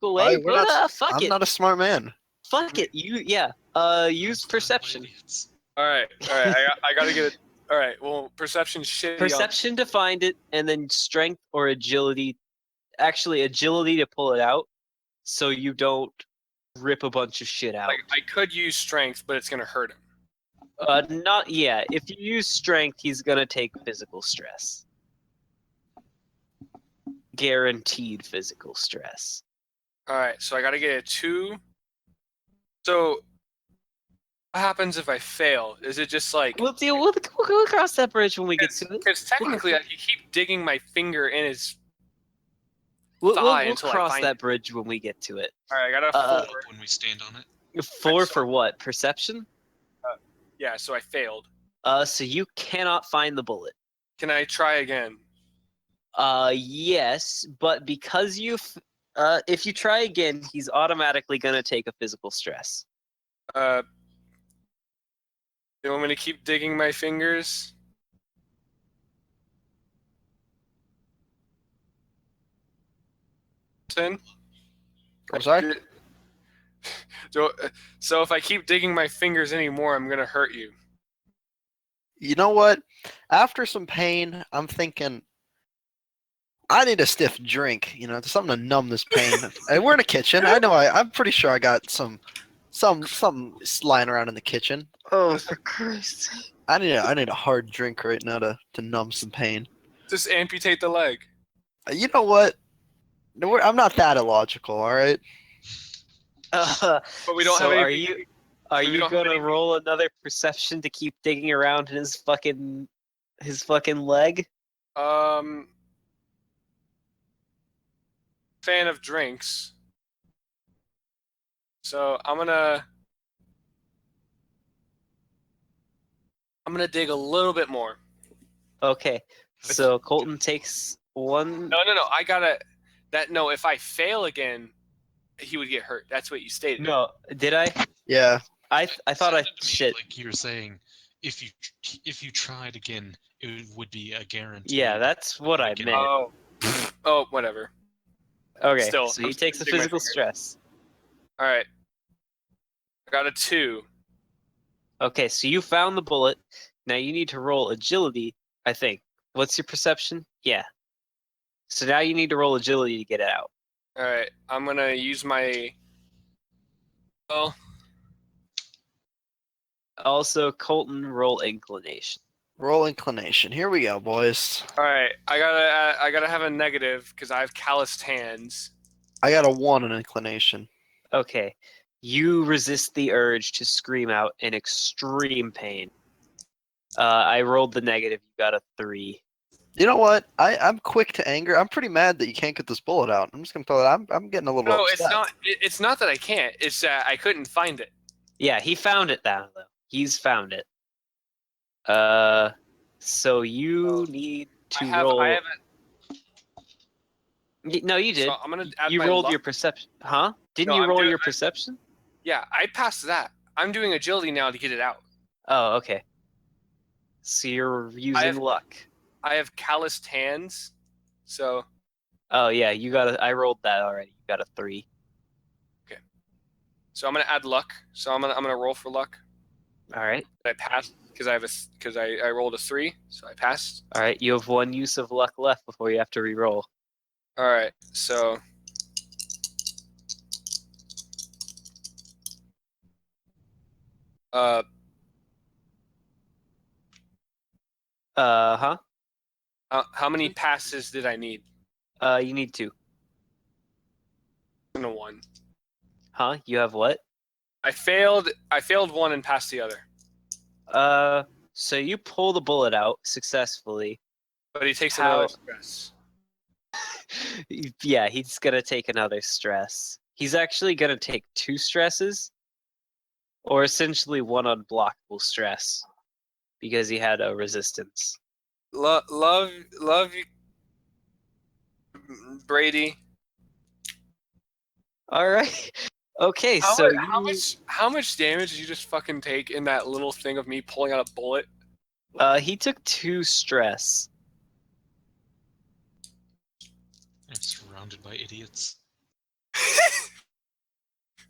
way, but fuck I'm it. not a smart man. Fuck it. Use I'm surrounded by perception. idiots. All right. I gotta get it. All right. Well, perception's shitty. Perception to find it, and then strength or agility. Actually, agility to pull it out, so you don't rip a bunch of shit out. Like I could use strength, but it's gonna hurt him. Not yeah. If you use strength, he's gonna take physical stress. Guaranteed physical stress. All right, so I gotta get a 2. So what happens if I fail? Is it just like? We'll cross that bridge when we get to it. Because technically, I can keep digging my finger in his We'll thigh until cross I find that it. bridge when we get to it. All right, I got a 4. When we stand on it. 4 for what? Perception? Yeah, so I failed. So you cannot find the bullet. Can I try again? Yes, but because if you try again, he's automatically gonna take a physical stress. You want me to keep digging my fingers? I'm sorry? So if I keep digging my fingers anymore, I'm gonna hurt you. You know what? After some pain, I'm thinking I need a stiff drink. You know, something to numb this pain. And we're in a kitchen. I know. I'm pretty sure I got something lying around in the kitchen. Oh, for Christ's sake! I need a hard drink right now to numb some pain. Just amputate the leg. You know what? I'm not that illogical. All right. But we don't so have are anything. Are we you don't have gonna anything. roll another perception to keep digging around in his fucking leg? Fan of drinks. So I'm gonna dig a little bit more. Okay. So Colton takes one. No. I gotta. No, if I fail again, he would get hurt. That's what you stated. No, did I? Yeah. I thought I Sounded to me shit. like you were saying, if you tried again, it would be a guarantee. Yeah, that's what I Like, meant. Oh, whatever. Okay, Still, so I'm he takes a sticking my physical finger. stress. All right. I got a 2. Okay, so you found the bullet. Now you need to roll agility, I think. What's your perception? Yeah. So now you need to roll agility to get it out. All right. I'm gonna use my. Well, Also, Colton, roll inclination. Roll inclination. Here we go, boys. all right. I gotta have a negative because I have calloused hands. I got a 1 in inclination. Okay. You resist the urge to scream out in extreme pain. I rolled the negative. You got a 3. You know what? I'm quick to anger. I'm pretty mad that you can't get this bullet out. I'm just gonna tell you, I'm getting a little No, upset. it's not. It's not that I can't. It's that I couldn't find it. Yeah, he found it now, though. He's found it. So you need to roll. I haven't. No, you did. So I'm gonna add You my rolled luck. your perception, huh? Didn't No, you I'm roll doing- your perception? Yeah, I passed that. I'm doing agility now to get it out. Oh, okay. So you're using luck. I have calloused hands, so Oh yeah, you got a. I rolled that already. You got a 3. I'm gonna add luck. So I'm gonna roll for luck. All right. I passed because I rolled a 3, so I passed. All right. You have 1 use of luck left before you have to re-roll. All right, so Huh? how many passes did I need? You need 2. And a 1. Huh? You have what? I failed 1 and passed the other. So you pull the bullet out successfully. But he takes How- another stress. Yeah, he's gonna take another stress. He's actually gonna take 2 stresses, or essentially 1 unblockable stress, because he had a resistance. Love you, Brady. All right. Okay, so How much damage did you just fucking take in that little thing of me pulling out a bullet? he took 2 stress. I'm surrounded by idiots.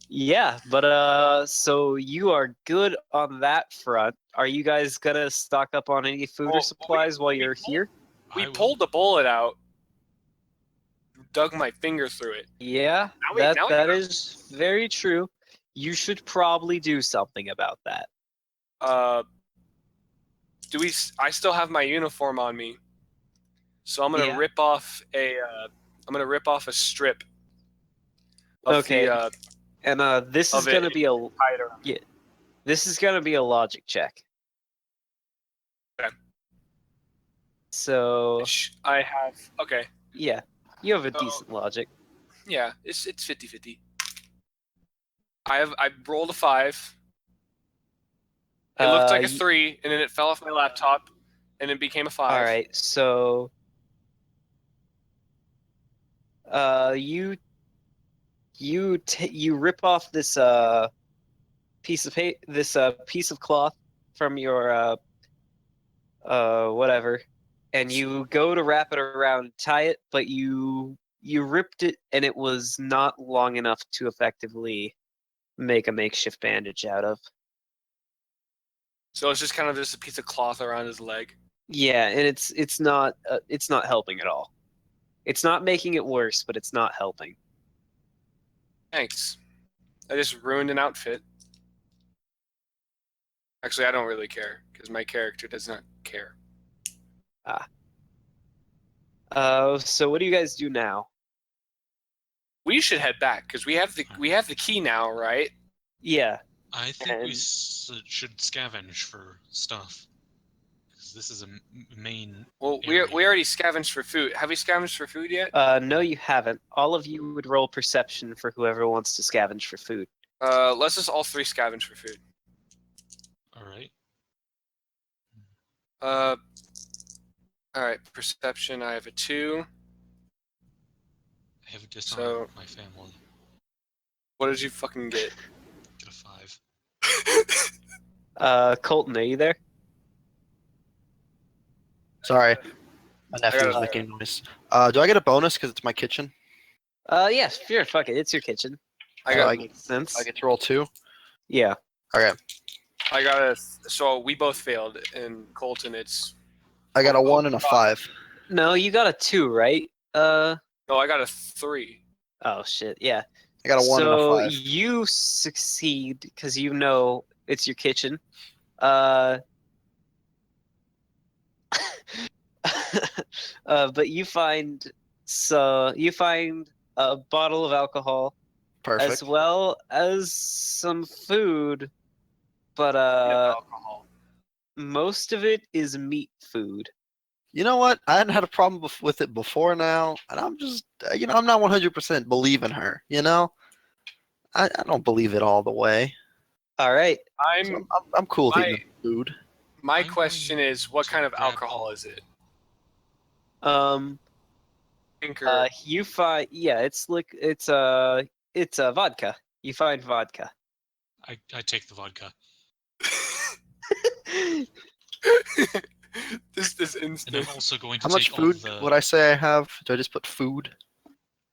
Yeah, but so you are good on that front. Are you guys gonna stock up on any food Well, or supplies while you're here? We I will- pulled the bullet out, dug my finger through it. Yeah, Now we that gotta- is very true. You should probably do something about that. I still have my uniform on me, so I'm gonna Yeah. rip off a strip of Okay. the And this is of it. gonna be a Tied around. yeah. This is gonna be a logic check. Okay. So Which I have. Okay. yeah, you have a So- decent logic. Yeah, it's 50-50. I rolled a 5. It looked like a 3, and then it fell off my laptop, and it became a 5. All right, so you rip off this piece of piece of cloth from your whatever, and you go to wrap it around, tie it, but you ripped it, and it was not long enough to effectively make a makeshift bandage out of. So it's just kind of just a piece of cloth around his leg. Yeah, and it's not helping at all. It's not making it worse, but it's not helping. Thanks. I just ruined an outfit. Actually, I don't really care because my character does not care. So what do you guys do now? We should head back because we have the key now, right? Yeah. I think we And- should scavenge for stuff. Because this is a main. Well, we area. already scavenged for food. Have we scavenged for food yet? No, you haven't. All of you would roll perception for whoever wants to scavenge for food. Let's just all 3 scavenge for food. Alright. All right. Perception. I have a 2. I have disarmed So- my family. What did you fucking get? Get a 5. Colton, are you there? Sorry, my nephew got was it. making noise. Do I get a bonus because it's my kitchen? Yeah, sure, fuck it. It's your kitchen. I So got. I, Makes sense. I get to roll 2. Yeah. Okay, I got a. So we both failed, and Colton, it's. I got a 1 and a 5. No, you got a 2, right? No, I got a 3. Oh shit, yeah. I got a 1 and a So 5. you succeed because you know it's your kitchen. But you find a bottle of alcohol Perfect. as well as some food, but alcohol. most of it is meat food. You know what? I hadn't had a problem with it before now, and I'm just, I'm not 100% believing her. I don't believe it all the way. All right. So I'm cool with my- eating food. My I'm question going is, what to kind of grab- alcohol is it? You find it's vodka. You find vodka. I take the vodka. this And instant. I'm also going to How much take food all the. would I say I have? Do I just put food?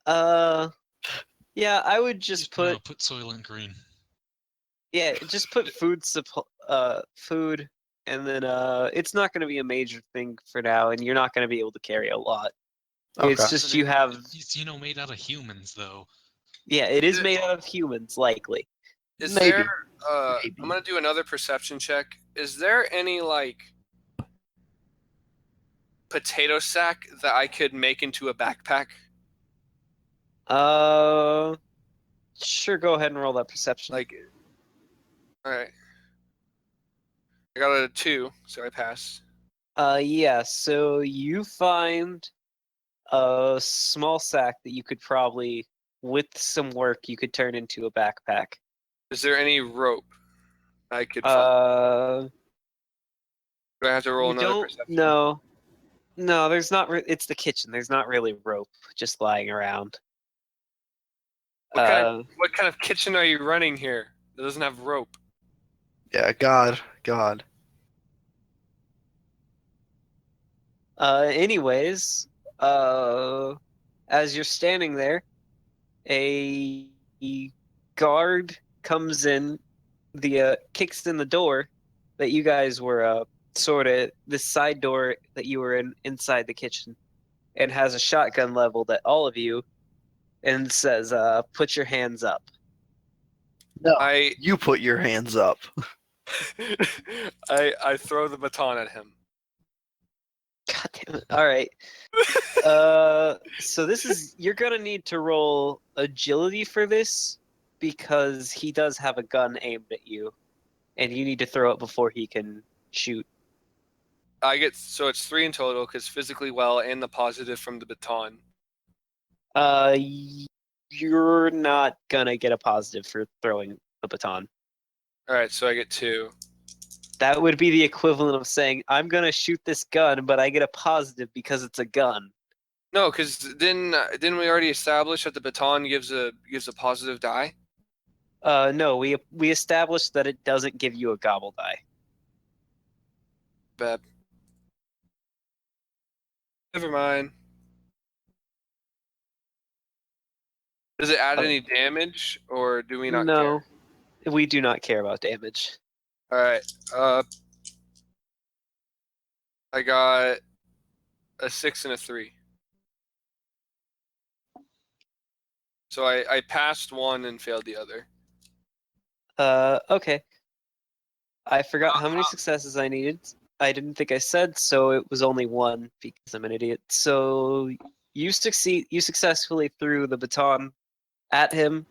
Yeah, I would just put put Soylent Green. just put food, and then it's not going to be a major thing for now, and you're not going to be able to carry a lot. Okay. It's just you have It's, made out of humans, though. it is made out of humans, likely. Is Maybe. there? Maybe. I'm gonna do another perception check. Is there any potato sack that I could make into a backpack? Sure, go ahead and roll that perception. All right. I got a 2, so I passed. Yeah, so you find a small sack that you could probably, with some work, you could turn into a backpack. Is there any rope I could find? Do I have to roll You another don't. perception? No, there's not. It's the kitchen. There's not really rope just lying around. What kind of kitchen are you running here that doesn't have rope? Yeah, God. Anyways, as you're standing there, a guard comes in, kicks in the door that you guys were sort of the side door that you were in inside the kitchen, and has a shotgun leveled at all of you, and says, "Put your hands up." No, I you put your hands up. I throw the baton at him. God damn it. All right. So this is you're gonna need to roll agility for this because he does have a gun aimed at you, and you need to throw it before he can shoot. So it's 3 in total because physically well and the positive from the baton. You're not gonna get a positive for throwing the baton. All right, so I get 2. That would be the equivalent of saying, I'm gonna shoot this gun, but I get a positive because it's a gun. No, because didn't we already establish that the baton gives a positive die? No, we established that it doesn't give you a gobble die. Bad. Never mind. Does it add any damage, or do we not No, care? we do not care about damage. All right. I got a 6 and a 3. So I passed one and failed the other. Okay. I forgot how many successes I needed. I didn't think I said, so it was only one because I'm an idiot. So you successfully threw the baton at him,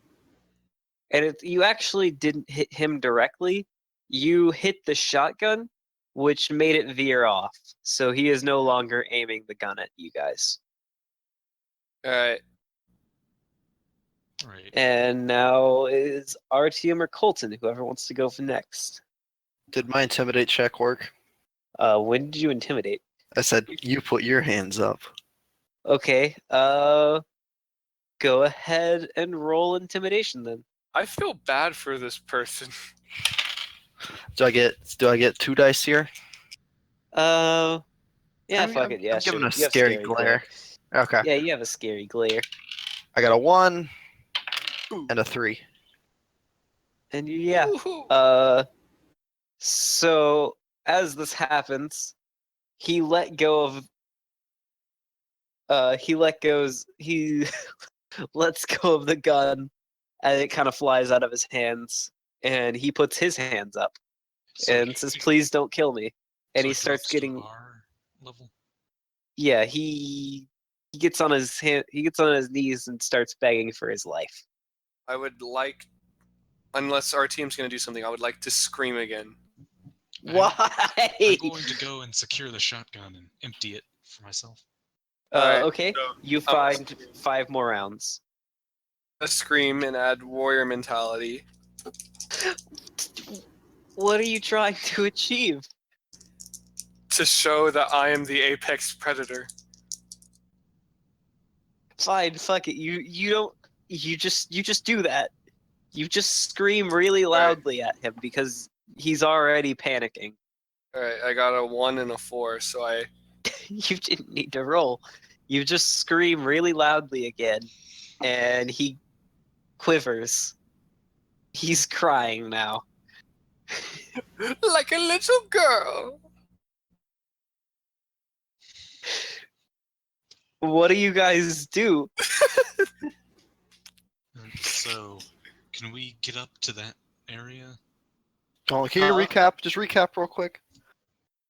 and you actually didn't hit him directly. You hit the shotgun, which made it veer off. So he is no longer aiming the gun at you guys. All right. Right. And now is Artyom or Colton, whoever wants to go for next. Did my intimidate check work? When did you intimidate? I said you put your hands up. Okay. Go ahead and roll intimidation then. I feel bad for this person. Do I get 2 dice here? Yeah, I'm fuck it. Yeah, I'm sure. giving a You have scary glare. Okay. Yeah, you have a scary glare. I got a 1 Ooh. and a 3. And yeah. Woohoo. So as this happens, he let go of he lets go of the gun and it kind of flies out of his hands and he puts his hands up So and says, "Please don't kill me." And so he it starts drops to getting our level. yeah, he gets on his knees and starts begging for his life. I would like, unless our team's going to do something, I would like to scream again. Why? I'm going to go and secure the shotgun and empty it for myself. Alright, Okay, so you find 5 more rounds. a scream and add warrior mentality. What are you trying to achieve? To show that I am the apex predator. Fine, fuck it. You just do that. You just scream really loudly at him because he's already panicking. Alright, I got a 1 and a 4, so I... You didn't need to roll. You just scream really loudly again, and he quivers. He's crying now. like a little girl! What do you guys do? So, can we get up to that area? Oh, can you recap? Just recap real quick.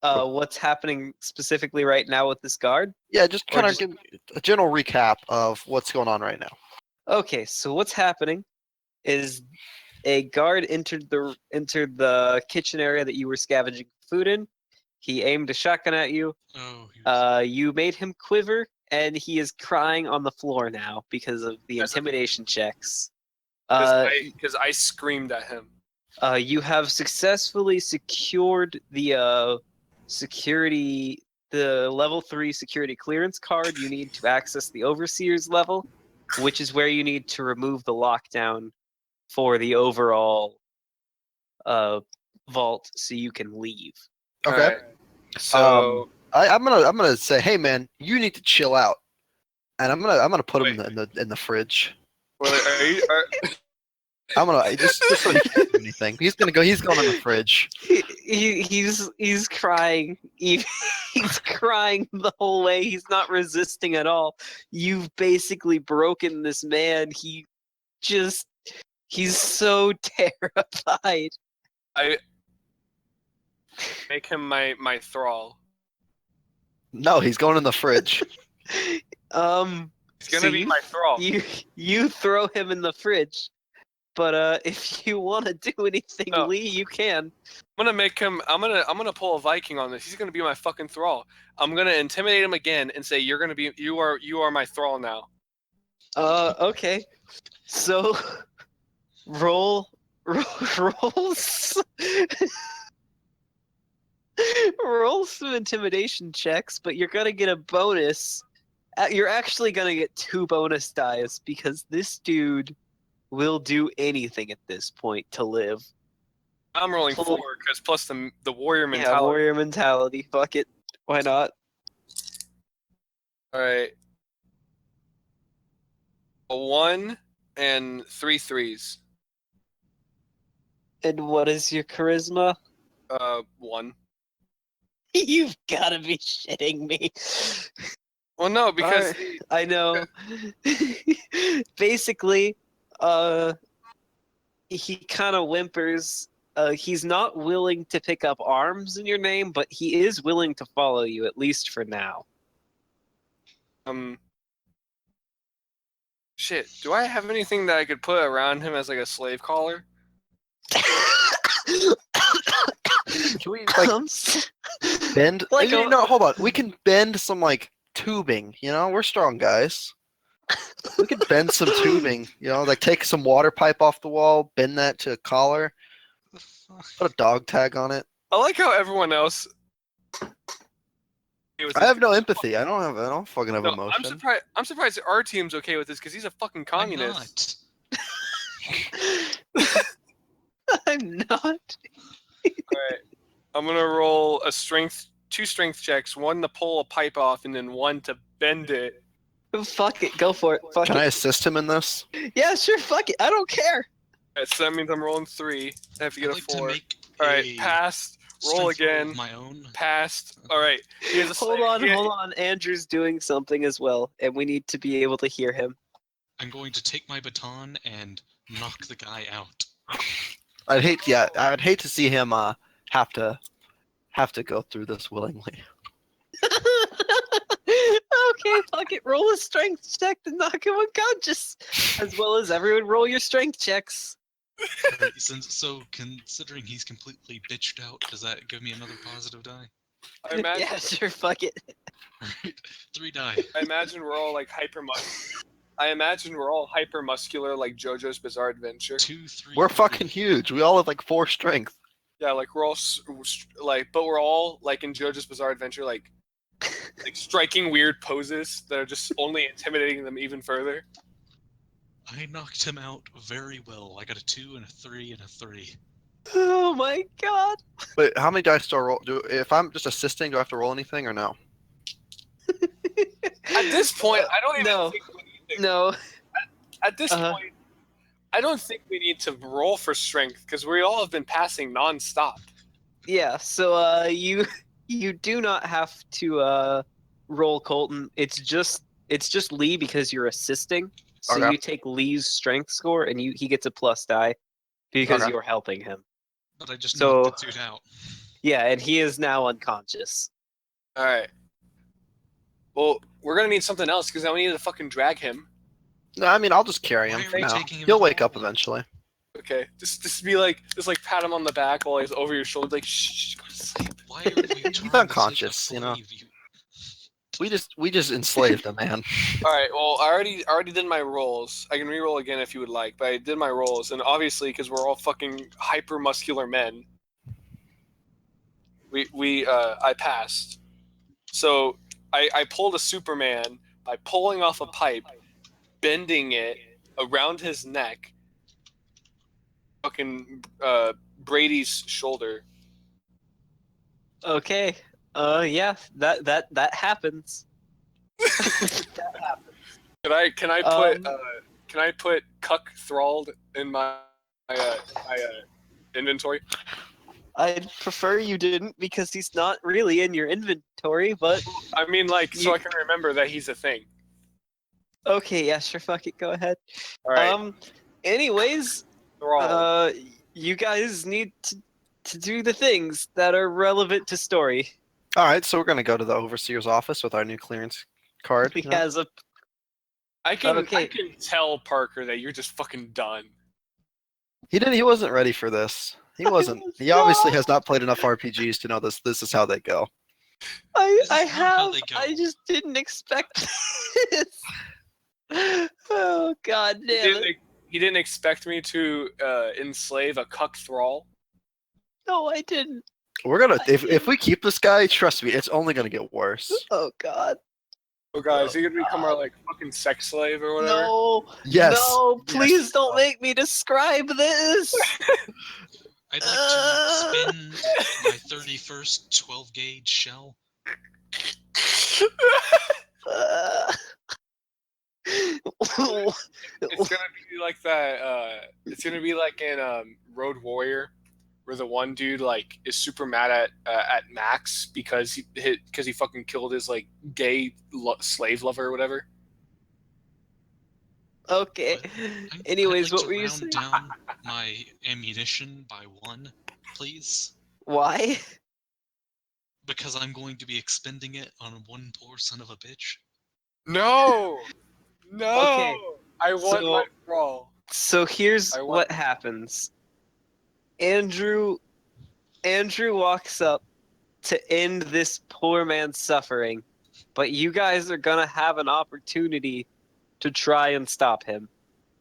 What's happening specifically right now with this guard? Yeah, just Or kind of just- give me a general recap of what's going on right now. Okay, so what's happening is a guard entered the kitchen area that you were scavenging food in. He aimed a shotgun at you. Oh, You made him quiver, and he is crying on the floor now because of the That's a- intimidation checks. Because I screamed at him. You have successfully secured the the level 3 security clearance card you need to access the overseer's level, which is where you need to remove the lockdown for the overall vault so you can leave. Okay. Alright, so... I'm gonna say, hey man, you need to chill out, and I'm gonna put him in the fridge. Well, I'm gonna just so he can't do anything. He's going in the fridge. He's crying. He's crying the whole way. He's not resisting at all. You've basically broken this man. He's so terrified. Make him my thrall. No, he's going in the fridge. He's gonna be my thrall. You throw him in the fridge, but if you want to do anything, No. Lee, you can. I'm gonna make him. I'm gonna pull a Viking on this. He's gonna be my fucking thrall. I'm gonna intimidate him again and say you are my thrall now. Okay. So, roll some intimidation checks, but you're gonna get a bonus. You're actually gonna get 2 bonus dice because this dude will do anything at this point to live. I'm rolling Pull- 4 because plus the warrior Yeah, mentality. warrior mentality. Fuck it. Why not? All right. A 1 and 3 threes. And what is your charisma? 1. You've gotta be shitting me. Well, no, because I know. Basically, he kind of whimpers. He's not willing to pick up arms in your name, but he is willing to follow you, at least for now. Shit. Do I have anything that I could put around him as like a slave collar? Can we like bend? Like No, hold on. We can bend some like tubing. You know, we're strong guys. We could bend some tubing. You know, like take some water pipe off the wall, bend that to a collar, put a dog tag on it. I like how everyone else. I have no empathy. I don't fucking have No, emotion. I'm surprised our team's okay with this because he's a fucking communist. I'm not. Alright. I'm gonna roll 2 strength checks, 1 to pull a pipe off, and then 1 to bend it. Fuck it. Go for it. Fuck Can it. I assist him in this? Yeah, sure. Fuck it. I don't care. Alright, so that means I'm rolling 3. I have to get I'd a like to 4. make Alright, a passed. Roll strength roll again. of my own. Passed. Alright. He has a Hold slave- on. Andrew's doing something as well, and we need to be able to hear him. I'm going to take my baton and knock the guy out. I'd hate to see him have to go through this willingly. Okay, fuck it. Roll a strength check to knock him unconscious, as well as everyone roll your strength checks. Alright, considering he's completely bitched out, does that give me another positive die? I imagine, Yeah, sure. Fuck it. Alright, 3 die. I imagine we're all like hyper muscular like JoJo's Bizarre Adventure. 2, 3. We're fucking huge. We all have like 4 strength. Yeah, like we're all but we're all like in JoJo's Bizarre Adventure, like striking weird poses that are just only intimidating them even further. I knocked him out very well. I got a 2 and a 3 and a 3. Oh my god. Wait, how many dice do I roll? If I'm just assisting, do I have to roll anything or no? At this point, I don't even think we need to. No. At this point, I don't think we need to roll for strength because we all have been passing nonstop. Yeah. So you do not have to roll Colton. It's just Lee because you're assisting. So Okay. you take Lee's strength score and he gets a plus die because Okay. you're helping him. But I just So- knocked the dude out. Yeah, and he is now unconscious. All right. Well, we're gonna need something else because now we need to fucking drag him. No, I mean I'll just carry him Why are for we now. taking him He'll to wake the up wall? eventually. Okay, just be like, pat him on the back while he's over your shoulder, like shh, go to sleep. Why are we trying to take unconscious, a you know. slave? We just enslaved a man. All right. Well, I already did my rolls. I can re-roll again if you would like, but I did my rolls, and obviously, because we're all fucking hyper muscular men, I passed. So I pulled a Superman by pulling off a pipe, bending it around his neck, fucking Brady's shoulder. Okay. Yeah, that happens. Can I put cuck thralled in my inventory? I'd prefer you didn't because he's not really in your inventory, but I mean, like, so I can remember that he's a thing. okay, yeah, sure, fuck it, go ahead. All right. Anyways, Thrall. you guys need to to do the things that are relevant to story. All right, so we're gonna go to the overseer's office with our new clearance card. He you know? has a I can Okay. tell Parker that you're just fucking done. He wasn't ready for this. He wasn't. was He obviously not. has not played enough RPGs to know this is how they go. This I is not how have. they go. I just didn't expect this. Oh god damn it! He didn't expect me to enslave a cuck thrall. No, I didn't. We're gonna I if we didn't. keep this guy, trust me, it's only gonna get worse. Oh god. Oh, guys, Oh, he could become our like fucking sex slave or whatever. No. Yes. No, please Yes. don't make me describe this. I'd like to spin my 31st 12 gauge shell. Uh, It's gonna be like that. It's gonna be like in Road Warrior, where the one dude like is super mad at Max because he fucking killed his like gay slave lover or whatever. okay. Anyways, I'd like what to were you round saying? down my ammunition by 1, please, Why? because I'm going to be expending it on one poor son of a bitch. No, no. Okay, I want so- my thrall. So here's I want- what happens. Andrew walks up to end this poor man's suffering, but you guys are gonna have an opportunity to try and stop him,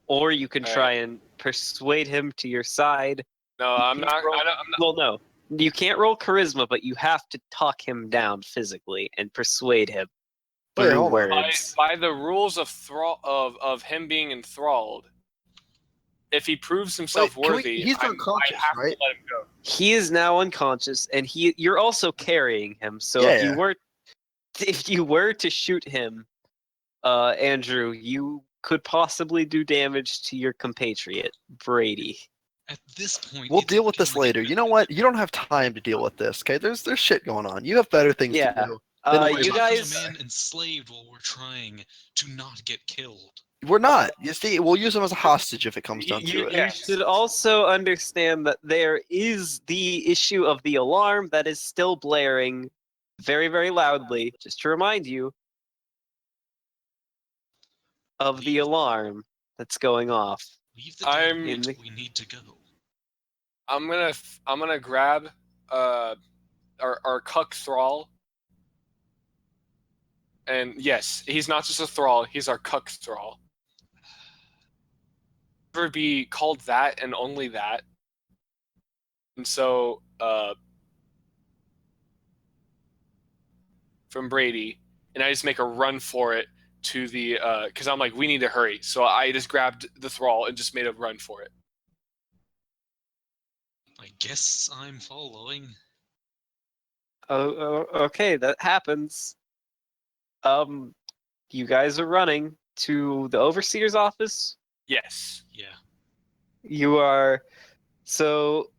or you can All try right. and persuade him to your side. No, I'm not. I'm not. Well, no, you can't roll charisma, but you have to talk him down physically and persuade him Wait, through hold on. words. By the rules of of him being enthralled, if he proves himself Wait, can we- worthy, he's I unconscious, have right? to let him go. He is now unconscious, and you're also carrying him. So if Yeah. you were to shoot him, Andrew, you could possibly do damage to your compatriot Brady. At this point, We'll it's deal with looking this like later. You know what? You don't have time to deal with this. Okay, there's shit going on. You have better things Yeah. to do. We're You talking guys, a man enslaved while we're trying to not get killed. We're not. You see, we'll use him as a hostage if it comes down to it. you should also understand that there is the issue of the alarm that is still blaring very, very loudly. Just to remind you of the alarm that's going off. Leave the dead I'm- meat, we need to go. I'm gonna grab our cuck thrall. And yes, he's not just a thrall, he's our cuck thrall. Never be called that and only that. And so from Brady, and I just make a run for it to the because I'm like, we need to hurry. So I just grabbed the thrall and just made a run for it. I guess I'm following. Okay, that happens. You guys are running to the overseer's office. Yes. Yeah. You are so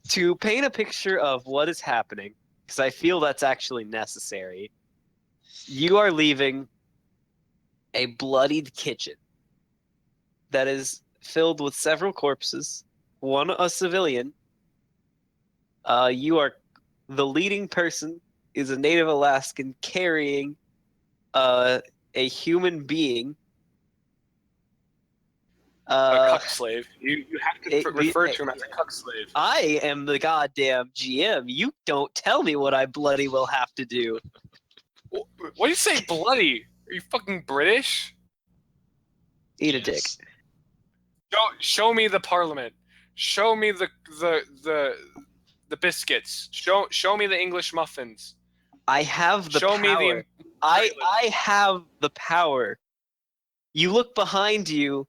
to paint a picture of what is happening, because I feel that's actually necessary. You are leaving a bloodied kitchen that is filled with several corpses, one a civilian. You are the leading person is a Native Alaskan carrying a human being. A cuck slave. You have to refer to him as a cuck slave. I am the goddamn GM. You don't tell me what I bloody will have to do. What do you say, bloody? Are you fucking British? Eat a dick. Yes. Show me the parliament. Show me the biscuits. Show me the English muffins. I have the Show power. me the. I have the power. You look behind you,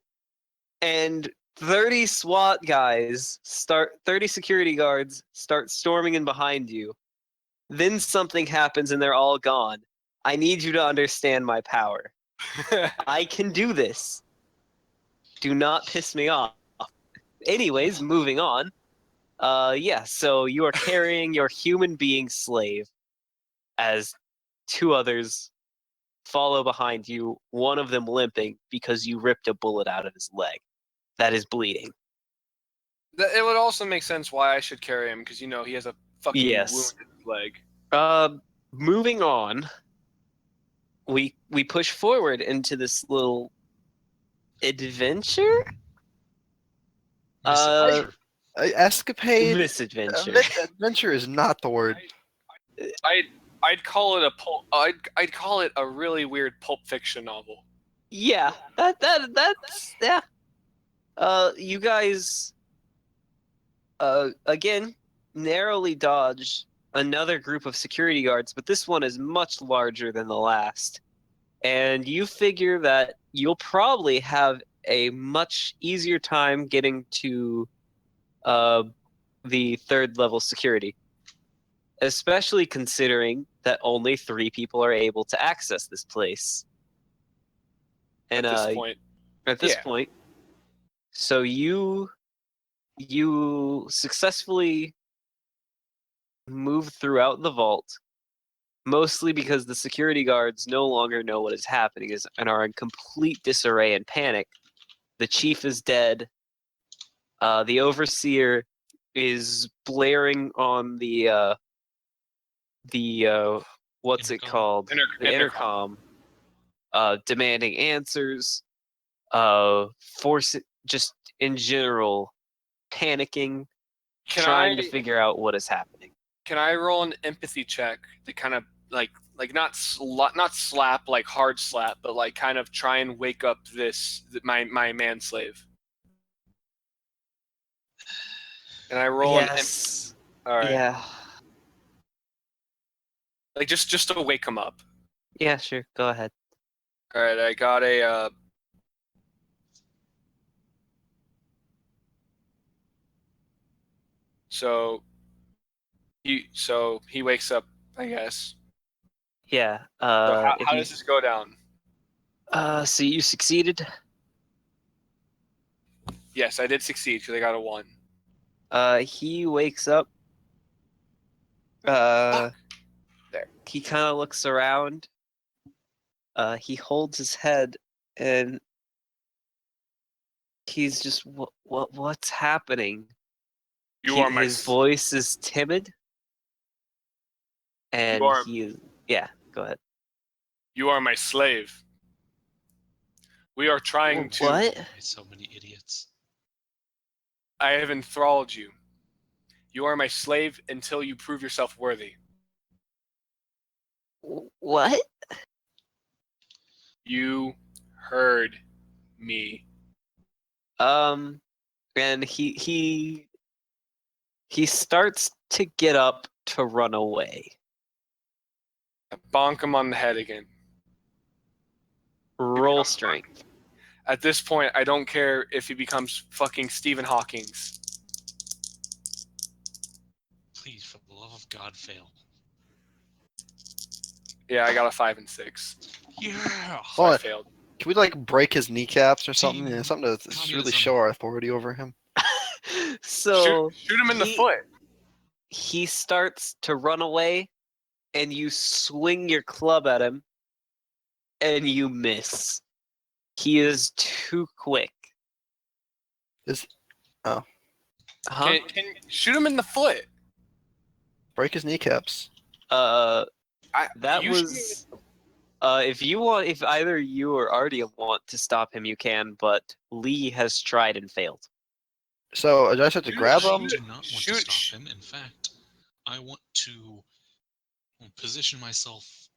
and 30 SWAT guys 30 security guards start storming in behind you. Then something happens and they're all gone. I need you to understand my power. I can do this. Do not piss me off. Anyways, moving on. Yeah, so you are carrying your human being slave as two others follow behind you, one of them limping because you ripped a bullet out of his leg that is bleeding. It would also make sense why I should carry him, because he has a fucking Yes. wound in his leg. Moving on, we push forward into this little adventure. Misadventure. Escapade. Misadventure. Adventure is not the word. I'd call it a pulp. I'd call it a really weird Pulp Fiction novel. Yeah, that's yeah. You guys, again, narrowly dodge another group of security guards, but this one is much larger than the last. And you figure that you'll probably have a much easier time getting to the third level security, especially considering that only 3 people are able to access this place. And At this point, at this yeah. point, so you successfully move throughout the vault, mostly because the security guards no longer know what is happening and are in complete disarray and panic. The chief is dead. The overseer is blaring on the what's it Intercom. called? The intercom. Demanding answers. Just in general, panicking, trying to figure out what is happening. Can I roll an empathy check to kind of like not slap, like hard slap, but like kind of try and wake up my manslave? And I roll Yes. All right. Yeah. Like just to wake him up. Yeah, sure. Go ahead. All right, I got a. So he wakes up, I guess. Yeah. So how does this go down? So you succeeded. Yes, I did succeed because I got a 1. He wakes up. Fuck. There. He kind of looks around. He holds his head, and he's just, what's happening? His voice is timid, and yeah. Go ahead. You are my slave. We are trying to. What? So many idiots. I have enthralled you. You are my slave until you prove yourself worthy. What? You heard me. And he starts to get up to run away. I bonk him on the head again. Roll strength. At this point, I don't care if he becomes fucking Stephen Hawking's. Please, for the love of God, fail. Yeah, I got a 5 and 6. Yeah. So I failed. Can we like break his kneecaps or something? Team Yeah, something to really communism. show our authority over him. So shoot him in the foot. He starts to run away, and you swing your club at him, and you miss. He is too quick. Oh. Huh? Can shoot him in the foot. Break his kneecaps. If either you or Artie want to stop him, you can, but Lee has tried and failed. So I just have to grab him? I do not want to stop him. In fact, I want to position myself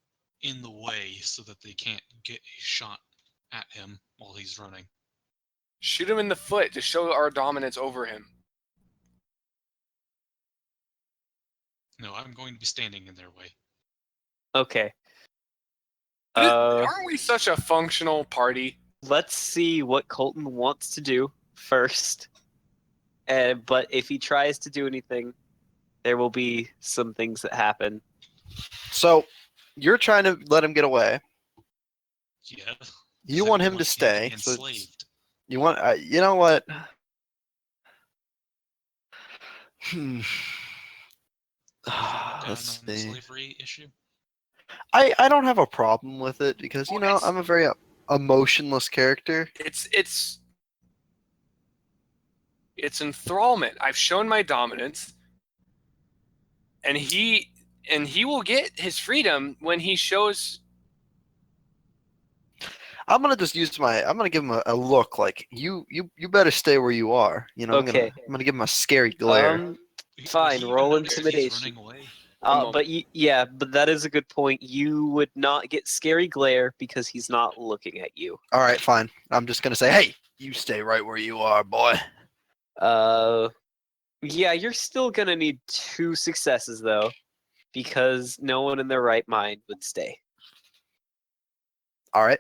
in the way so that they can't get a shot at him while he's running. Shoot him in the foot to show our dominance over him. No, I'm going to be standing in their way. Okay. Aren't we such a functional party? Let's see what Colton wants to do first. But if he tries to do anything, there will be some things that happen. So you're trying to let him get away. Yeah. You want him to stay. So you want? You know what? Let's see. Slavery issue. I don't have a problem with it because I'm a very emotionless character. It's It's enthrallment. I've shown my dominance, and he will get his freedom when he shows. I'm gonna just use I'm gonna give him a look like you better stay where you are. You know, Okay. I'm gonna give him a scary glare. Was Fine. he Roll even notice if he's intimidation. running away? But yeah, but that is a good point. You would not get scary glare because he's not looking at you. All right, fine. I'm just gonna say, hey, you stay right where you are, boy. Yeah, you're still gonna need 2 successes though, because no one in their right mind would stay. All right,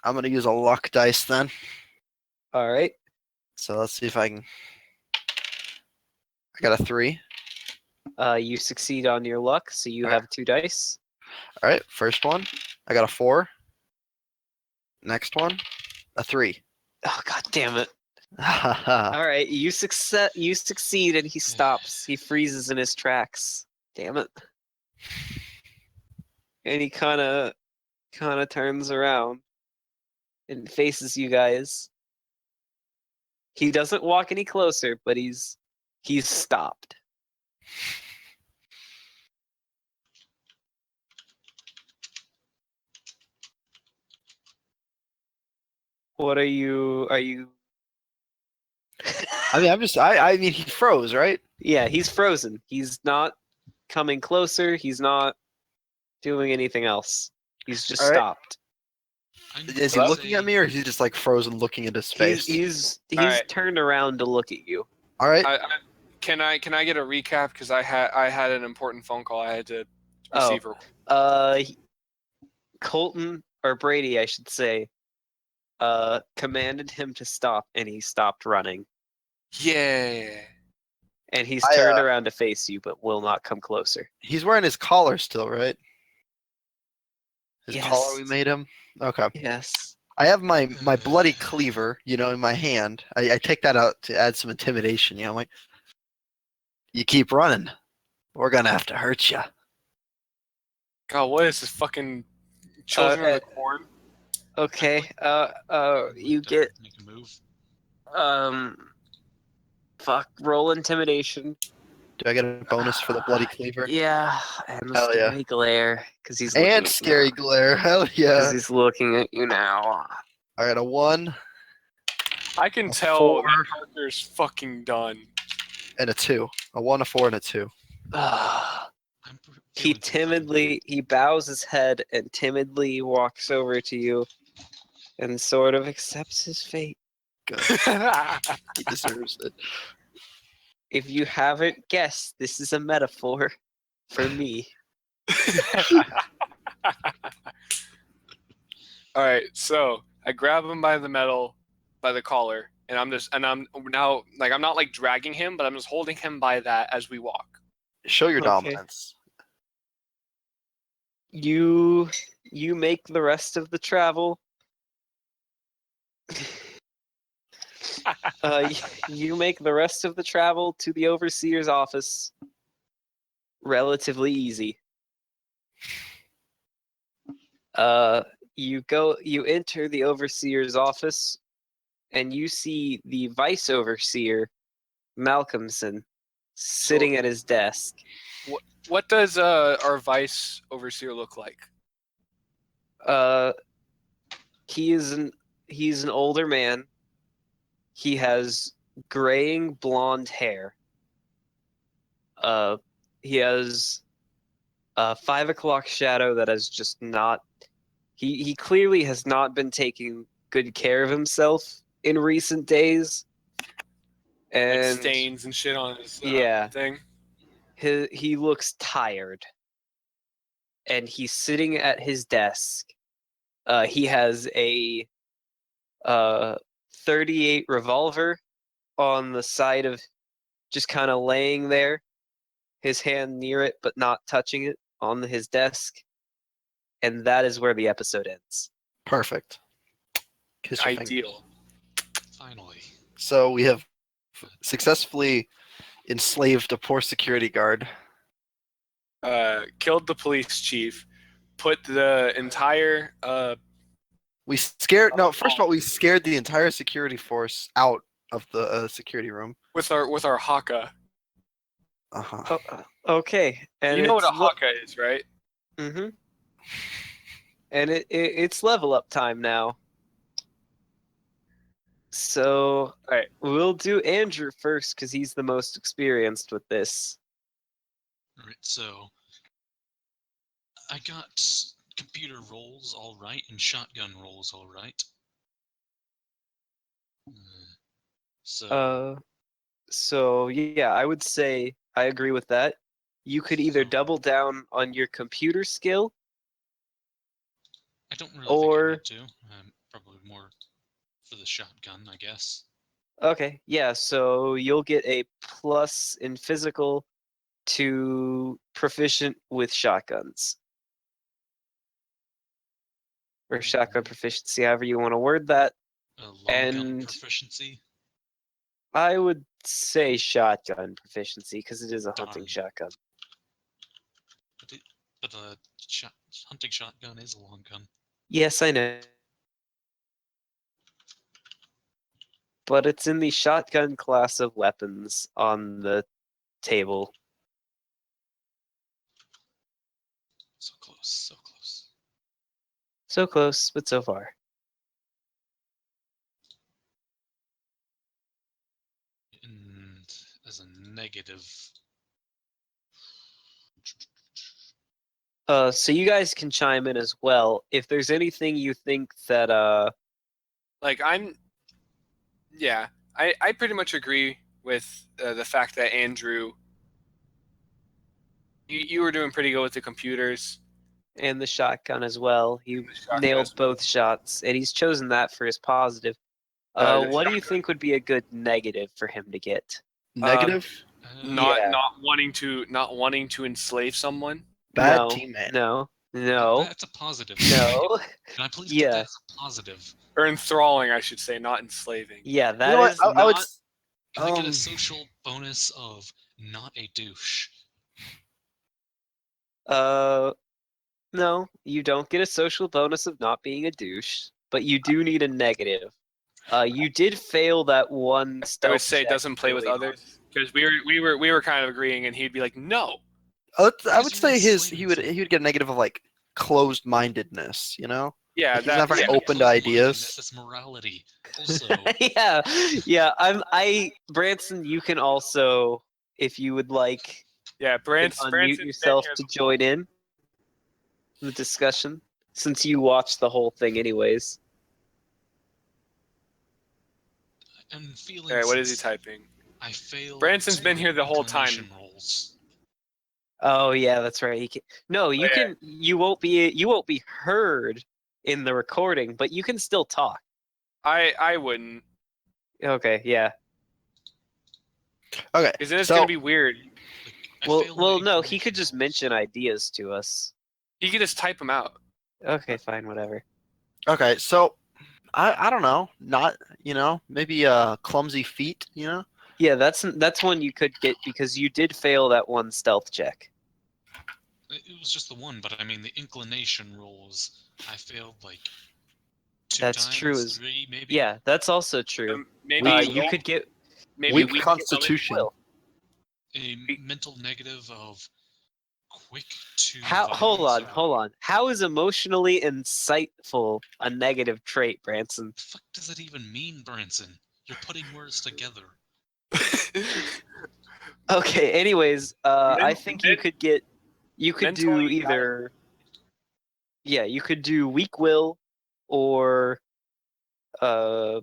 I'm gonna use a luck dice then. All right. So let's see if I can. I got a 3. You succeed on your luck, so you All right. have 2 dice. All right, first one, I got a 4. Next one, a 3. Oh god damn it! All All right, you succeed, and he stops. He freezes in his tracks. Damn it! And he kind of turns around and faces you guys. He doesn't walk any closer, but he's stopped. What are you? Are you? I mean, I mean, he froze, right? Yeah, he's frozen. He's not coming closer. He's not doing anything else. He's just All right. stopped. Is he looking at me, or is he just like frozen, looking into space? He's right. turned around to look at you. All right. Can I get a recap because I had an important phone call I had to receive. Colton or Brady, I should say, commanded him to stop, and he stopped running. Yeah. And he's turned around to face you, but will not come closer. He's wearing his collar still, right? His Yes. collar we made him. Okay. Yes. I have my bloody cleaver, in my hand. I take that out to add some intimidation. I'm like, you keep running, we're gonna have to hurt you. God, what is this fucking children of the corn? Okay. You get Make a move. roll intimidation. Do I get a bonus for the bloody cleaver? Yeah, and the Hell yeah. scary glare because he's And scary glare. Hell yeah. because he's looking at you now. I got a 1 I can A tell 4. that Parker's fucking done. and a 2. A 1, a 4, and a 2. He he bows his head and timidly walks over to you and sort of accepts his fate. Good. He deserves it. If you haven't guessed, this is a metaphor for me. All right, so I grab him by the collar, and I'm now like I'm not like dragging him, but I'm just holding him by that as we walk. Show your Okay. dominance. You make the rest of the travel. You make the rest of the travel to the overseer's office relatively easy. You enter the overseer's office, and you see the vice overseer, Malcolmson, sitting at his desk. What does our vice overseer look like? He's an older man. He has graying blonde hair. He has a 5 o'clock shadow that has just not. He clearly has not been taking good care of himself in recent days. And Like stains and shit on his thing. He looks tired, and he's sitting at his desk. He has a 38 revolver on the side of, just kind of laying there, his hand near it but not touching it, on his desk. And that is where the episode ends. Perfect. Kiss your finger. Ideal. Finally. So we have successfully enslaved a poor security guard. Killed the police chief. Put the entire We scared. No, first of all, we scared the entire security force out of the security room. with our haka. Uh-huh. Okay, and You know what a it's haka is, right? mm-hmm. And it's level up time now. So Alright. we'll do Andrew first because he's the most experienced with this. All right, so I got computer rolls all right and shotgun rolls all right. So So yeah, I would say I agree with that. You could either So- double down on your computer skill, I don't really think I or need to. Probably more for the shotgun, I guess. okay, yeah, so you'll get a plus in physical to proficient with shotguns. Or shotgun proficiency, however you want to word that. Long gun And proficiency. I would say shotgun proficiency because it is a hunting Darn. shotgun. But a hunting shotgun is a long gun. Yes, I know. But it's in the shotgun class of weapons on the table. So close, so close. So close, but so far. And as a negative, So you guys can chime in as well if there's anything you think that Like I pretty much agree with the fact that Andrew, you were doing pretty good with the computers. and the shotgun as well. He The shotgun nailed as well. both shots, and he's chosen that for his positive. The What do you shotgun. think would be a good negative for him to get? Negative. Not Yeah. not wanting to enslave someone. Bad No, teammate. no, no, that's a positive. no. Can I please Yeah. get that as a positive? Or enthralling, I should say, not enslaving. Yeah, You that know what? is I would. not. Can I get a Um, social bonus of not a douche? No, you don't get a social bonus of not being a douche, but you do need a negative. You did fail that one I stealth would say check doesn't play with early on. others because we were kind of agreeing, and he'd be like, no. I would Because say you're he enslaving would get a negative of like closed mindedness. You know, Yeah, like, he's not very yeah. open to Closed-mindedness, ideas. That's morality. Also, Yeah. Branson, you can also, if you would like, Yeah, can Branson's unmute been yourself here to the join in the discussion, since you watched the whole thing anyways. I'm feeling. All right, what is he since typing? I failed. Branson's been two here the whole time. inclination rolls. Oh yeah, that's right. No, you yeah. can. You won't be heard in the recording, but you can still talk. I wouldn't, Okay, yeah. Okay, because then it's so gonna be weird. Like, I Well, failed my no. He could inclination just rolls. mention ideas to us. He could just type them out. Okay, fine, whatever. okay, so I don't know, not maybe clumsy feet. Yeah, that's one you could get because you did fail that one stealth check. It was just the one, but I mean the inclination rolls. I failed like two That's times, true. three maybe. Yeah, that's also true. Maybe You could get maybe weak we constitution. will. A mental negative of quick to Hold violence. on. How is emotionally insightful a negative trait, Branson? What the fuck does that even mean, Branson? You're putting words together. Okay, anyways, I think you could do mentally either. Yeah, you could do weak will, or uh,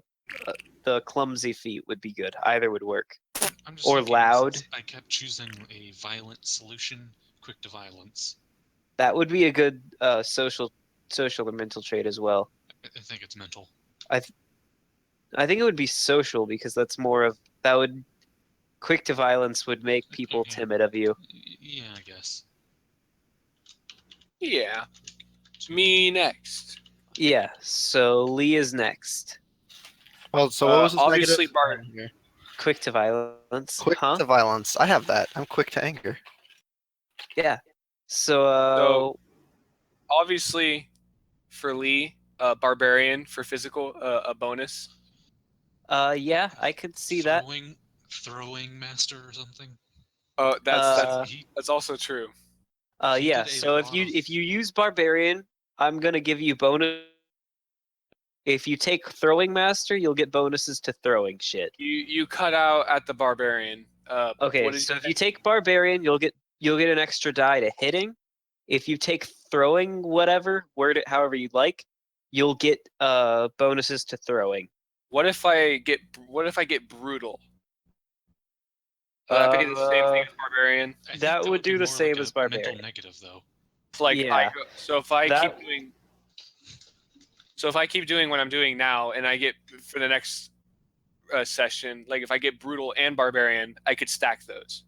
the clumsy feet would be good. Either would work. I'm just Or thinking, loud. since I kept choosing a violent solution, quick to violence. That would be a good social or mental trait as well. I think it's mental. I think it would be social because that's more of that would quick to violence would make people Okay. timid of you. Yeah, I guess. Yeah. Me next. Yeah, so Lee is next. Well, so what was his Obviously, negative? Bart. Here. Quick to violence. Quick Huh? to violence. I have that. I'm quick to anger. Yeah. So So obviously, for Lee, barbarian for physical, a bonus. Yeah, I could see that. Throwing master or something. Oh, Uh, that's also true. He yeah. did a So lot of- if you use barbarian, I'm gonna give you bonus. If you take throwing master, you'll get bonuses to throwing shit. You cut out at the barbarian. Okay, what did so you if you take barbarian, you'll get an extra die to hitting. If you take throwing whatever, word it however you'd like, you'll get bonuses to throwing. What if I get brutal? Would that be the same thing as barbarian? I think That would be do the more same like as a barbarian. mental negative, though. Like Yeah. so if I That- keep doing so if I keep doing what I'm doing now and I get for the next session, like if I get brutal and barbarian, I could stack those.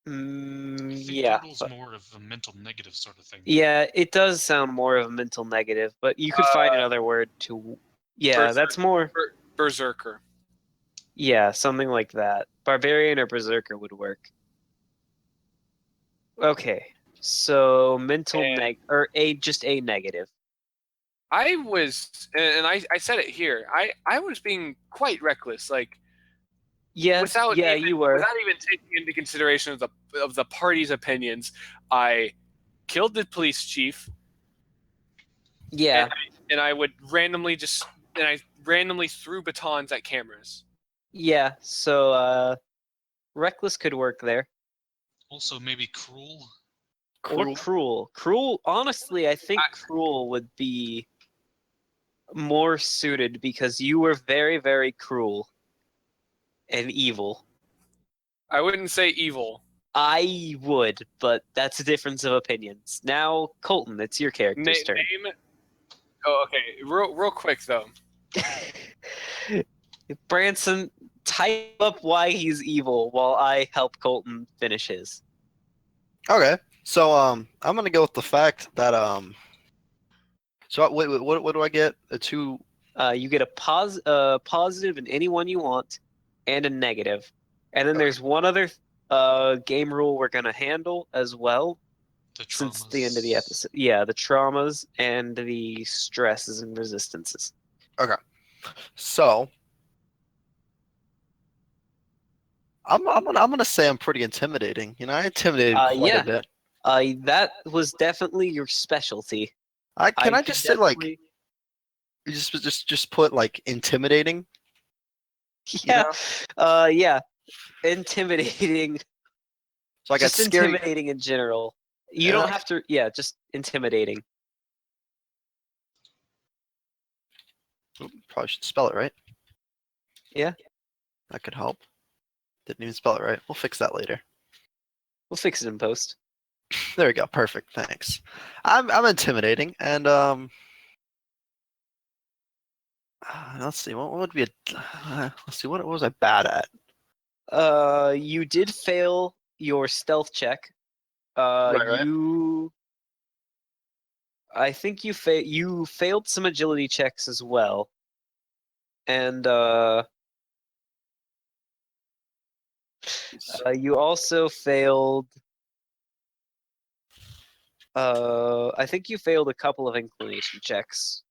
I think yeah. brutal's more of a mental negative sort of thing. Yeah, it does sound more of a mental negative, but you could find another word to. Yeah, that's more. Berserker. Yeah, something like that. Barbarian or berserker would work. Okay, so mental And- or just a negative. I was, and I said it here. I was being quite reckless, like Yes, without yeah, even, you were. without even taking into consideration of the party's opinions. I killed the police chief. Yeah, and I randomly threw batons at cameras. yeah. So reckless could work there. Also, maybe cruel. Or cruel. Cruel, honestly, I think cruel would be more suited because you were very, very cruel and evil. I wouldn't say evil. I would, but that's a difference of opinions. Now, Colton, it's your character's turn. Name. Oh, okay. Real quick though. Branson, type up why he's evil while I help Colton finish his. Okay, so I'm gonna go with the fact that So wait, what do I get? A two. You get a positive in any one you want, and a negative. And then there's one other game rule we're gonna handle as well The traumas. since the end of the episode. Yeah, the traumas and the stresses and resistances. So I'm gonna say I'm pretty intimidating. You know, I intimidated quite Yeah. a bit. That was definitely your specialty. Can I could just say like definitely- just put like intimidating? yeah, know? yeah, intimidating. So I got Just scary. intimidating in general. You don't have to. Yeah, just intimidating. Probably should spell it right. Yeah. That could help. Didn't even spell it right. We'll fix that later. We'll fix it in post. There we go. Perfect. Thanks. I'm intimidating, and let's see. What would be a let's see. What was I bad at? You did fail your stealth check. Right. You. I think you failed some agility checks as well, and you also failed. I think you failed a couple of inclination checks.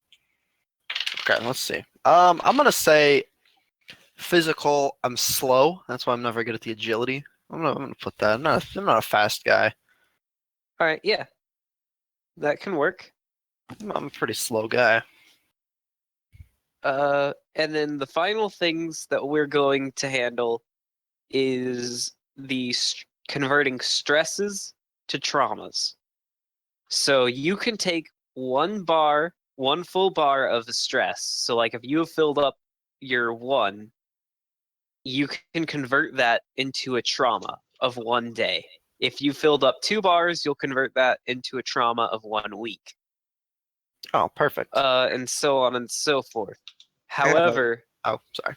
Okay, let's see. I'm gonna say physical. I'm slow. That's why I'm never good at the agility. I'm gonna put that. I'm not a fast guy. All right, yeah, that can work. I'm a pretty slow guy. And then the final things that we're going to handle is the converting stresses to traumas. So you can take one full bar of the stress. So like if you have filled up your one, you can convert that into a trauma of 1 day. If you filled up 2 bars, you'll convert that into a trauma of 1 week. Oh, perfect. And so on and so forth. However, Oh, sorry.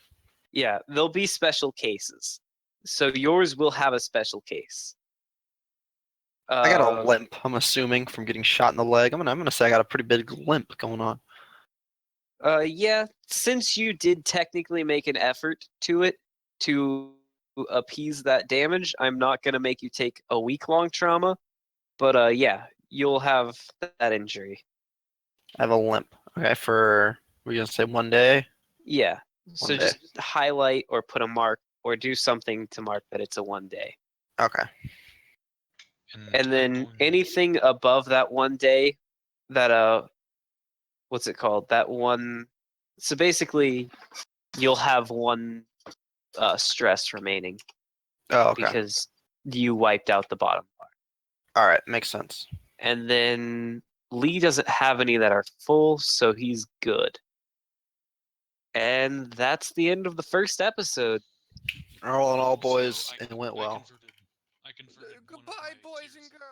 yeah, there'll be special cases. So yours will have a special case. I got a limp. I'm assuming from getting shot in the leg. I'm gonna say I got a pretty big limp going on. Yeah, since you did technically make an effort to it to appease that damage, I'm not gonna make you take a week-long trauma. But yeah, you'll have that injury. I have a limp. Okay, for we're gonna say 1 day. Yeah. So One day. just highlight or put a mark or do something to mark that it's a 1 day. Okay. And I'm then going- anything above that 1 day that what's it called? That one. So basically, you'll have one stress remaining Oh, okay. because you wiped out the bottom bar. All right, makes sense. And then Lee doesn't have any that are full, so he's good. And that's the end of the first episode. All in all, Also, boys, I- it went I well. converted one of Goodbye, my boys tears and girls.